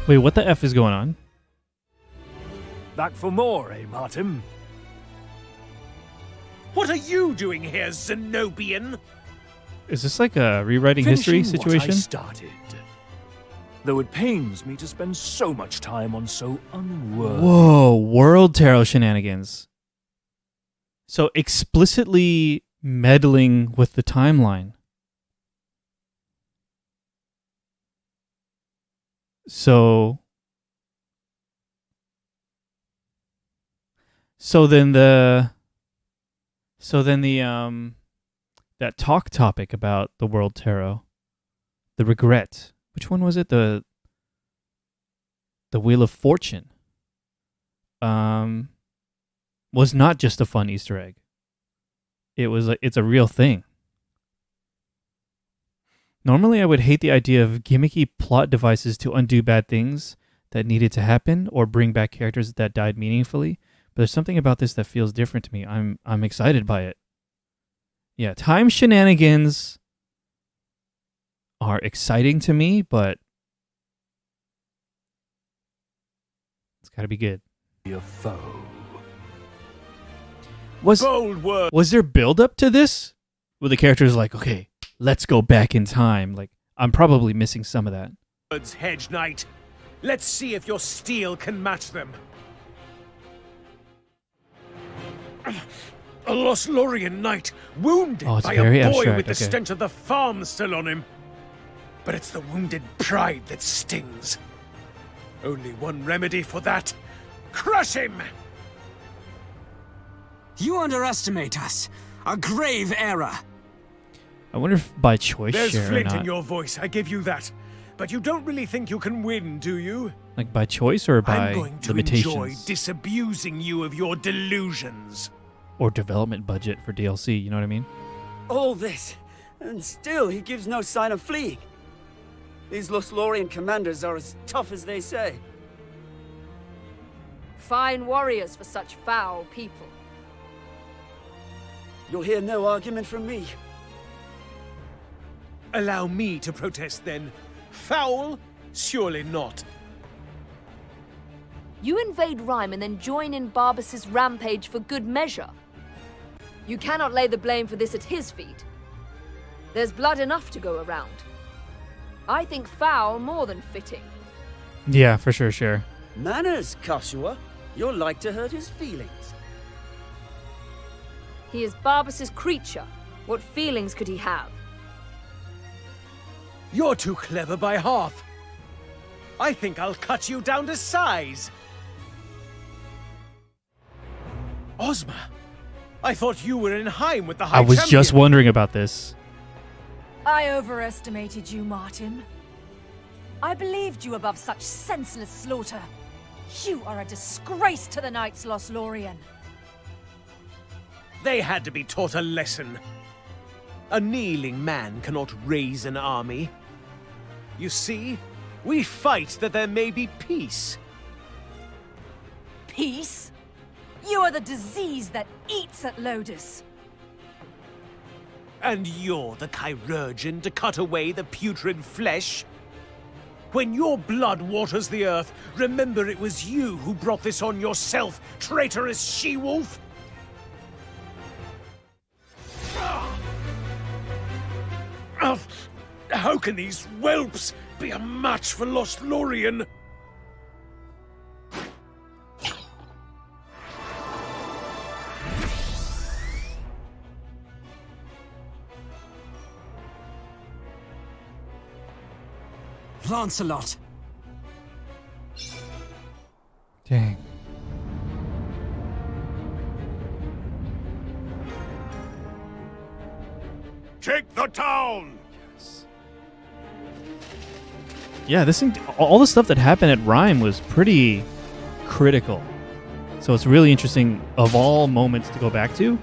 Wait, what the F is going on? Back for more, eh, Martin? What are you doing here, Zenobian? Is this like a rewriting history Finishing situation? What I started. Though it pains me to spend so much time on so unworthy. Whoa, World Tarot shenanigans. So explicitly meddling with the timeline. So then the that talk topic about the World Tarot, the regret. Which one was it? The Wheel of Fortune. Was not just a fun Easter egg. It's a real thing. Normally I would hate the idea of gimmicky plot devices to undo bad things that needed to happen or bring back characters that died meaningfully, but there's something about this that feels different to me. I'm excited by it. Yeah, time shenanigans are exciting to me, but it's got to be good. Your foe. Bold word. Was there build up to this? Where the characters like, okay, let's go back in time. Like, I'm probably missing some of that. Words, Hedge Knight. Let's see if your steel can match them. A Lost Lorien knight, wounded by a boy abstract. with the Okay. stench of the farm still on him. But it's the wounded pride that stings. Only one remedy for that. Crush him! You underestimate us. A grave error. I wonder if by choice There's share or flint not. in your voice, I give you that. But you don't really think you can win, do you? Like by choice or by I'm going to limitations? enjoy disabusing you of your delusions. Or development budget for DLC, you know what I mean? All this, and still he gives no sign of fleeing. These Lost Lorien commanders are as tough as they say. Fine warriors for such foul people. You'll hear no argument from me. Allow me to protest then. Foul? Surely not. You invade Rhyme and then join in Barbas's rampage for good measure. You cannot lay the blame for this at his feet. There's blood enough to go around. I think foul more than fitting. Yeah, for sure, share. Manners, Kashua. You're like to hurt his feelings. He is Barbas's creature. What feelings could he have? You're too clever by half. I think I'll cut you down to size. Ozma, I thought you were in Heim with the High I was Champion. just wondering about this. I overestimated you, Martin. I believed you above such senseless slaughter. You are a disgrace to the Knights Lost Lorien. They had to be taught a lesson. A kneeling man cannot raise an army. You see, We fight that there may be peace. Peace? You are the disease that eats at Lodus. And you're the chirurgeon to cut away the putrid flesh? When your blood waters the earth, remember it was you who brought this on yourself, traitorous she-wolf! How can these whelps be a match for Lost Lorien? Lancelot! Dang. Take the town! Yeah, this thing, all the stuff that happened at Rhyme was pretty critical. So it's really interesting of all moments to go back to.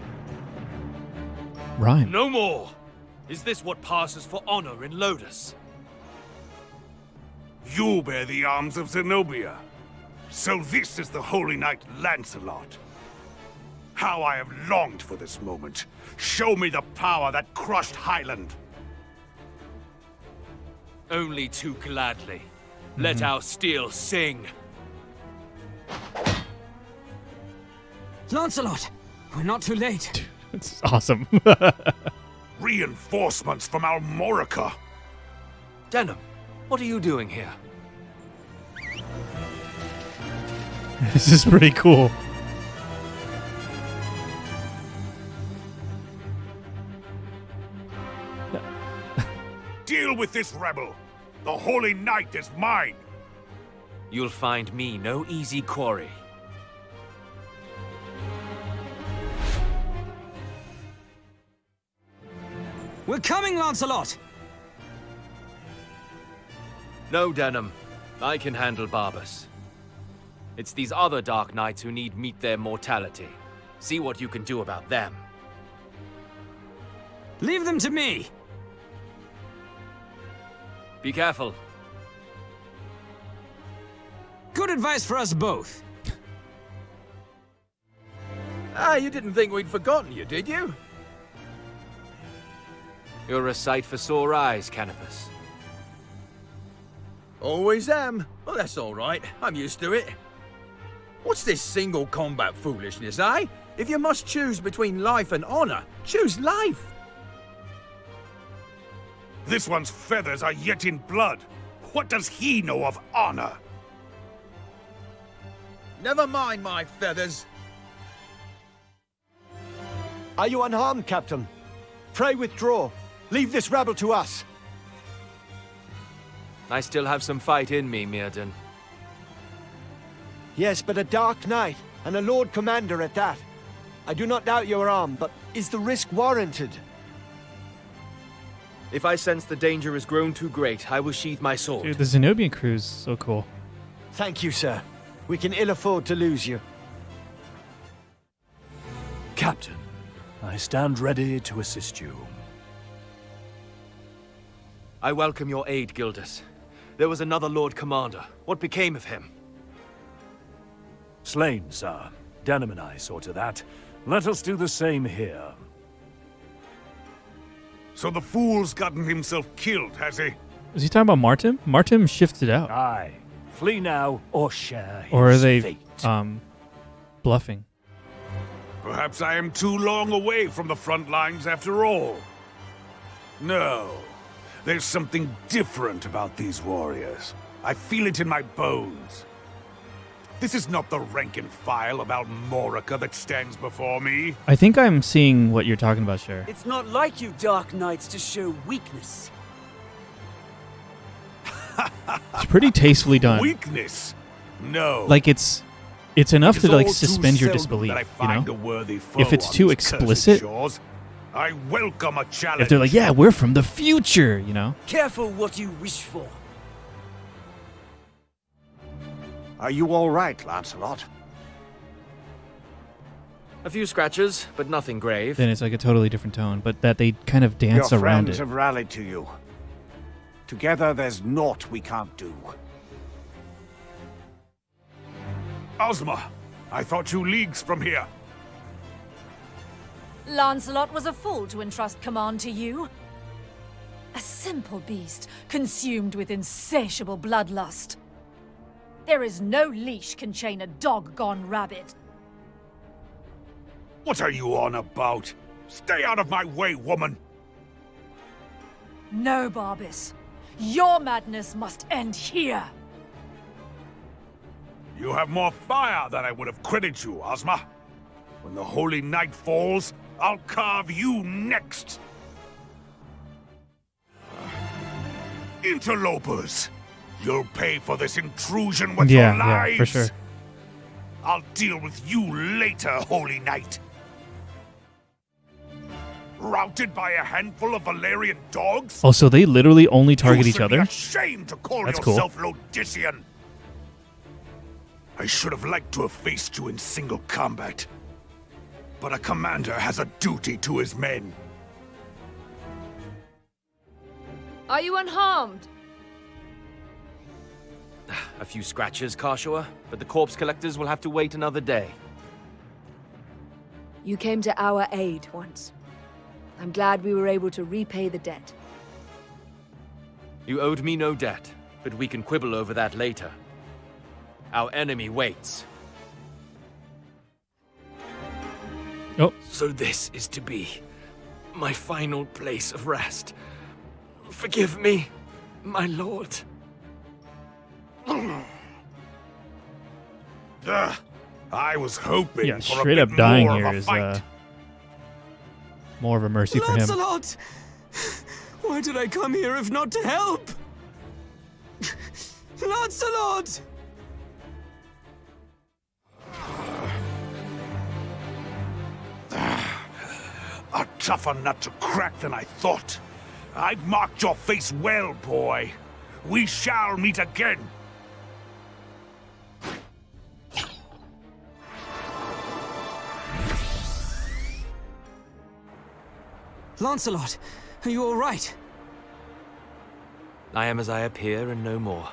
Rhyme. No more! Is this what passes for honor in Lodus? You bear the arms of Zenobia. So this is the Holy Knight Lancelot. How I have longed for this moment. Show me the power that crushed Highland. Only too gladly. Let our steel sing. Lancelot! We're not too late. It's awesome. Reinforcements from Almorica. Denim, what are you doing here? This is pretty cool. Deal with this rebel. The Holy Knight is mine. You'll find me no easy quarry. We're coming, Lancelot! No, Denim. I can handle Barbas. It's these other Dark Knights who need meet their mortality. See what you can do about them. Leave them to me! Be careful. Good advice for us both. You didn't think we'd forgotten you, did you? You're a sight for sore eyes, Canopus. Always am. Well, that's all right. I'm used to it. What's this single combat foolishness, eh? If you must choose between life and honor, choose life. This one's feathers are yet in blood. What does he know of honor? Never mind my feathers. Are you unharmed, Captain? Pray withdraw. Leave this rabble to us. I still have some fight in me, Mirden. Yes, but a Dark Knight, and a Lord Commander at that. I do not doubt your arm, but is the risk warranted? If I sense the danger has grown too great, I will sheathe my sword. Dude, the Zenobian crew's so cool. Thank you, sir. We can ill afford to lose you. Captain, I stand ready to assist you. I welcome your aid, Gildas. There was another Lord Commander. What became of him? Slain, sir. Denim and I saw to that. Let us do the same here. So the fool's gotten himself killed, has he? Is he talking about Martin? Martin shifted out. Aye. Flee now or share his Or are they fate. bluffing? Perhaps I am too long away from the front lines after all. No. There's something different about these warriors. I feel it in my bones. This is not the rank and file of Almorica that stands before me. I think I'm seeing what you're talking about, Cher. It's not like you Dark Knights to show weakness. It's pretty tastefully done. Weakness? No. Like it's enough It to is like all too suspend your seldom disbelief, that I you find know? a worthy foe If it's on too these cursed explicit, shores, I welcome a challenge. if they're like, yeah, we're from the future, you know? Careful what you wish for. Are you all right, Lancelot? A few scratches, but nothing grave. Then it's like a totally different tone, but that they kind of dance Your around friends it. have rallied to you. Together, there's naught we can't do. Ozma, I thought you leagues from here. Lancelot was a fool to entrust command to you. A simple beast, consumed with insatiable bloodlust. There is no leash can chain a dog gone rabid. What are you on about? Stay out of my way, woman! No, Barbas. Your madness must end here. You have more fire than I would have credited you, Ozma. When the holy night falls, I'll carve you next! Interlopers! You'll pay for this intrusion with your lives! Yeah, for sure. I'll deal with you later, Holy Knight! Routed by a handful of Valerian dogs? Oh, so they literally only target You each should other? Be ashamed to call That's cool. yourself Lodician! I should have liked to have faced you in single combat. But a commander has a duty to his men. Are you unharmed? A few scratches, Karshua, but the corpse collectors will have to wait another day. You came to our aid once. I'm glad we were able to repay the debt. You owed me no debt, but we can quibble over that later. Our enemy waits. Oh. So this is to be my final place of rest. Forgive me, my lord. I was hoping Yeah, for straight a up bit dying more here of a is fight. more of a mercy for him. Lancelot! Why did I come here if not to help? Lancelot! A tougher nut to crack than I thought. I've marked your face well, boy. We shall meet again. Lancelot, are you all right? I am as I appear and no more.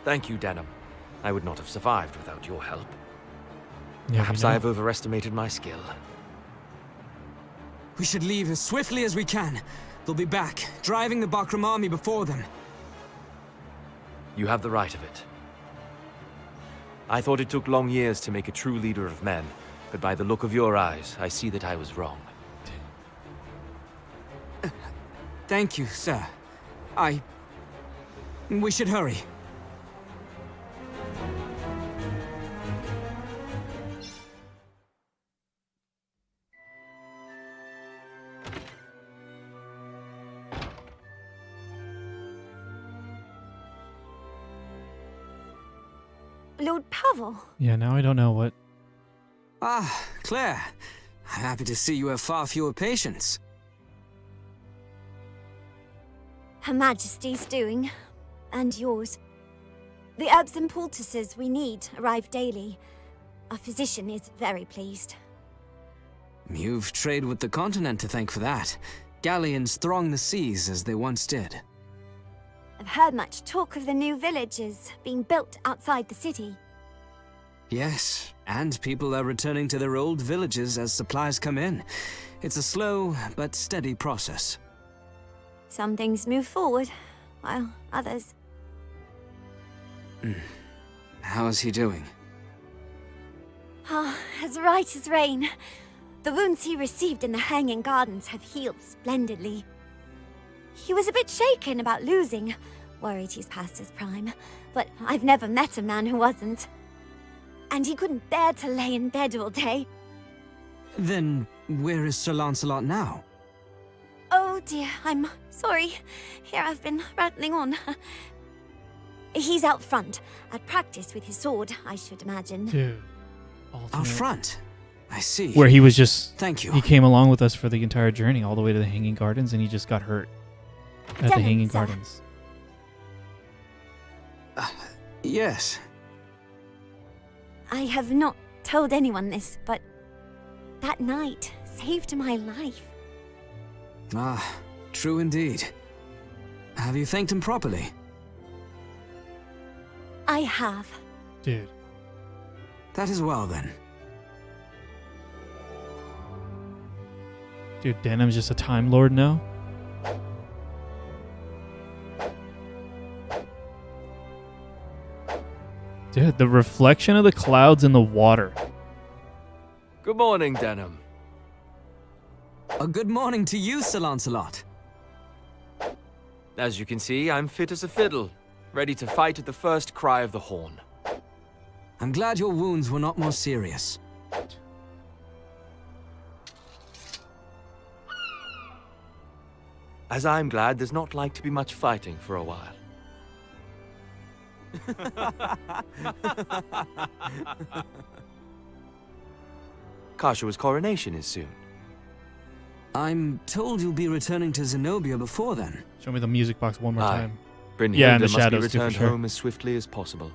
Thank you, Denham. I would not have survived without your help. Yeah, Perhaps I have overestimated my skill. We should leave as swiftly as we can. They'll be back, driving the Bakram army before them. You have the right of it. I thought it took long years to make a true leader of men, but by the look of your eyes, I see that I was wrong. Thank you, sir. We should hurry. Lord Pavel. Yeah, now I don't know what... Ah, Claire. I'm happy to see you have far fewer patients. Her Majesty's doing, and yours. The herbs and poultices we need arrive daily. Our physician is very pleased. You've traded with the continent to thank for that. Galleons throng the seas as they once did. I've heard much talk of the new villages being built outside the city. Yes, and people are returning to their old villages as supplies come in. It's a slow but steady process. Some things move forward, while others... How is he doing? Ah, as right as rain. The wounds he received in the Hanging Gardens have healed splendidly. He was a bit shaken about losing, worried he's past his prime, but I've never met a man who wasn't. And he couldn't bear to lay in bed all day. Then, where is Sir Lancelot now? Oh dear, I'm sorry. Here I've been rattling on. He's out front, at practice with his sword, I should imagine. Dude. Out front? I see. Where he was just... Thank you. He came along with us for the entire journey, all the way to the Hanging Gardens, and he just got hurt at the Hanging Gardens. Yes. I have not told anyone this, but that night saved my life. Ah, true indeed. Have you thanked him properly? I have. Dude. That is well, then. Dude, Denham's just a Time Lord now? Dude, the reflection of the clouds in the water. Good morning, Denham. A good morning to you, Sir Lancelot. As you can see, I'm fit as a fiddle, ready to fight at the first cry of the horn. I'm glad your wounds were not more serious. As I'm glad there's not like to be much fighting for a while. Kashua's coronation is soon. I'm told you'll be returning to Zenobia before then. Show me the music box one more time. Brynhilde Yeah, in the must be shadows, too, for returned sure. home as swiftly as possible.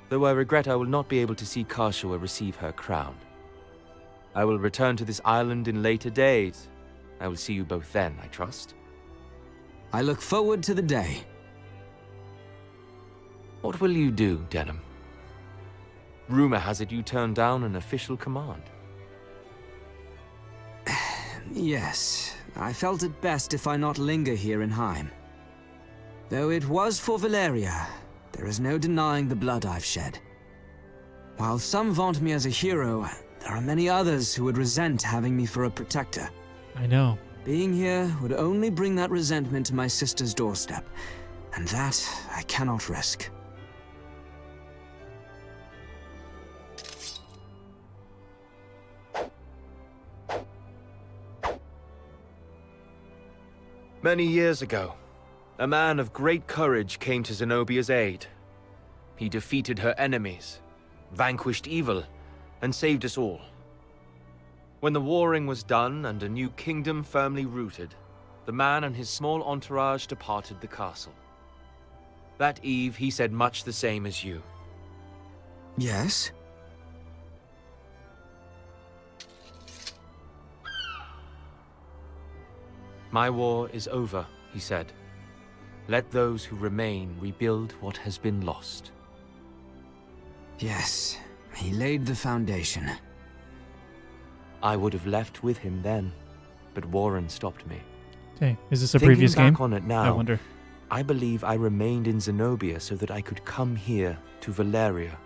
Though I regret I will not be able to see Kashua receive her crown. I will return to this island in later days. I will see you both then, I trust. I look forward to the day. What will you do, Denham? Rumor has it you turned down an official command. Yes, I felt it best if I not linger here in Heim. Though it was for Valeria, there is no denying the blood I've shed. While some vaunt me as a hero, there are many others who would resent having me for a protector. I know. Being here would only bring that resentment to my sister's doorstep, and that I cannot risk. Many years ago, a man of great courage came to Zenobia's aid. He defeated her enemies, vanquished evil, and saved us all. When the warring was done and a new kingdom firmly rooted, the man and his small entourage departed the castle. That eve, he said much the same as you. Yes? My war is over, he said. Let those who remain rebuild what has been lost. Yes, he laid the foundation. I would have left with him then, but Warren stopped me. Okay, is this a Thinking previous back game? on it now, I wonder. I believe I remained in Zenobia so that I could come here to Valeria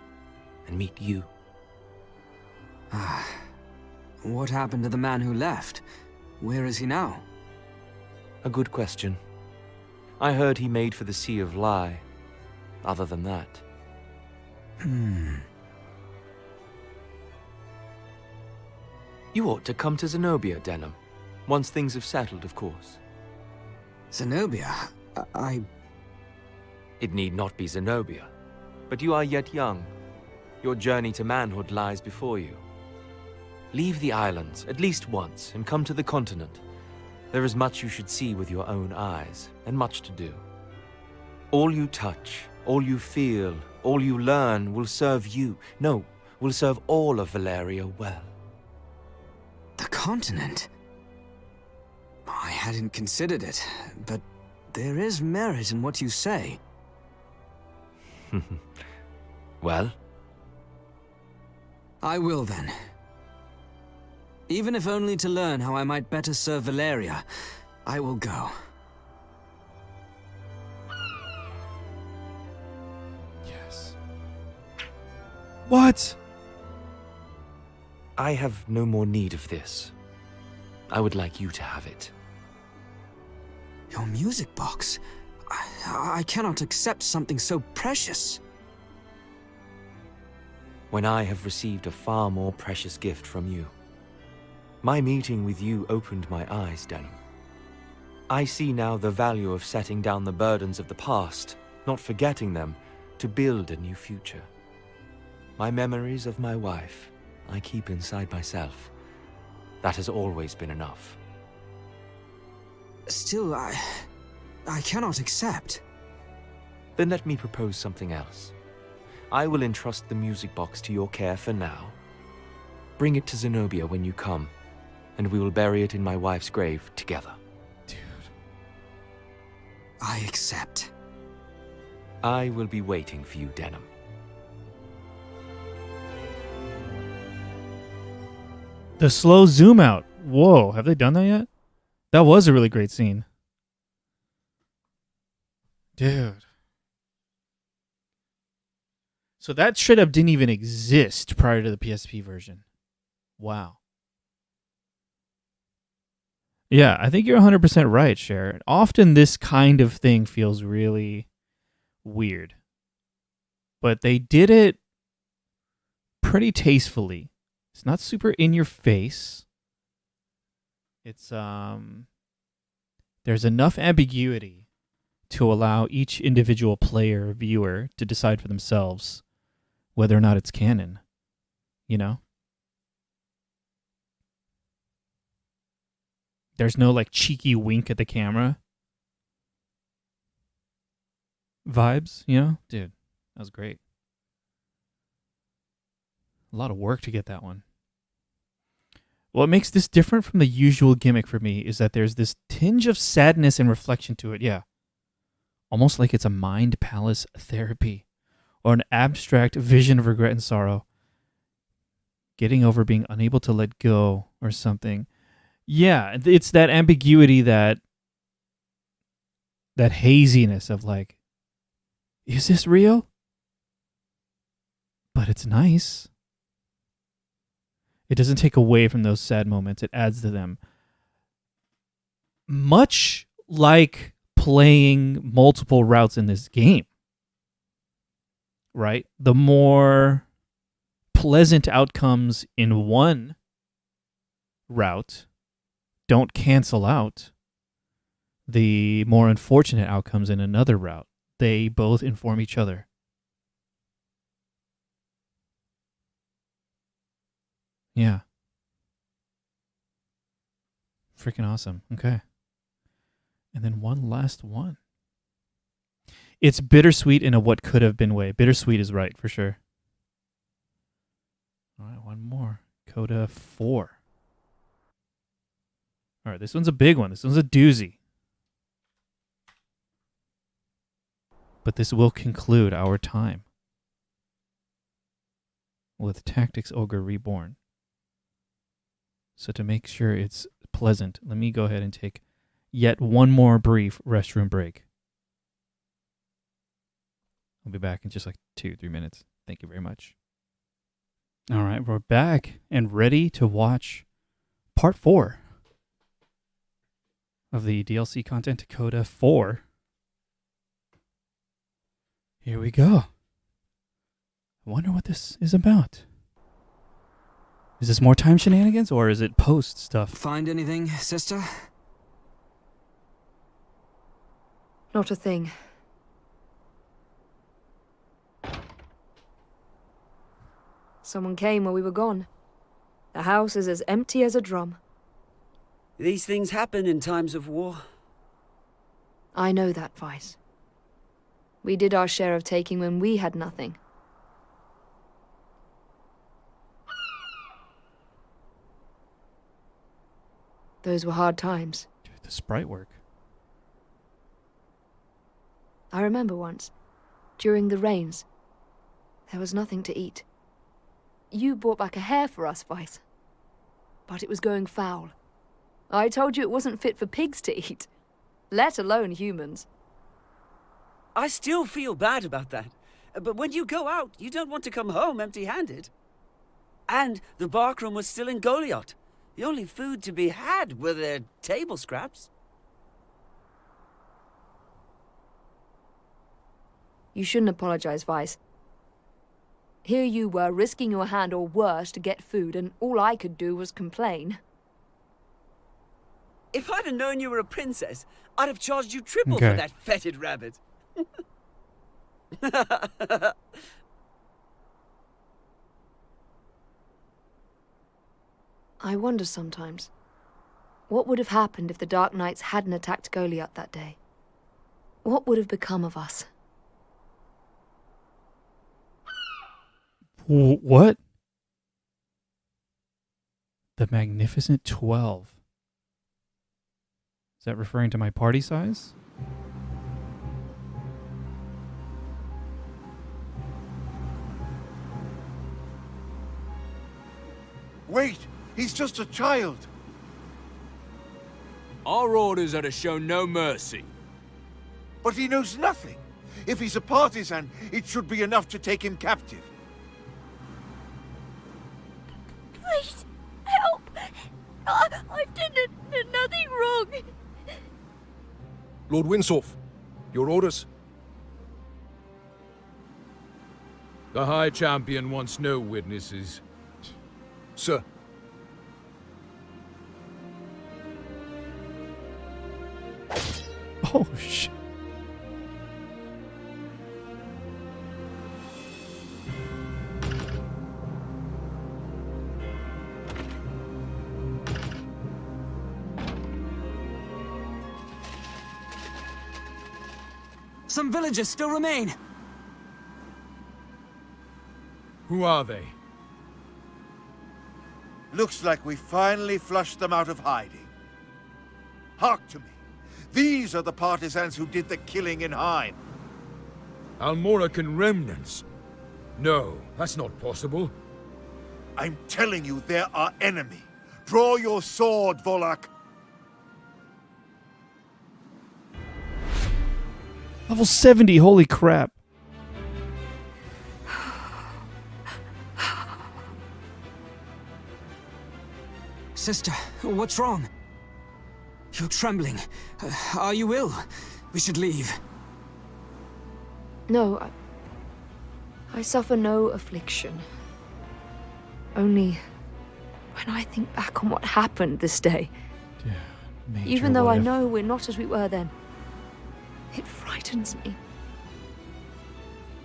and meet you. Ah, what happened to the man who left? Where is he now? A good question. I heard he made for the Sea of Lie. Other than that... You ought to come to Zenobia, Denham. Once things have settled, of course. Zenobia? It need not be Zenobia. But you are yet young. Your journey to manhood lies before you. Leave the islands, at least once, and come to the continent. There is much you should see with your own eyes, and much to do. All you touch, all you feel, all you learn will serve you. No, will serve all of Valeria well. The continent? I hadn't considered it, but there is merit in what you say. Well? I will then. Even if only to learn how I might better serve Valeria, I will go. Yes. What? I have no more need of this. I would like you to have it. Your music box? I cannot accept something so precious. When I have received a far more precious gift from you. My meeting with you opened my eyes, Denham. I see now the value of setting down the burdens of the past, not forgetting them, to build a new future. My memories of my wife, I keep inside myself. That has always been enough. Still, I cannot accept. Then let me propose something else. I will entrust the music box to your care for now. Bring it to Zenobia when you come, and we will bury it in my wife's grave together. I accept. I will be waiting for you, Denham. The slow zoom out. Whoa, have they done that yet? That was a really great scene. Dude. So that should have didn't even exist prior to the PSP version. Wow. Yeah, I think you're 100% right, Cher. Often this kind of thing feels really weird. But they did it pretty tastefully. It's not super in your face. It's there's enough ambiguity to allow each individual player or viewer to decide for themselves whether or not it's canon. You know? There's no like cheeky wink at the camera vibes, you know? Dude, that was great. A lot of work to get that one. What makes this different from the usual gimmick for me is that there's this tinge of sadness and reflection to it, yeah. Almost like it's a mind palace therapy or an abstract vision of regret and sorrow. Getting over being unable to let go or something. Yeah, it's that ambiguity, that haziness of like, is this real? But it's nice. It doesn't take away from those sad moments. It adds to them. Much like playing multiple routes in this game, right? The more pleasant outcomes in one route don't cancel out the more unfortunate outcomes in another route. They both inform each other. Yeah. Freaking awesome. Okay. And then one last one. It's bittersweet in a what could have been way. Bittersweet is right, for sure. All right, one more. Coda 4. All right, this one's a big one. This one's a doozy. But this will conclude our time with Tactics Ogre Reborn. So to make sure it's pleasant, let me go ahead and take yet one more brief restroom break. I'll be back in just like 2-3 minutes. Thank you very much. All right, we're back and ready to watch part 4 of the DLC content Coda 4. Here we go. I wonder what this is about. Is this more time shenanigans or is it post stuff? Find anything, sister? Not a thing. Someone came while we were gone. The house is as empty as a drum. These things happen in times of war. I know that, Vice. We did our share of taking when we had nothing. Those were hard times. Dude, the sprite work. I remember once, during the rains, there was nothing to eat. You brought back a hare for us, Vice. But it was going foul. I told you it wasn't fit for pigs to eat, let alone humans. I still feel bad about that. But when you go out, you don't want to come home empty-handed. And the barkroom was still in Goliath. The only food to be had were their table scraps. You shouldn't apologize, Vice. Here you were, risking your hand or worse to get food, and all I could do was complain. If I'd have known you were a princess, I'd have charged you triple for that fetid rabbit. I wonder sometimes, what would have happened if the Dark Knights hadn't attacked Goliath that day? What would have become of us? What? The Magnificent 12. Is that referring to my party size? Wait! He's just a child! Our orders are to show no mercy. But he knows nothing! If he's a partisan, it should be enough to take him captive. Please, help! I've done nothing wrong. Lord Winsorf, your orders? The High Champion wants no witnesses. Sir. Oh, shit. Some villagers still remain. Who are they? Looks like we finally flushed them out of hiding. Hark to me. These are the partisans who did the killing in Hine. Almorican remnants? No, that's not possible. I'm telling you, they're our enemy. Draw your sword, Volak. Level 70, holy crap. Sister, what's wrong? You're trembling. Are you ill? We should leave. No, I suffer no affliction. Only when I think back on what happened this day, even though I know we're not as we were then, it frightens me.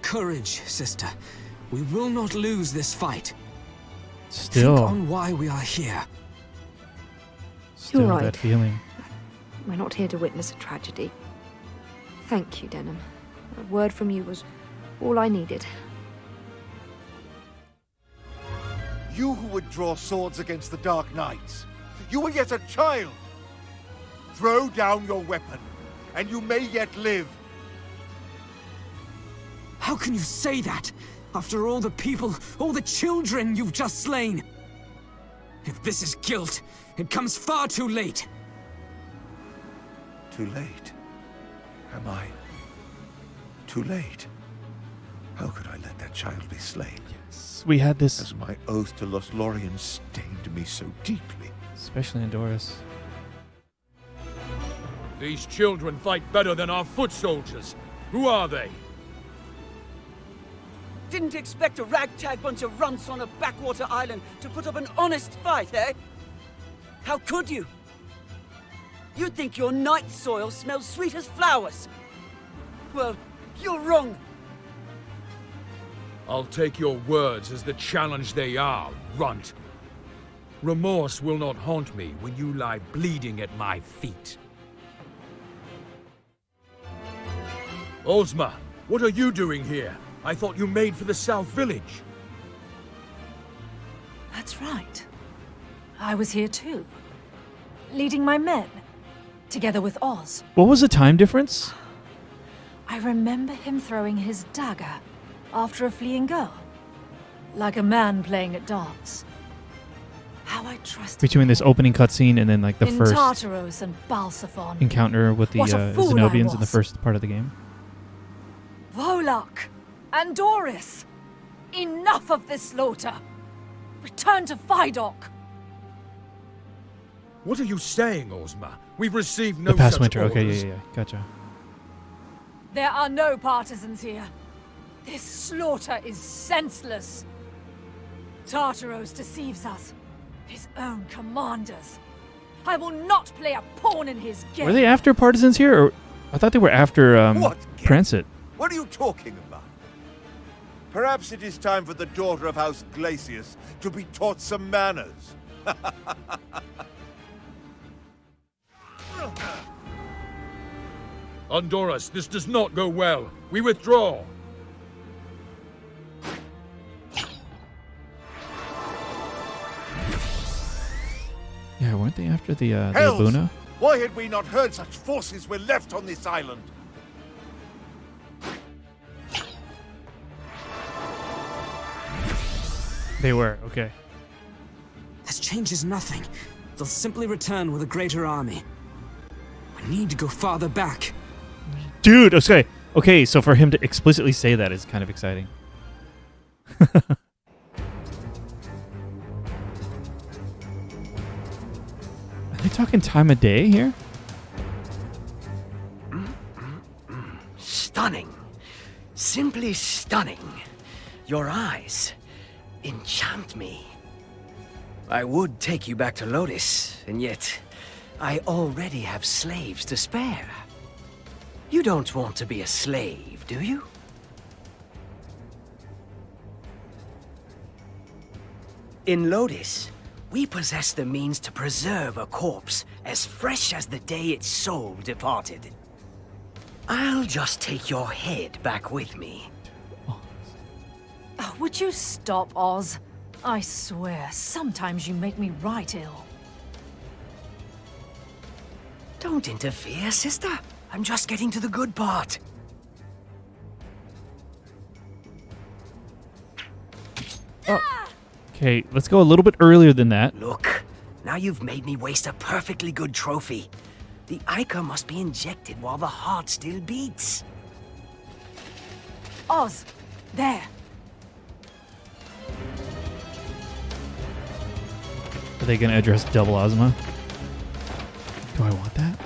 Courage, sister. We will not lose this fight. Still. Think on why we are here. Still You're right. that feeling. We're not here to witness a tragedy. Thank you, Denham. A word from you was all I needed. You who would draw swords against the Dark Knights. You were yet a child. Throw down your weapon, and you may yet live. How can you say that? After all the people, all the children you've just slain? If this is guilt, it comes far too late. Too late? Am I? Too late? How could I let that child be slain? Yes, we had this. As my oath to Lothlorien stained me so deeply. Especially Andoris. These children fight better than our foot soldiers. Who are they? Didn't expect a ragtag bunch of runts on a backwater island to put up an honest fight, eh? How could you? You'd think your night soil smells sweet as flowers. Well, you're wrong. I'll take your words as the challenge they are, runt. Remorse will not haunt me when you lie bleeding at my feet. Ozma, what are you doing here? I thought you made for the South Village. That's right. I was here too. Leading my men. Together with Oz. What was the time difference? I remember him throwing his dagger after a fleeing girl. Like a man playing at darts. How I trusted Between this opening cutscene and then like the in first Tartaros and Balsaphon. encounter with the What a fool I Zenobians in the was. first part of the game. Volak! Andoris! Enough of this slaughter! Return to Vidok! What are you saying, Ozma? We've received no The past such winter, okay, orders. yeah, gotcha. There are no partisans here. This slaughter is senseless. Tartaros deceives us. His own commanders. I will not play a pawn in his game. Were they after partisans here, or I thought they were after What? Prancet? What are you talking about? Perhaps it is time for the daughter of House Glacius to be taught some manners. Honduras, this does not go well. We withdraw. Yeah, weren't they after the Hells! Abuna? Why had we not heard such forces were left on this island? They were, okay. This changes nothing. They'll simply return with a greater army. We need to go farther back. Dude, okay, so for him to explicitly say that is kind of exciting. Are they talking time of day here? Stunning. Simply stunning. Your eyes enchant me. I would take you back to Lotus, and yet I already have slaves to spare. You don't want to be a slave, do you? In Lotus, we possess the means to preserve a corpse as fresh as the day its soul departed. I'll just take your head back with me. Oh, would you stop, Oz? I swear, sometimes you make me right ill. Don't interfere, sister. I'm just getting to the good part. Oh. Okay, let's go a little bit earlier than that. Look, now you've made me waste a perfectly good trophy. The ichor must be injected while the heart still beats. Oz, there. Are they going to address double Ozma? Do I want that?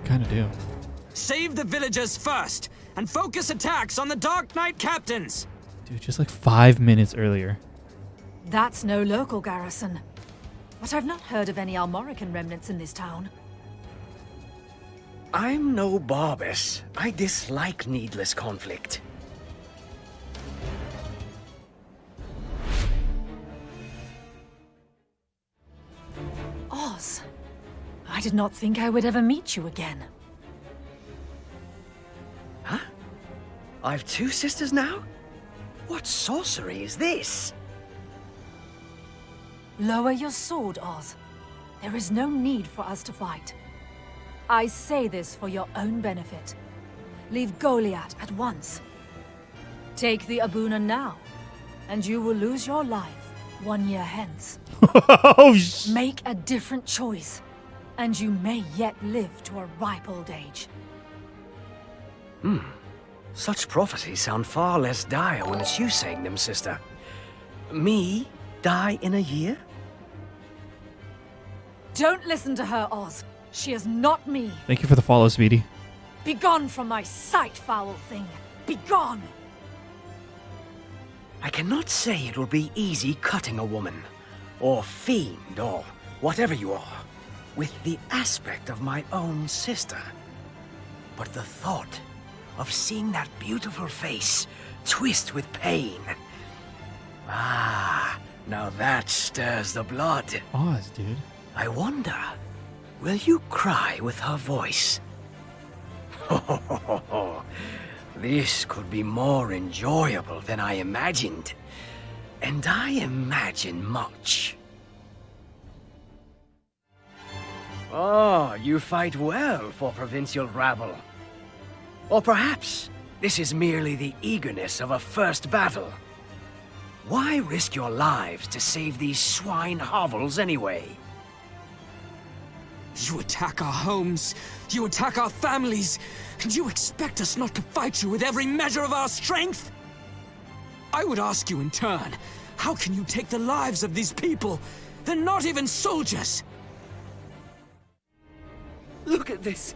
Kind of do. Save the villagers first, and focus attacks on the Dark Knight captains! Dude, just like 5 minutes earlier. That's no local garrison. But I've not heard of any Almorican remnants in this town. I'm no Barbus. I dislike needless conflict. Oz, I did not think I would ever meet you again. Huh? I've two sisters now? What sorcery is this? Lower your sword, Oz. There is no need for us to fight. I say this for your own benefit. Leave Goliath at once. Take the Abuna now, and you will lose your life 1 year hence. Make a different choice, and you may yet live to a ripe old age. Such prophecies sound far less dire when it's you saying them, sister. Me die in a year? Don't listen to her, Oz. She is not me. Thank you for the follow, Speedy. Begone from my sight, foul thing. Begone! I cannot say it will be easy cutting a woman, or fiend, or whatever you are, with the aspect of my own sister. But the thought of seeing that beautiful face twist with pain. Ah, now that stirs the blood. Oz, dude. I wonder, will you cry with her voice? This could be more enjoyable than I imagined. And I imagine much. Oh, you fight well for provincial rabble. Or perhaps this is merely the eagerness of a first battle. Why risk your lives to save these swine hovels anyway? You attack our homes, you attack our families, and you expect us not to fight you with every measure of our strength? I would ask you in turn, how can you take the lives of these people? They're not even soldiers! Look at this.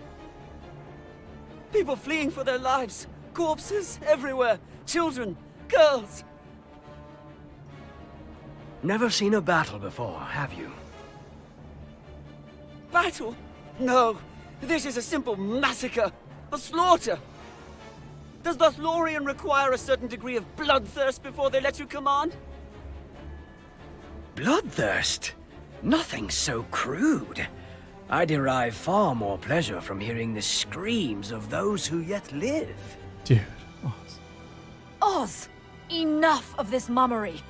People fleeing for their lives. Corpses everywhere. Children, girls. Never seen a battle before, have you? Battle? No. This is a simple massacre. A slaughter. Does Lothlorien require a certain degree of bloodthirst before they let you command? Bloodthirst? Nothing so crude. I derive far more pleasure from hearing the screams of those who yet live. Dude, Oz! Enough of this mummery.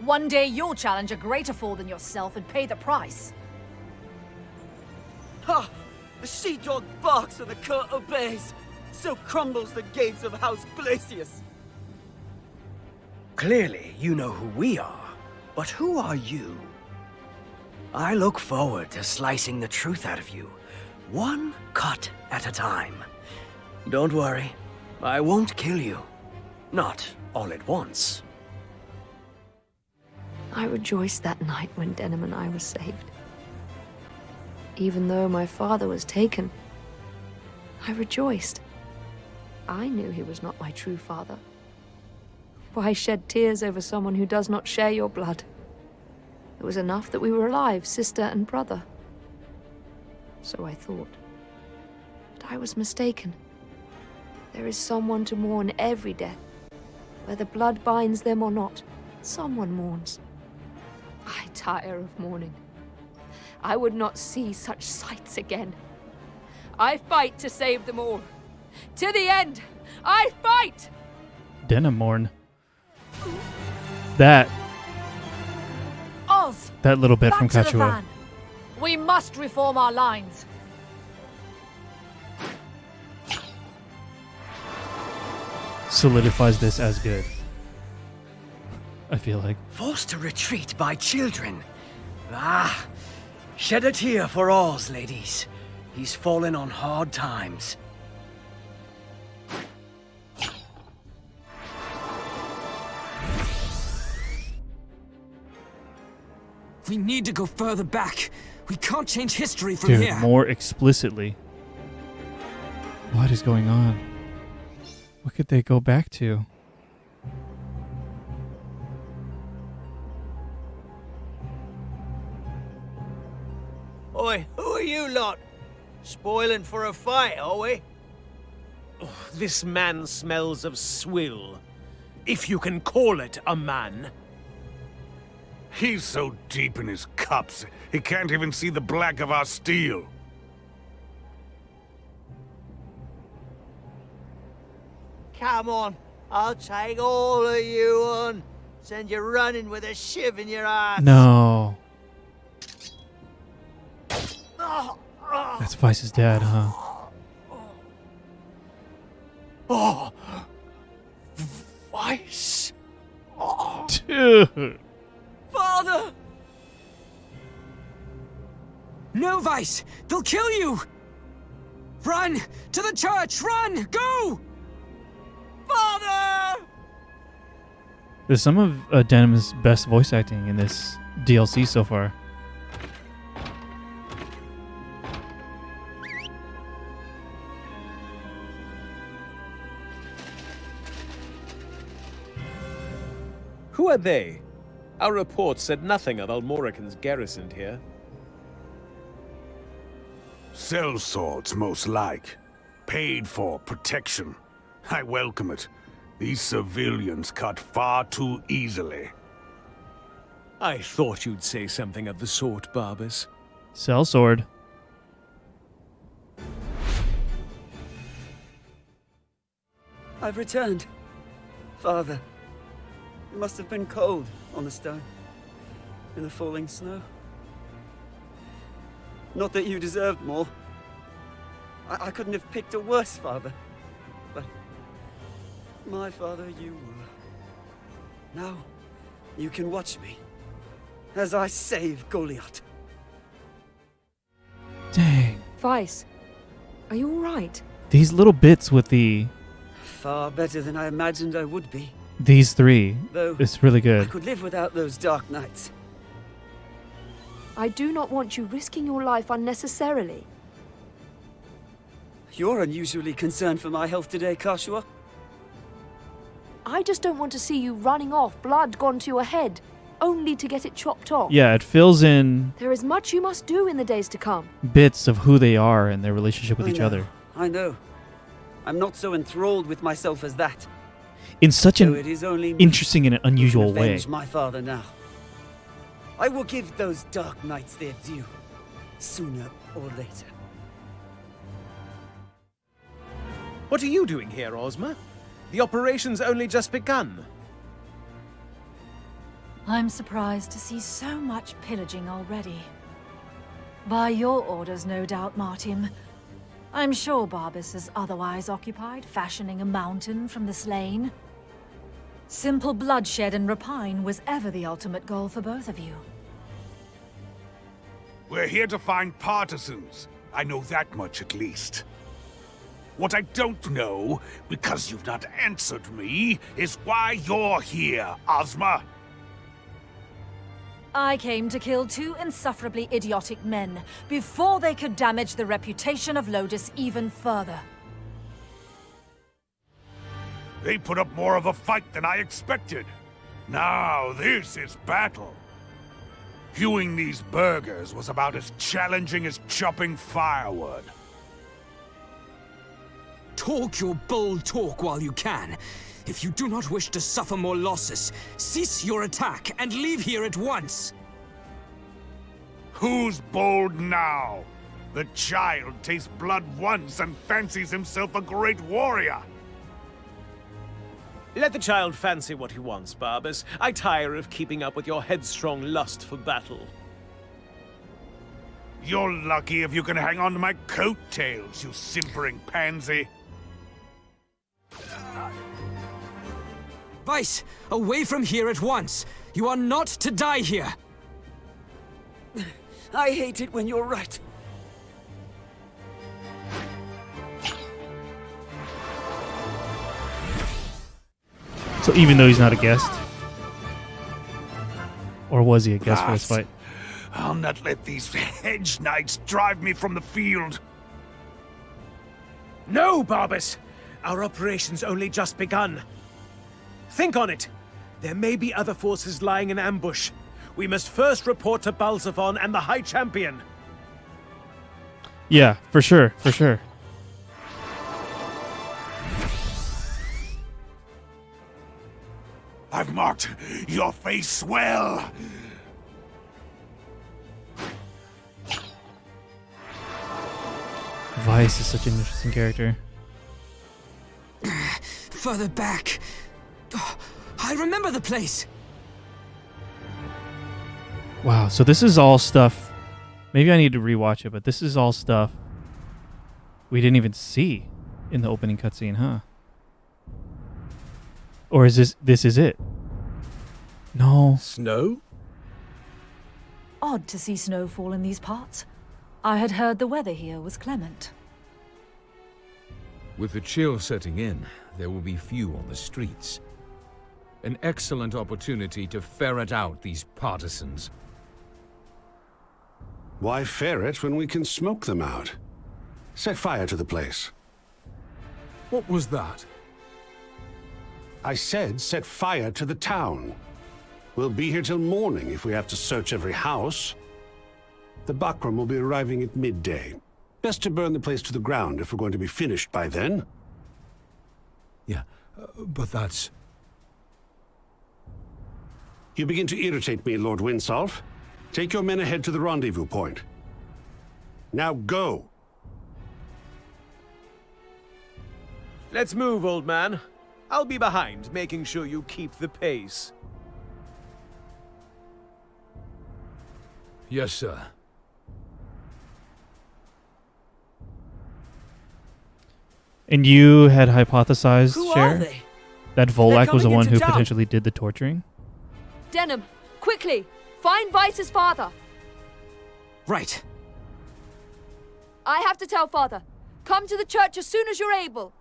One day you'll challenge a greater fool than yourself and pay the price. Ha! The she-dog barks and the cur obeys. So crumbles the gates of House Glacius. Clearly, you know who we are. But who are you? I look forward to slicing the truth out of you, one cut at a time. Don't worry, I won't kill you. Not all at once. I rejoiced that night when Denham and I were saved. Even though my father was taken, I rejoiced. I knew he was not my true father. Why shed tears over someone who does not share your blood? It was enough that we were alive, sister and brother. So I thought. But I was mistaken. There is someone to mourn every death. Whether blood binds them or not, someone mourns. I tire of mourning. I would not see such sights again. I fight to save them all. To the end, I fight! Denamorn. That Oz! little bit Back from to the Kachua. van. We must reform our lines. Solidifies this as good. I feel like. Forced to retreat by children. Ah, shed a tear for Oz, ladies. He's fallen on hard times. We need to go further back. We can't change history from Dude, here. more explicitly. What is going on? What could they go back to? Oi, who are you lot? Spoiling for a fight, are we? This man smells of swill. If you can call it a man. He's so deep in his cups, he can't even see the black of our steel. Come on, I'll take all of you on. Send you running with a shiv in your ass. No. That's Vice's dad, huh? Oh, Vice. Oh. Dude. Father! No, Vice! They'll kill you! Run! To the church! Run! Go! Father! There's some of Denham's best voice acting in this DLC so far. Who are they? Our report said nothing of Almoricans garrisoned here. Sellswords, most like. Paid for protection. I welcome it. These civilians cut far too easily. I thought you'd say something of the sort, Barbas. Sellsword. I've returned. Father, it must have been cold on the stone, in the falling snow. Not that you deserved more. I couldn't have picked a worse father. But my father you were. Now, you can watch me as I save Goliath. Dang. Vice, are you alright? These little bits with the... Far better than I imagined I would be. These three. Though It's really I good. could live without those dark nights. I do not want you risking your life unnecessarily. You're unusually concerned for my health today, Kashua. I just don't want to see you running off, blood gone to your head, only to get it chopped off. Yeah, it fills in There is much you must do in the days to come. bits of who they are and their relationship with I each know, other. I know. I'm not so enthralled with myself as that. In such Though an it is only me interesting and who can unusual way. avenge my father now. I will give those dark nights their due, sooner or later. What are you doing here, Ozma? The operation's only just begun. I'm surprised to see so much pillaging already. By your orders, no doubt, Martin. I'm sure Barbas is otherwise occupied, fashioning a mountain from the slain. Simple bloodshed and rapine was ever the ultimate goal for both of you. We're here to find partisans. I know that much at least. What I don't know, because you've not answered me, is why you're here, Ozma. I came to kill two insufferably idiotic men before they could damage the reputation of Lodis even further. They put up more of a fight than I expected. Now this is battle. Hewing these burgers was about as challenging as chopping firewood. Talk your bold talk while you can. If you do not wish to suffer more losses, cease your attack and leave here at once. Who's bold now? The child tastes blood once and fancies himself a great warrior. Let the child fancy what he wants, Barbas. I tire of keeping up with your headstrong lust for battle. You're lucky if you can hang on to my coattails, you simpering pansy. Vice, away from here at once. You are not to die here. I hate it when you're right. So even though he's not a guest, or was he a guest for this fight? I'll not let these hedge knights drive me from the field. No, Barbas! Our operation's only just begun. Think on it. There may be other forces lying in ambush. We must first report to Balzavon and the High Champion. Yeah, for sure, for sure. I've marked your face well. Vice is such an interesting character. Further back. I remember the place. Wow, so this is all stuff. Maybe I need to rewatch it, but this is all stuff we didn't even see in the opening cutscene, huh? Or is this is it? No. Snow? Odd to see snow fall in these parts. I had heard the weather here was clement. With the chill setting in, there will be few on the streets. An excellent opportunity to ferret out these partisans. Why ferret when we can smoke them out? Set fire to the place. What was that? I said set fire to the town. We'll be here till morning if we have to search every house. The Bakram will be arriving at midday. Best to burn the place to the ground if we're going to be finished by then. Yeah, but that's... You begin to irritate me, Lord Winsolf. Take your men ahead to the rendezvous point. Now go! Let's move, old man. I'll be behind, making sure you keep the pace. Yes, sir. And you had hypothesized, Who Cher, are they? that Volak was the coming one into who town. potentially did the torturing? Denim, quickly! Find Vice's father! Right. I have to tell father. Come to the church as soon as you're able.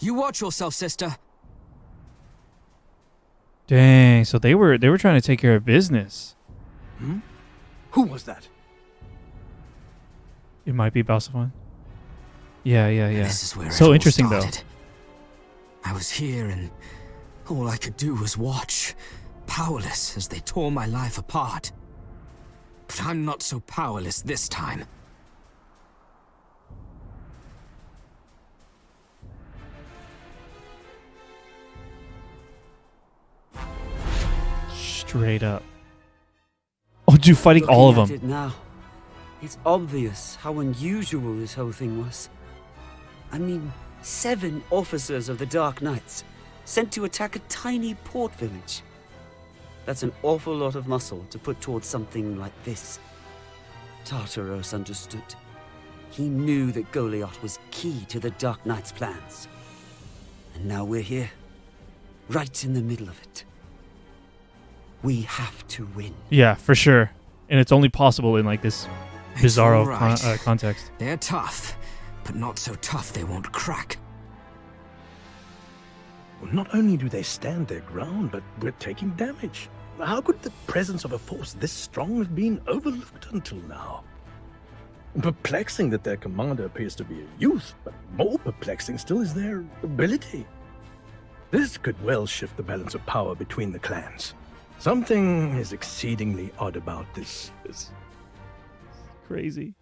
You watch yourself, sister. Dang, so they were trying to take care of business. Hmm? Who was that? It might be Balsafon. Yeah. This is where it so all interesting started. though. I was here and all I could do was watch, powerless as they tore my life apart. But I'm not so powerless this time. Straight up. Oh, dude, fighting all of Looking them. at it now, it's obvious how unusual this whole thing was. I mean, 7 officers of the Dark Knights sent to attack a tiny port village. That's an awful lot of muscle to put towards something like this. Tartaros understood. He knew that Goliath was key to the Dark Knight's plans. And now we're here. right in the middle of it. We have to win. Yeah, for sure. And it's only possible in like this bizarro all right. context. They're tough, but not so tough they won't crack. Well, not only do they stand their ground, but we're taking damage. How could the presence of a force this strong have been overlooked until now? Perplexing that their commander appears to be a youth, but more perplexing still is their ability. This could well shift the balance of power between the clans. Something is exceedingly odd about this. Crazy.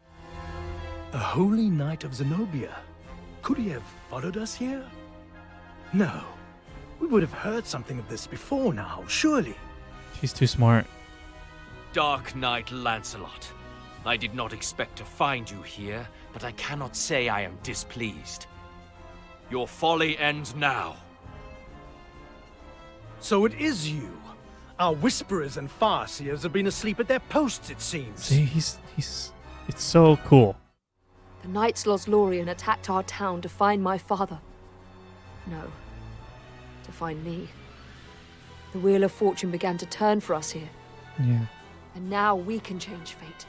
A holy knight of Zenobia. Could he have followed us here? No. We would have heard something of this before now, surely. He's too smart. Dark Knight Lancelot. I did not expect to find you here, but I cannot say I am displeased. Your folly ends now. So it is you. Our whisperers and farseers have been asleep at their posts, it seems. See, it's so cool. The Knights Lothlorien attacked our town to find my father. No, to find me. The wheel of fortune began to turn for us here. Yeah. And now we can change fate.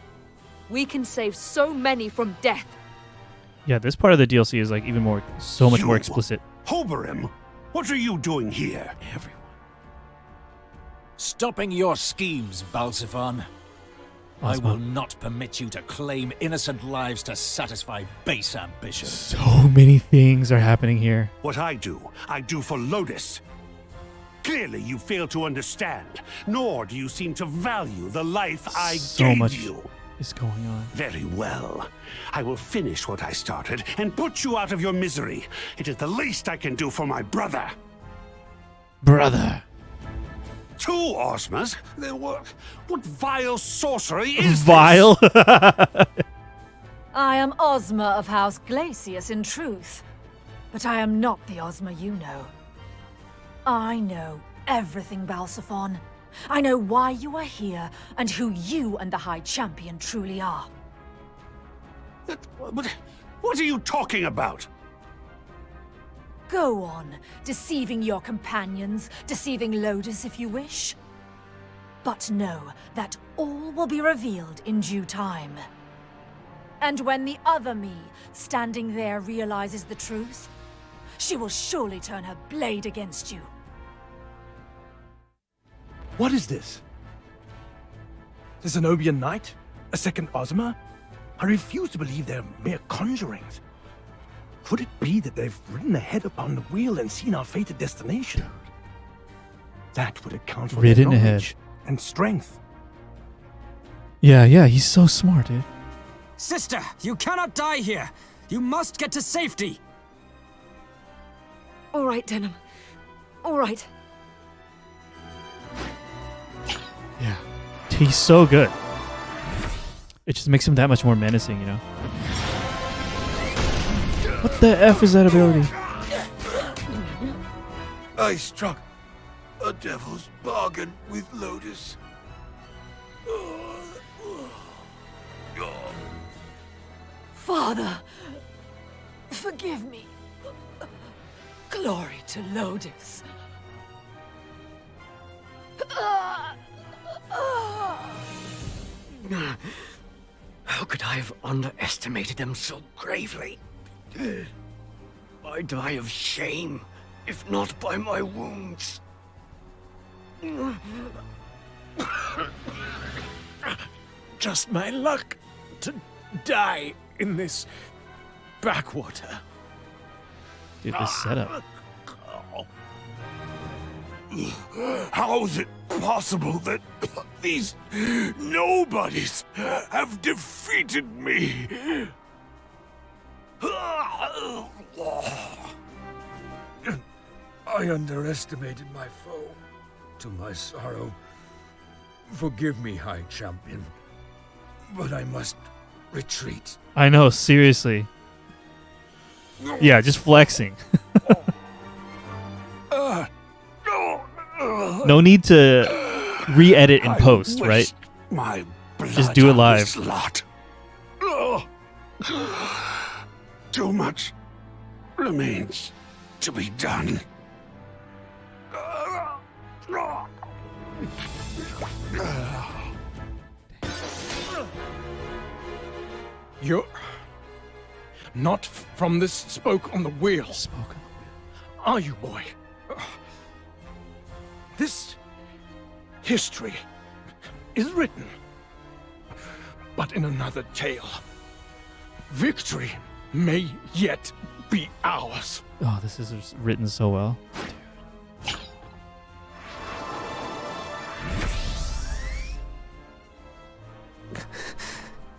We can save so many from death. Yeah, this part of the DLC is like even more, so much more explicit. Hoberim, what are you doing here? Everyone. Stopping your schemes, Balsiphon. I will not permit you to claim innocent lives to satisfy base ambition. So many things are happening here. What I do for Lodis. Clearly you fail to understand, nor do you seem to value the life I gave you. Is going on. Very well. I will finish what I started and put you out of your misery. It is the least I can do for my brother. Brother. 2 Ozmas? What vile sorcery is vile? I am Ozma of House Glacius in truth, but I am not the Ozma you know. I know everything, Balsiphon. I know why you are here and who you and the High Champion truly are. What are you talking about? Go on, deceiving your companions, deceiving Lodis if you wish. But know that all will be revealed in due time. And when the other me, standing there, realizes the truth, she will surely turn her blade against you. What is this? The Zenobian Knight? A second Ozma? I refuse to believe they're mere conjurings. Could it be that they've ridden ahead upon the wheel and seen our fated destination? That would account for their knowledge and strength. Yeah, he's so smart, dude. Sister, you cannot die here. You must get to safety. All right, Denim. All right. Yeah. He's so good. It just makes him that much more menacing, you know? What the F is that ability? I struck a devil's bargain with Lodis. Father, forgive me. Glory to Lodis. How could I have underestimated them so gravely? I die of shame, if not by my wounds. Just my luck to die in this backwater. Dude, this setup. How is it possible that these nobodies have defeated me? I underestimated my foe, to my sorrow. Forgive me, High Champion, but I must retreat. I know, seriously. Yeah, just flexing. No need to re-edit in post, right? My just do it live. Too much remains to be done. You're not from this spoke on the wheel. Are you, boy? This history is written, but in another tale. Victory may yet be ours. Oh, this is written so well.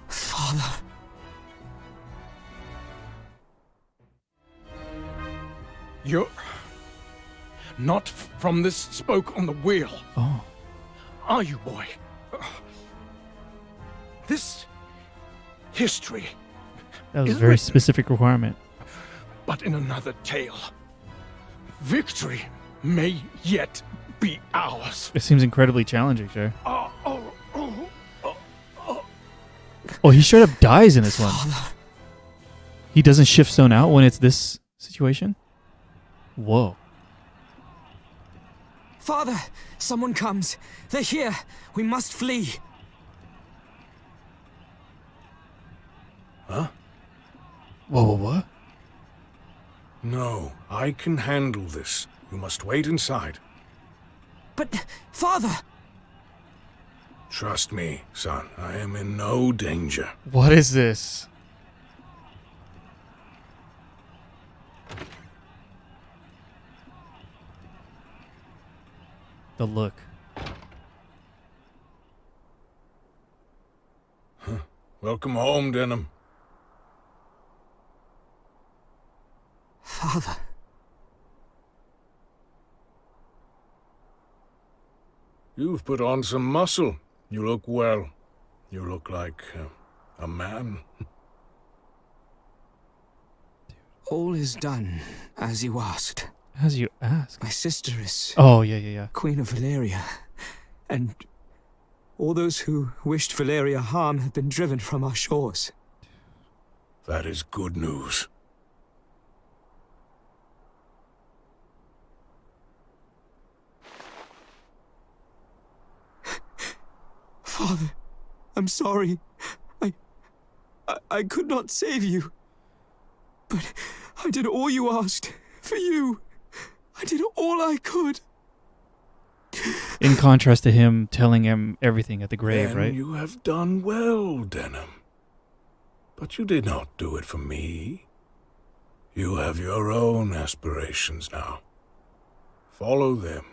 Father. You're not from this spoke on the wheel. Oh. Are you, boy? This history That was a is very written, specific requirement. but in another tale. Victory may yet be ours. It seems incredibly challenging, sure. Oh, he straight up dies in this one. He doesn't shift stone out when it's this situation? Whoa. Father, someone comes. They're here. We must flee. Huh? Whoa, what? No, I can handle this. You must wait inside. But, Father! Trust me, son. I am in no danger. What is this? The look. Welcome home, Denham. Father. You've put on some muscle. You look well. You look like a man. All is done, as you asked. As you asked? My sister is... Oh, yeah. Queen of Valeria. And all those who wished Valeria harm have been driven from our shores. That is good news. Father, I'm sorry. I could not save you. But I did all you asked. For you. I did all I could. In contrast to him telling him everything at the grave, Then right? you have done well, Denham. But you did not do it for me. You have your own aspirations now. Follow them.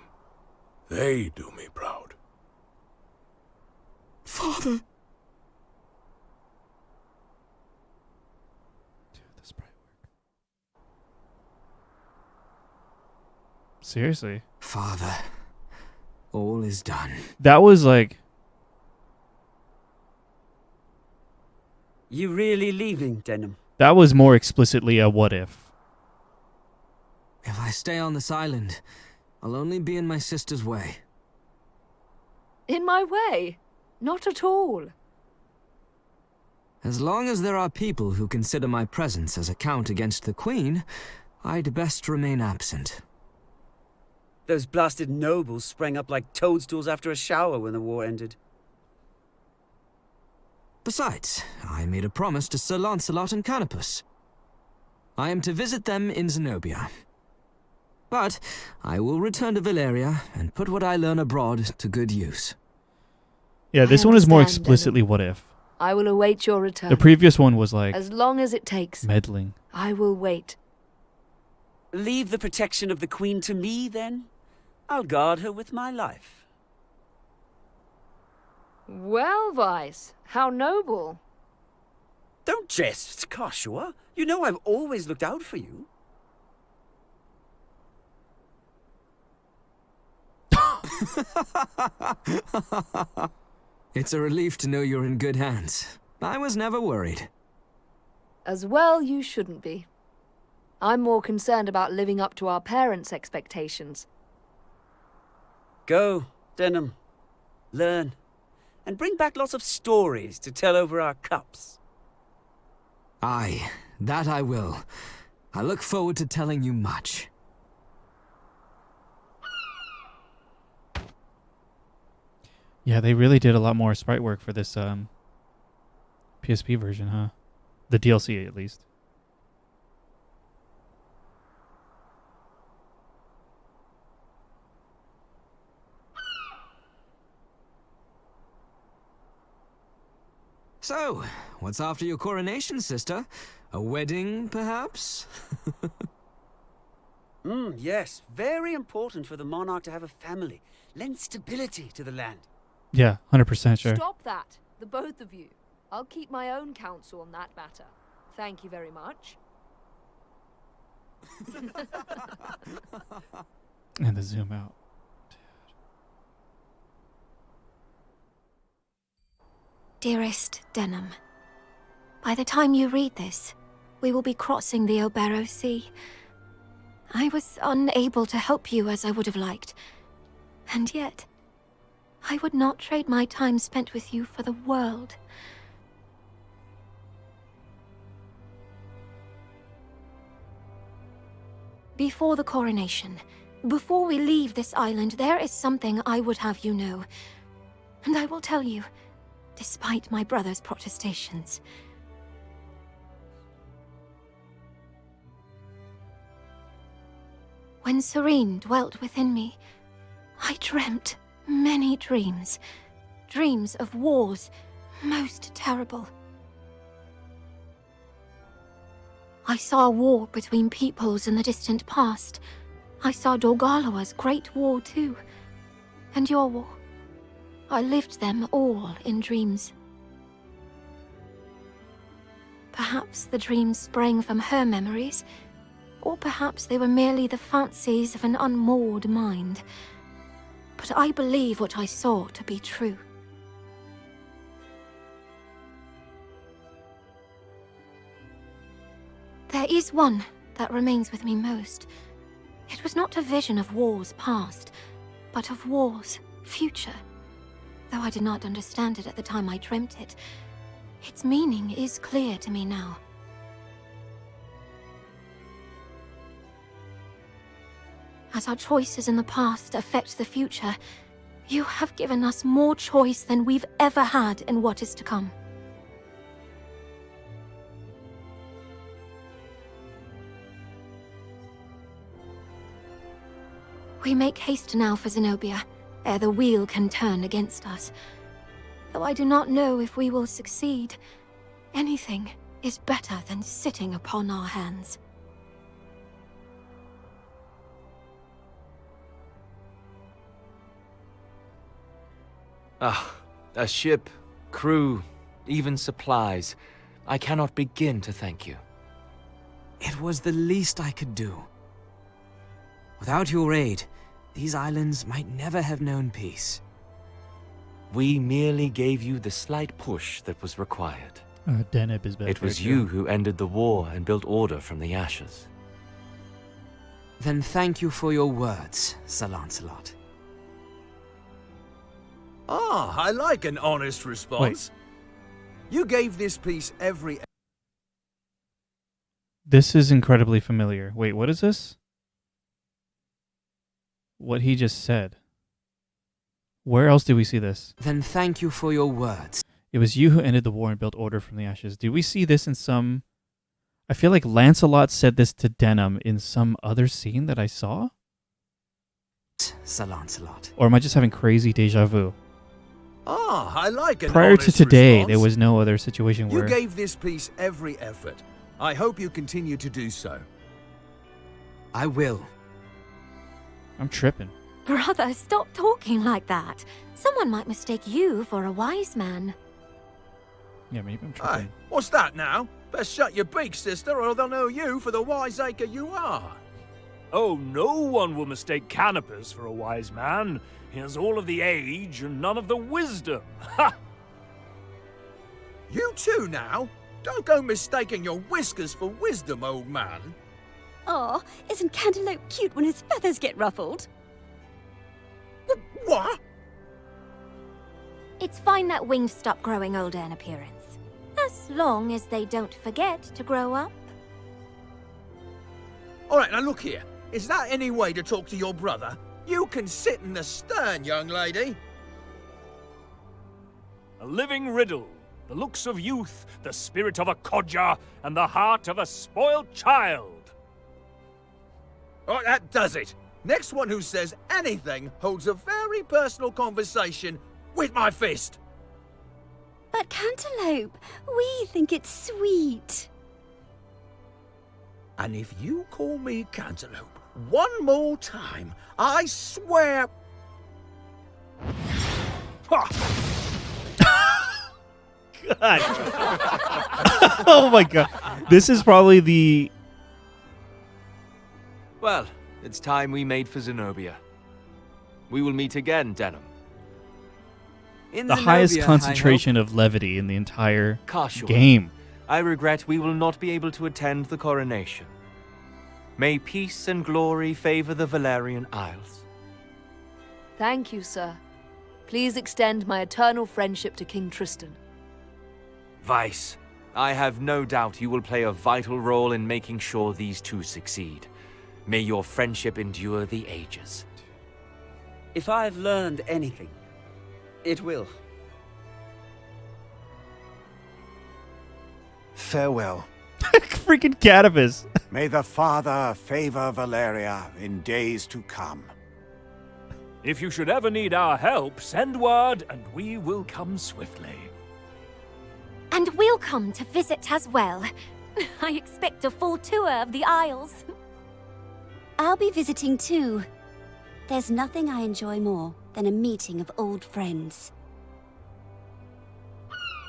They do me proud. Father. Seriously. Father, all is done. That was like... You really leaving, Denham? That was more explicitly a what if. If I stay on this island, I'll only be in my sister's way. In my way? Not at all. As long as there are people who consider my presence as a count against the Queen, I'd best remain absent. Those blasted nobles sprang up like toadstools after a shower when the war ended. Besides, I made a promise to Sir Lancelot and Canopus. I am to visit them in Zenobia. But I will return to Valeria and put what I learn abroad to good use. Yeah, this one is more explicitly what if. I will await your return. The previous one was like... As long as it takes. Meddling. I will wait. Leave the protection of the Queen to me, then. I'll guard her with my life. Well, Vice, how noble. Don't jest, Joshua. You know I've always looked out for you. It's a relief to know you're in good hands. I was never worried. As well, you shouldn't be. I'm more concerned about living up to our parents' expectations. Go, Denham. Learn. And bring back lots of stories to tell over our cups. Aye, that I will. I look forward to telling you much. Yeah, they really did a lot more sprite work for this PSP version, huh? The DLC, at least. So, what's after your coronation, sister? A wedding, perhaps? Yes, very important for the monarch to have a family. Lend stability to the land. Yeah, 100% sure. Stop that, the both of you. I'll keep my own counsel on that matter. Thank you very much. And the zoom out. Dearest Denham, by the time you read this, we will be crossing the Obero Sea. I was unable to help you as I would have liked, and yet, I would not trade my time spent with you for the world. Before the coronation, before we leave this island, there is something I would have you know, and I will tell you, despite my brother's protestations. When Serene dwelt within me, I dreamt many dreams. Dreams of wars, most terrible. I saw a war between peoples in the distant past. I saw Dorgalawa's Great War too. And your war. I lived them all in dreams. Perhaps the dreams sprang from her memories, or perhaps they were merely the fancies of an unmoored mind. But I believe what I saw to be true. There is one that remains with me most. It was not a vision of wars past, but of wars future. Though I did not understand it at the time I dreamt it, its meaning is clear to me now. As our choices in the past affect the future, you have given us more choice than we've ever had in what is to come. We make haste now for Zenobia, ere the wheel can turn against us. Though I do not know if we will succeed, anything is better than sitting upon our hands. Ah, a ship, crew, even supplies. I cannot begin to thank you. It was the least I could do. Without your aid, these islands might never have known peace. We merely gave you the slight push that was required. Deneb is better. It was you who ended the war and built order from the ashes. Then thank you for your words, Sir Lancelot. Ah, I like an honest response. You gave this piece every... This is incredibly familiar. Wait, what is this? What he just said. Where else do we see this? Then thank you for your words. It was you who ended the war and built order from the ashes. Do we see this in some... I feel like Lancelot said this to Denham in some other scene that I saw? Sir Lancelot. Or am I just having crazy deja vu? Ah, I like an Prior to honest today, response. there was no other situation You where... gave this piece every effort. I hope you continue to do so. I will. I'm tripping. Brother, stop talking like that. Someone might mistake you for a wise man. Yeah, maybe I'm tripping. Hey, what's that now? Best shut your beak, sister, or they'll know you for the wiseacre you are. Oh, no one will mistake Canopus for a wise man. He has all of the age and none of the wisdom. Ha! You too now? Don't go mistaking your whiskers for wisdom, old man. Aw, isn't Cantaloupe cute when his feathers get ruffled? What? It's fine that wings stop growing older in appearance, as long as they don't forget to grow up. All right, now look here. Is that any way to talk to your brother? You can sit in the stern, young lady. A living riddle. The looks of youth, the spirit of a codger, and the heart of a spoiled child. Oh, that does it. Next one who says anything holds a very personal conversation with my fist. But Cantaloupe, we think it's sweet. And if you call me Cantaloupe one more time, I swear... God. Oh my god. This is probably the... Well, it's time we made for Zenobia. We will meet again, Denham. the highest concentration of levity in the entire game. I regret we will not be able to attend the coronation. May peace and glory favor the Valerian Isles. Thank you, sir. Please extend my eternal friendship to King Tristan. Vice, I have no doubt you will play a vital role in making sure these two succeed. May your friendship endure the ages. If I've learned anything, it will. Farewell. Freaking cannabis. May the Father favor Valeria in days to come. If you should ever need our help, send word and we will come swiftly. And we'll come to visit as well. I expect a full tour of the Isles. I'll be visiting too. There's nothing I enjoy more than a meeting of old friends.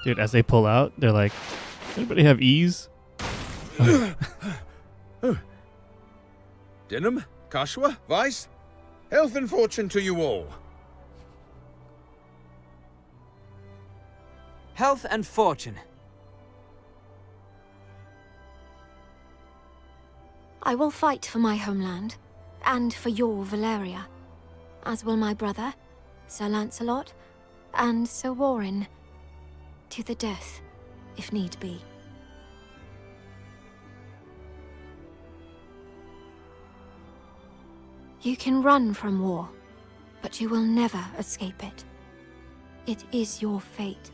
Dude, as they pull out, they're like, does anybody have ease? Denham, Kashwa, Vice, health and fortune to you all. Health and fortune. I will fight for my homeland, and for your Valeria, as will my brother, Sir Lancelot, and Sir Warren, to the death, if need be. You can run from war, but you will never escape it. It is your fate.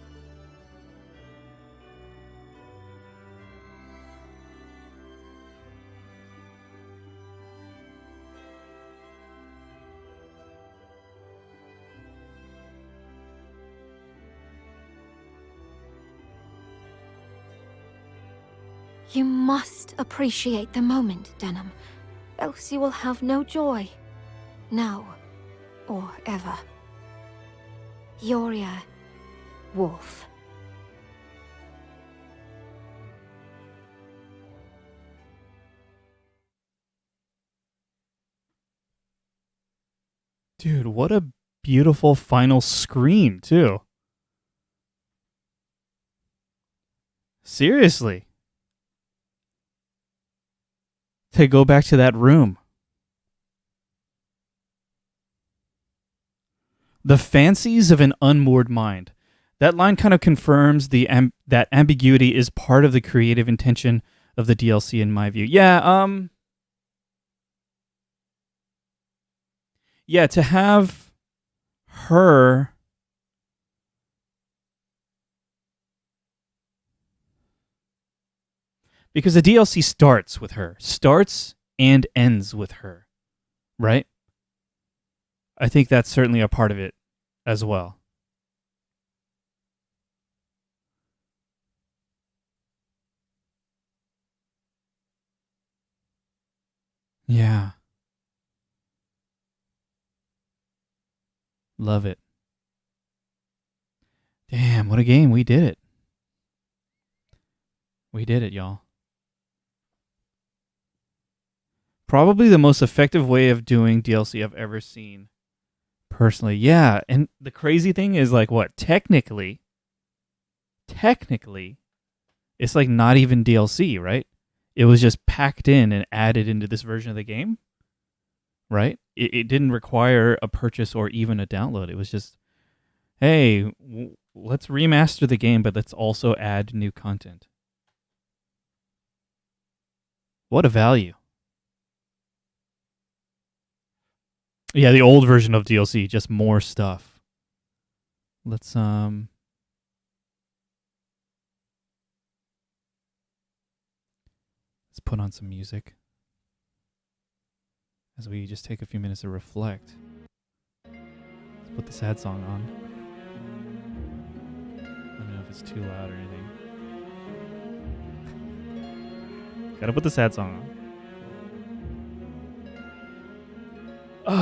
You must appreciate the moment, Denham, else you will have no joy, now or ever. Yoria Wolf. Dude, what a beautiful final screen, too. Seriously. To go back to that room. The fancies of an unmoored mind. That line kind of confirms that ambiguity is part of the creative intention of the DLC in my view. Yeah, to have her because the DLC starts with her. Starts and ends with her. Right? I think that's certainly a part of it as well. Yeah. Love it. Damn, what a game. We did it. We did it, y'all. Probably the most effective way of doing DLC I've ever seen. Personally, yeah. And the crazy thing is, like, what? Technically, it's like not even DLC, right? It was just packed in and added into this version of the game, right? It didn't require a purchase or even a download. It was just, hey, let's remaster the game, but let's also add new content. What a value. Yeah, the old version of DLC, just more stuff. Let's Let's put on some music as we just take a few minutes to reflect. Let's put the sad song on. I don't know if it's too loud or anything. Gotta put the sad song on.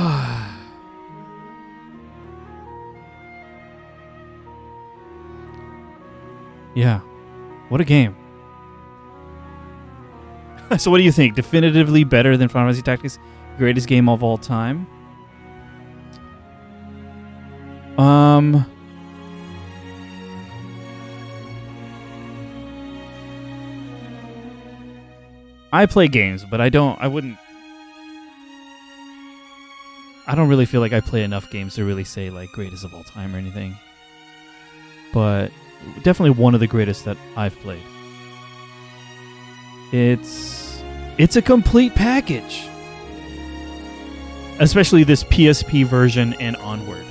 Yeah. What a game. So what do you think? Definitively better than Final Fantasy Tactics? Greatest game of all time? I play games, but I don't really feel like I play enough games to really say like greatest of all time or anything. But definitely one of the greatest that I've played. It's a complete package. Especially this PSP version and Onward.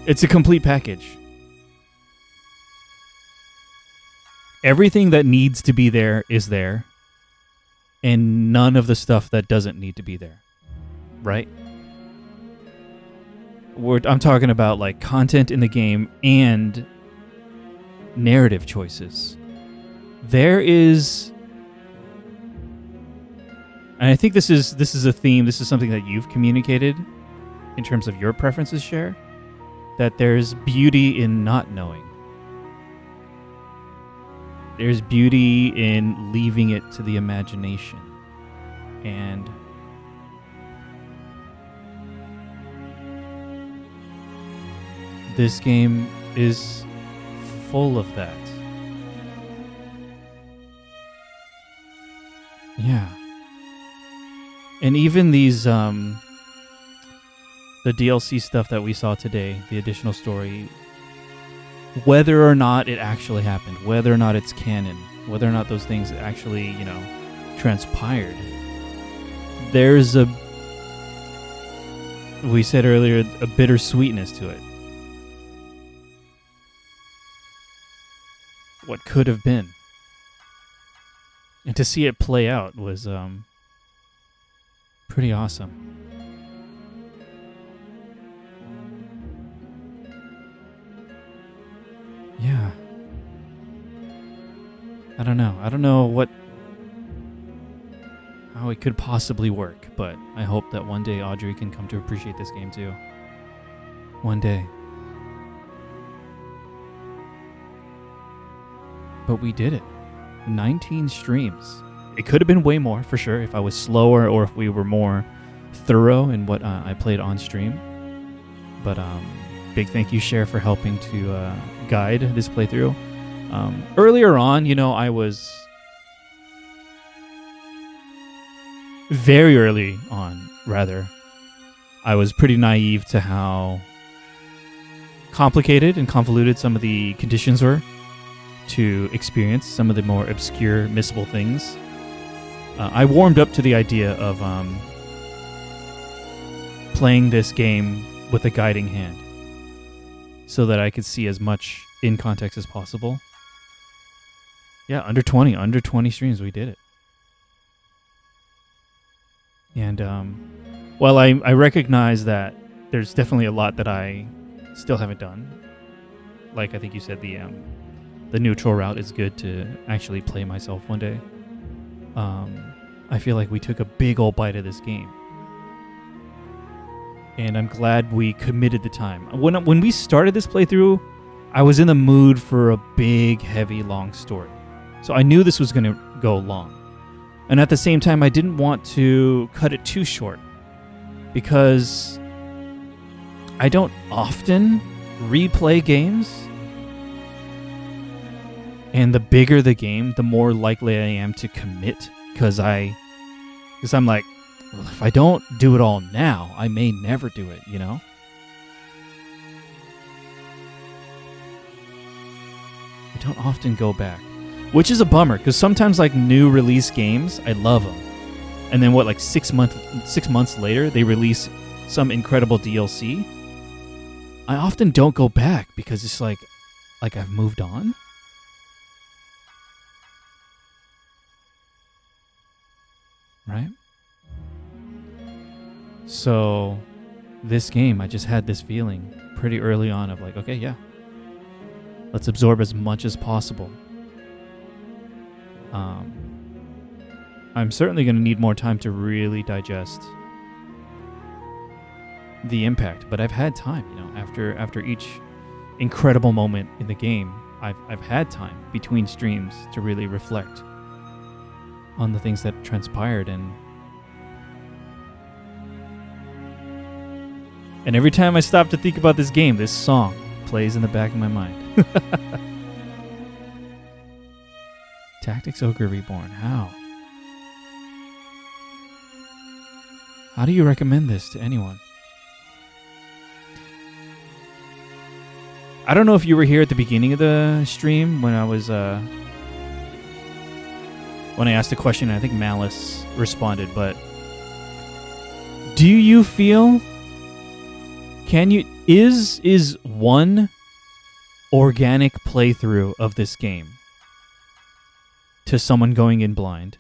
It's a complete package. Everything that needs to be there is there, and none of the stuff that doesn't need to be there. Right? I'm talking about like content in the game and narrative choices. There is, and I think this is a theme. This is something that you've communicated in terms of your preferences, Cher, that there's beauty in not knowing. There's beauty in leaving it to the imagination. And this game is full of that. Yeah. And even these the DLC stuff that we saw today, the additional story, whether or not it actually happened, whether or not it's canon, whether or not those things actually, transpired, there's we said earlier, a bittersweetness to it. What could have been. And to see it play out was pretty awesome. Yeah. I don't know how it could possibly work, but I hope that one day Audrey can come to appreciate this game too. One day. But we did it. 19 streams. It could have been way more, for sure, if I was slower or if we were more thorough in what I played on stream. But big thank you, Cher, for helping to guide this playthrough. Earlier on, I was very early on, rather. I was pretty naive to how complicated and convoluted some of the conditions were to experience some of the more obscure, missable things. I warmed up to the idea of playing this game with a guiding hand so that I could see as much in context as possible. Yeah, under 20 streams, we did it. And while I recognize that there's definitely a lot that I still haven't done, like I think you said, the neutral route is good to actually play myself one day. I feel like we took a big old bite of this game. And I'm glad we committed the time. When we started this playthrough, I was in the mood for a big, heavy, long story. So I knew this was going to go long. And at the same time, I didn't want to cut it too short, because I don't often replay games. And the bigger the game, the more likely I am to commit, because I'm like, well, if I don't do it all now, I may never do it, I don't often go back, which is a bummer, because sometimes like new release games, I love them, and then 6 months later they release some incredible DLC. I often don't go back because it's like I've moved on. right? So this game, I just had this feeling pretty early on of like, okay, yeah, let's absorb as much as possible. I'm certainly going to need more time to really digest the impact, but I've had time, you know, after each incredible moment in the game, I've had time between streams to really reflect on the things that transpired, and every time I stop to think about this game, this song plays in the back of my mind. Tactics Ogre Reborn. How do you recommend this to anyone? I don't know if you were here at the beginning of the stream when I was when I asked the question. I think Malice responded, but do you feel, is one organic playthrough of this game to someone going in blind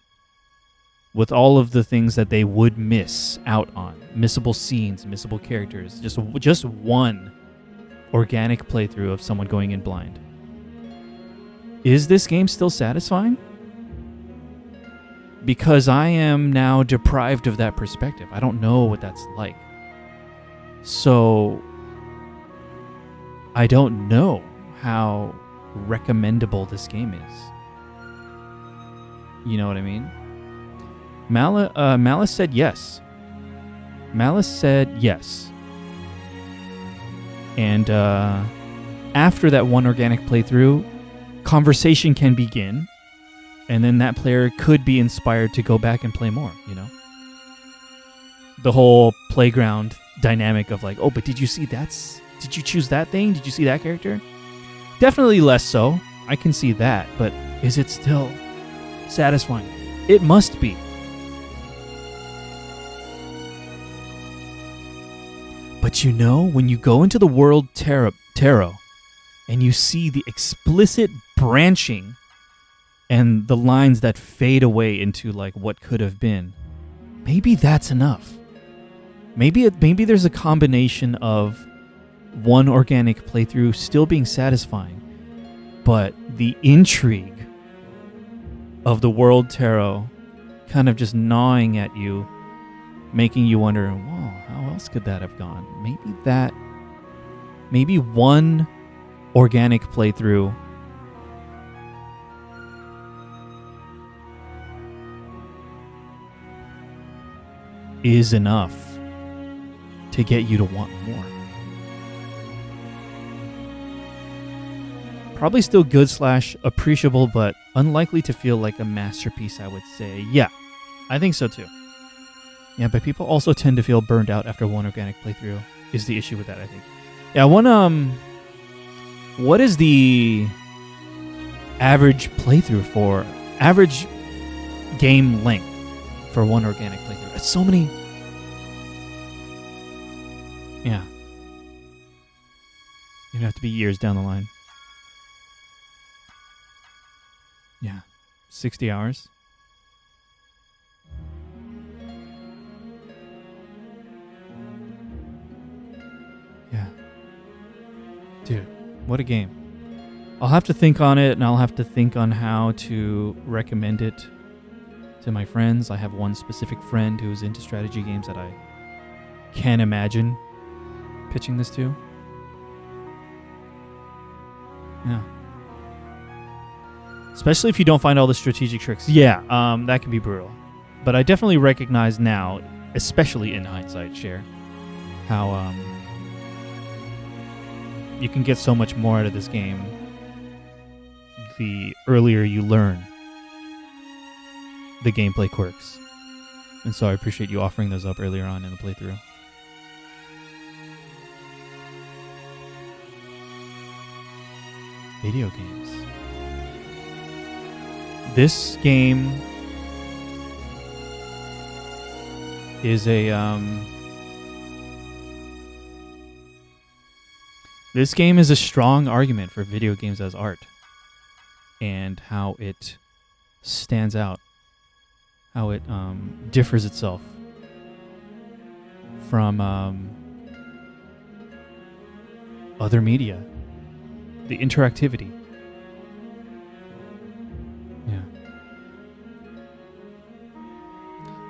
with all of the things that they would miss out on, missable scenes, missable characters, just one organic playthrough of someone going in blind, is this game still satisfying? Because I am now deprived of that perspective. I don't know what that's like. So I don't know how recommendable this game is. You know what I mean? Malice said yes. Malice said yes. And after that one organic playthrough, conversation can begin, and then that player could be inspired to go back and play more, you know? The whole playground dynamic of like, oh, but did you see did you choose that thing? Did you see that character? Definitely less so. I can see that, but is it still satisfying? It must be. But you know, when you go into the world tarot and you see the explicit branching and the lines that fade away into like what could have been, maybe that's enough. Maybe there's a combination of one organic playthrough still being satisfying, but the intrigue of the world tarot kind of just gnawing at you, making you wonder, whoa, how else could that have gone? Maybe one organic playthrough is enough to get you to want more. Probably still good / appreciable, but unlikely to feel like a masterpiece, I would say. Yeah, I think so too. Yeah, but people also tend to feel burned out after one organic playthrough is the issue with that, I think. Yeah, what is the average playthrough for, average game length for one organic playthrough? It's so many. Yeah. You'd have to be years down the line. Yeah. 60 hours. Yeah. Dude, what a game. I'll have to think on it, and I'll have to think on how to recommend it to my friends. I have one specific friend who's into strategy games that I can't imagine pitching this to. Yeah. Especially if you don't find all the strategic tricks. Yeah, that can be brutal. But I definitely recognize now, especially in hindsight, Cher, how you can get so much more out of this game the earlier you learn the gameplay quirks. And so I appreciate you offering those up earlier on in the playthrough. Video games. This game is a this game is a strong argument for video games as art and how it stands out, how it differs itself from other media. The interactivity. Yeah.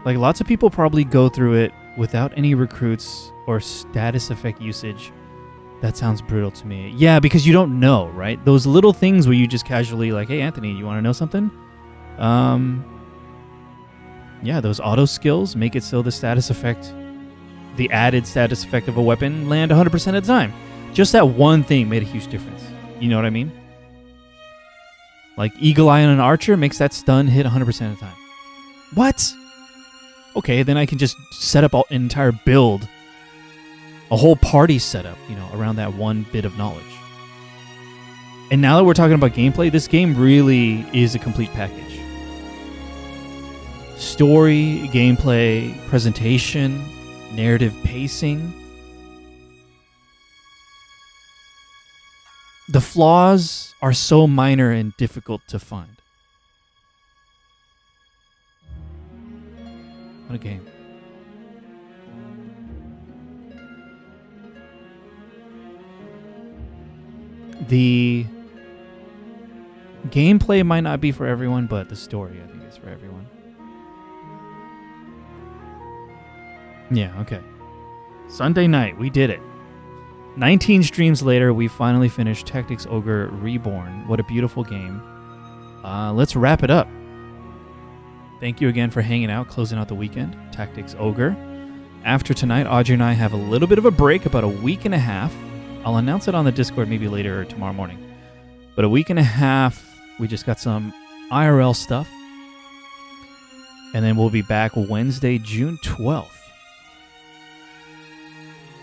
Like, lots of people probably go through it without any recruits or status effect usage. That sounds brutal to me. Yeah, because you don't know, right? Those little things where you just casually like, hey, Anthony, you want to know something? Yeah, those auto skills make it so the status effect, the added status effect of a weapon land 100% of the time. Just that one thing made a huge difference. You know what I mean? Like, Eagle Eye on an archer makes that stun hit 100% of the time. What? Okay, then I can just set up an entire build, a whole party setup, you know, around that one bit of knowledge. And now that we're talking about gameplay, this game really is a complete package. Story, gameplay, presentation, narrative pacing. The flaws are so minor and difficult to find. What a game. The gameplay might not be for everyone, but the story, I think, is for everyone. Yeah, okay. Sunday night, we did it. 19 streams later, we finally finished Tactics Ogre Reborn. What a beautiful game. Let's wrap it up. Thank you again for hanging out, closing out the weekend. Tactics Ogre. After tonight, Audrey and I have a little bit of a break, about a week and a half. I'll announce it on the Discord maybe later or tomorrow morning. But a week and a half, we just got some IRL stuff. And then we'll be back Wednesday, June 12th.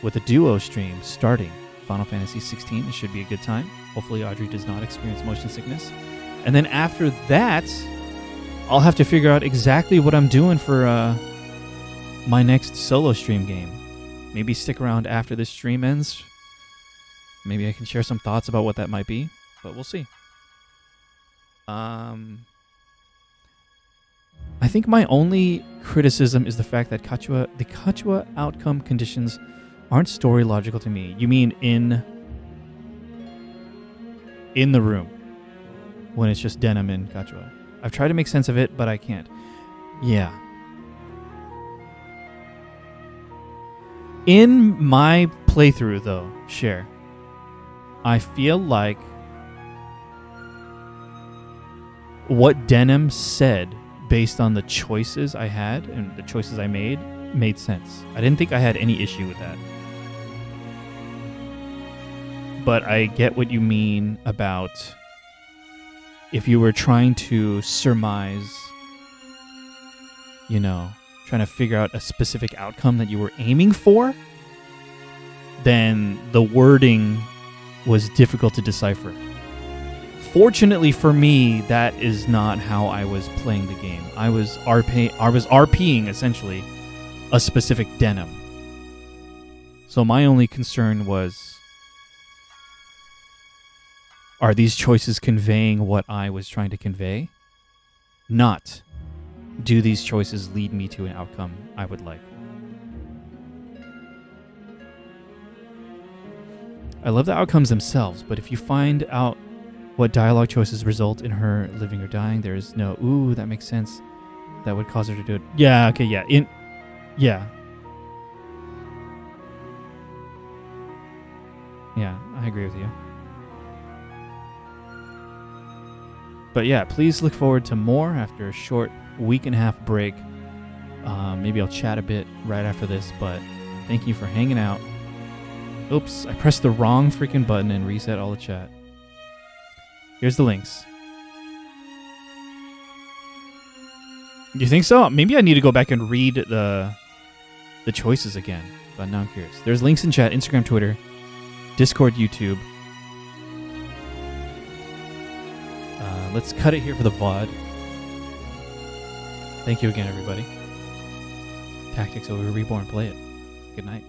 With a duo stream starting Final Fantasy 16. It should be a good time. Hopefully Audrey does not experience motion sickness. And then after that, I'll have to figure out exactly what I'm doing for my next solo stream game. Maybe stick around after this stream ends. Maybe I can share some thoughts about what that might be, but we'll see. I think my only criticism is the fact that the Kachua outcome conditions aren't story logical to me. You mean in the room when it's just Denim and Kachua? I've tried to make sense of it, but I can't. Yeah. In my playthrough, though, I feel like what Denim said based on the choices I had and the choices I made sense. I didn't think I had any issue with that. But I get what you mean about if you were trying to surmise, you know, trying to figure out a specific outcome that you were aiming for, then the wording was difficult to decipher. Fortunately for me, that is not how I was playing the game. I was RPing essentially a specific Denim. So my only concern was, are these choices conveying what I was trying to convey? Not, do these choices lead me to an outcome I would like? I love the outcomes themselves, but if you find out what dialogue choices result in her living or dying, there is no, ooh, that makes sense, that would cause her to do it. Yeah, okay, yeah. Yeah, I agree with you. But yeah, please look forward to more after a short week and a half break. Maybe I'll chat a bit right after this, but thank you for hanging out. Oops, I pressed the wrong freaking button and reset all the chat. Here's the links. You think so? Maybe I need to go back and read the choices again, but now I'm curious. There's links in chat, Instagram, Twitter, Discord, YouTube. Let's cut it here for the VOD. Thank you again, everybody. Tactics Ogre Reborn. Play it. Good night.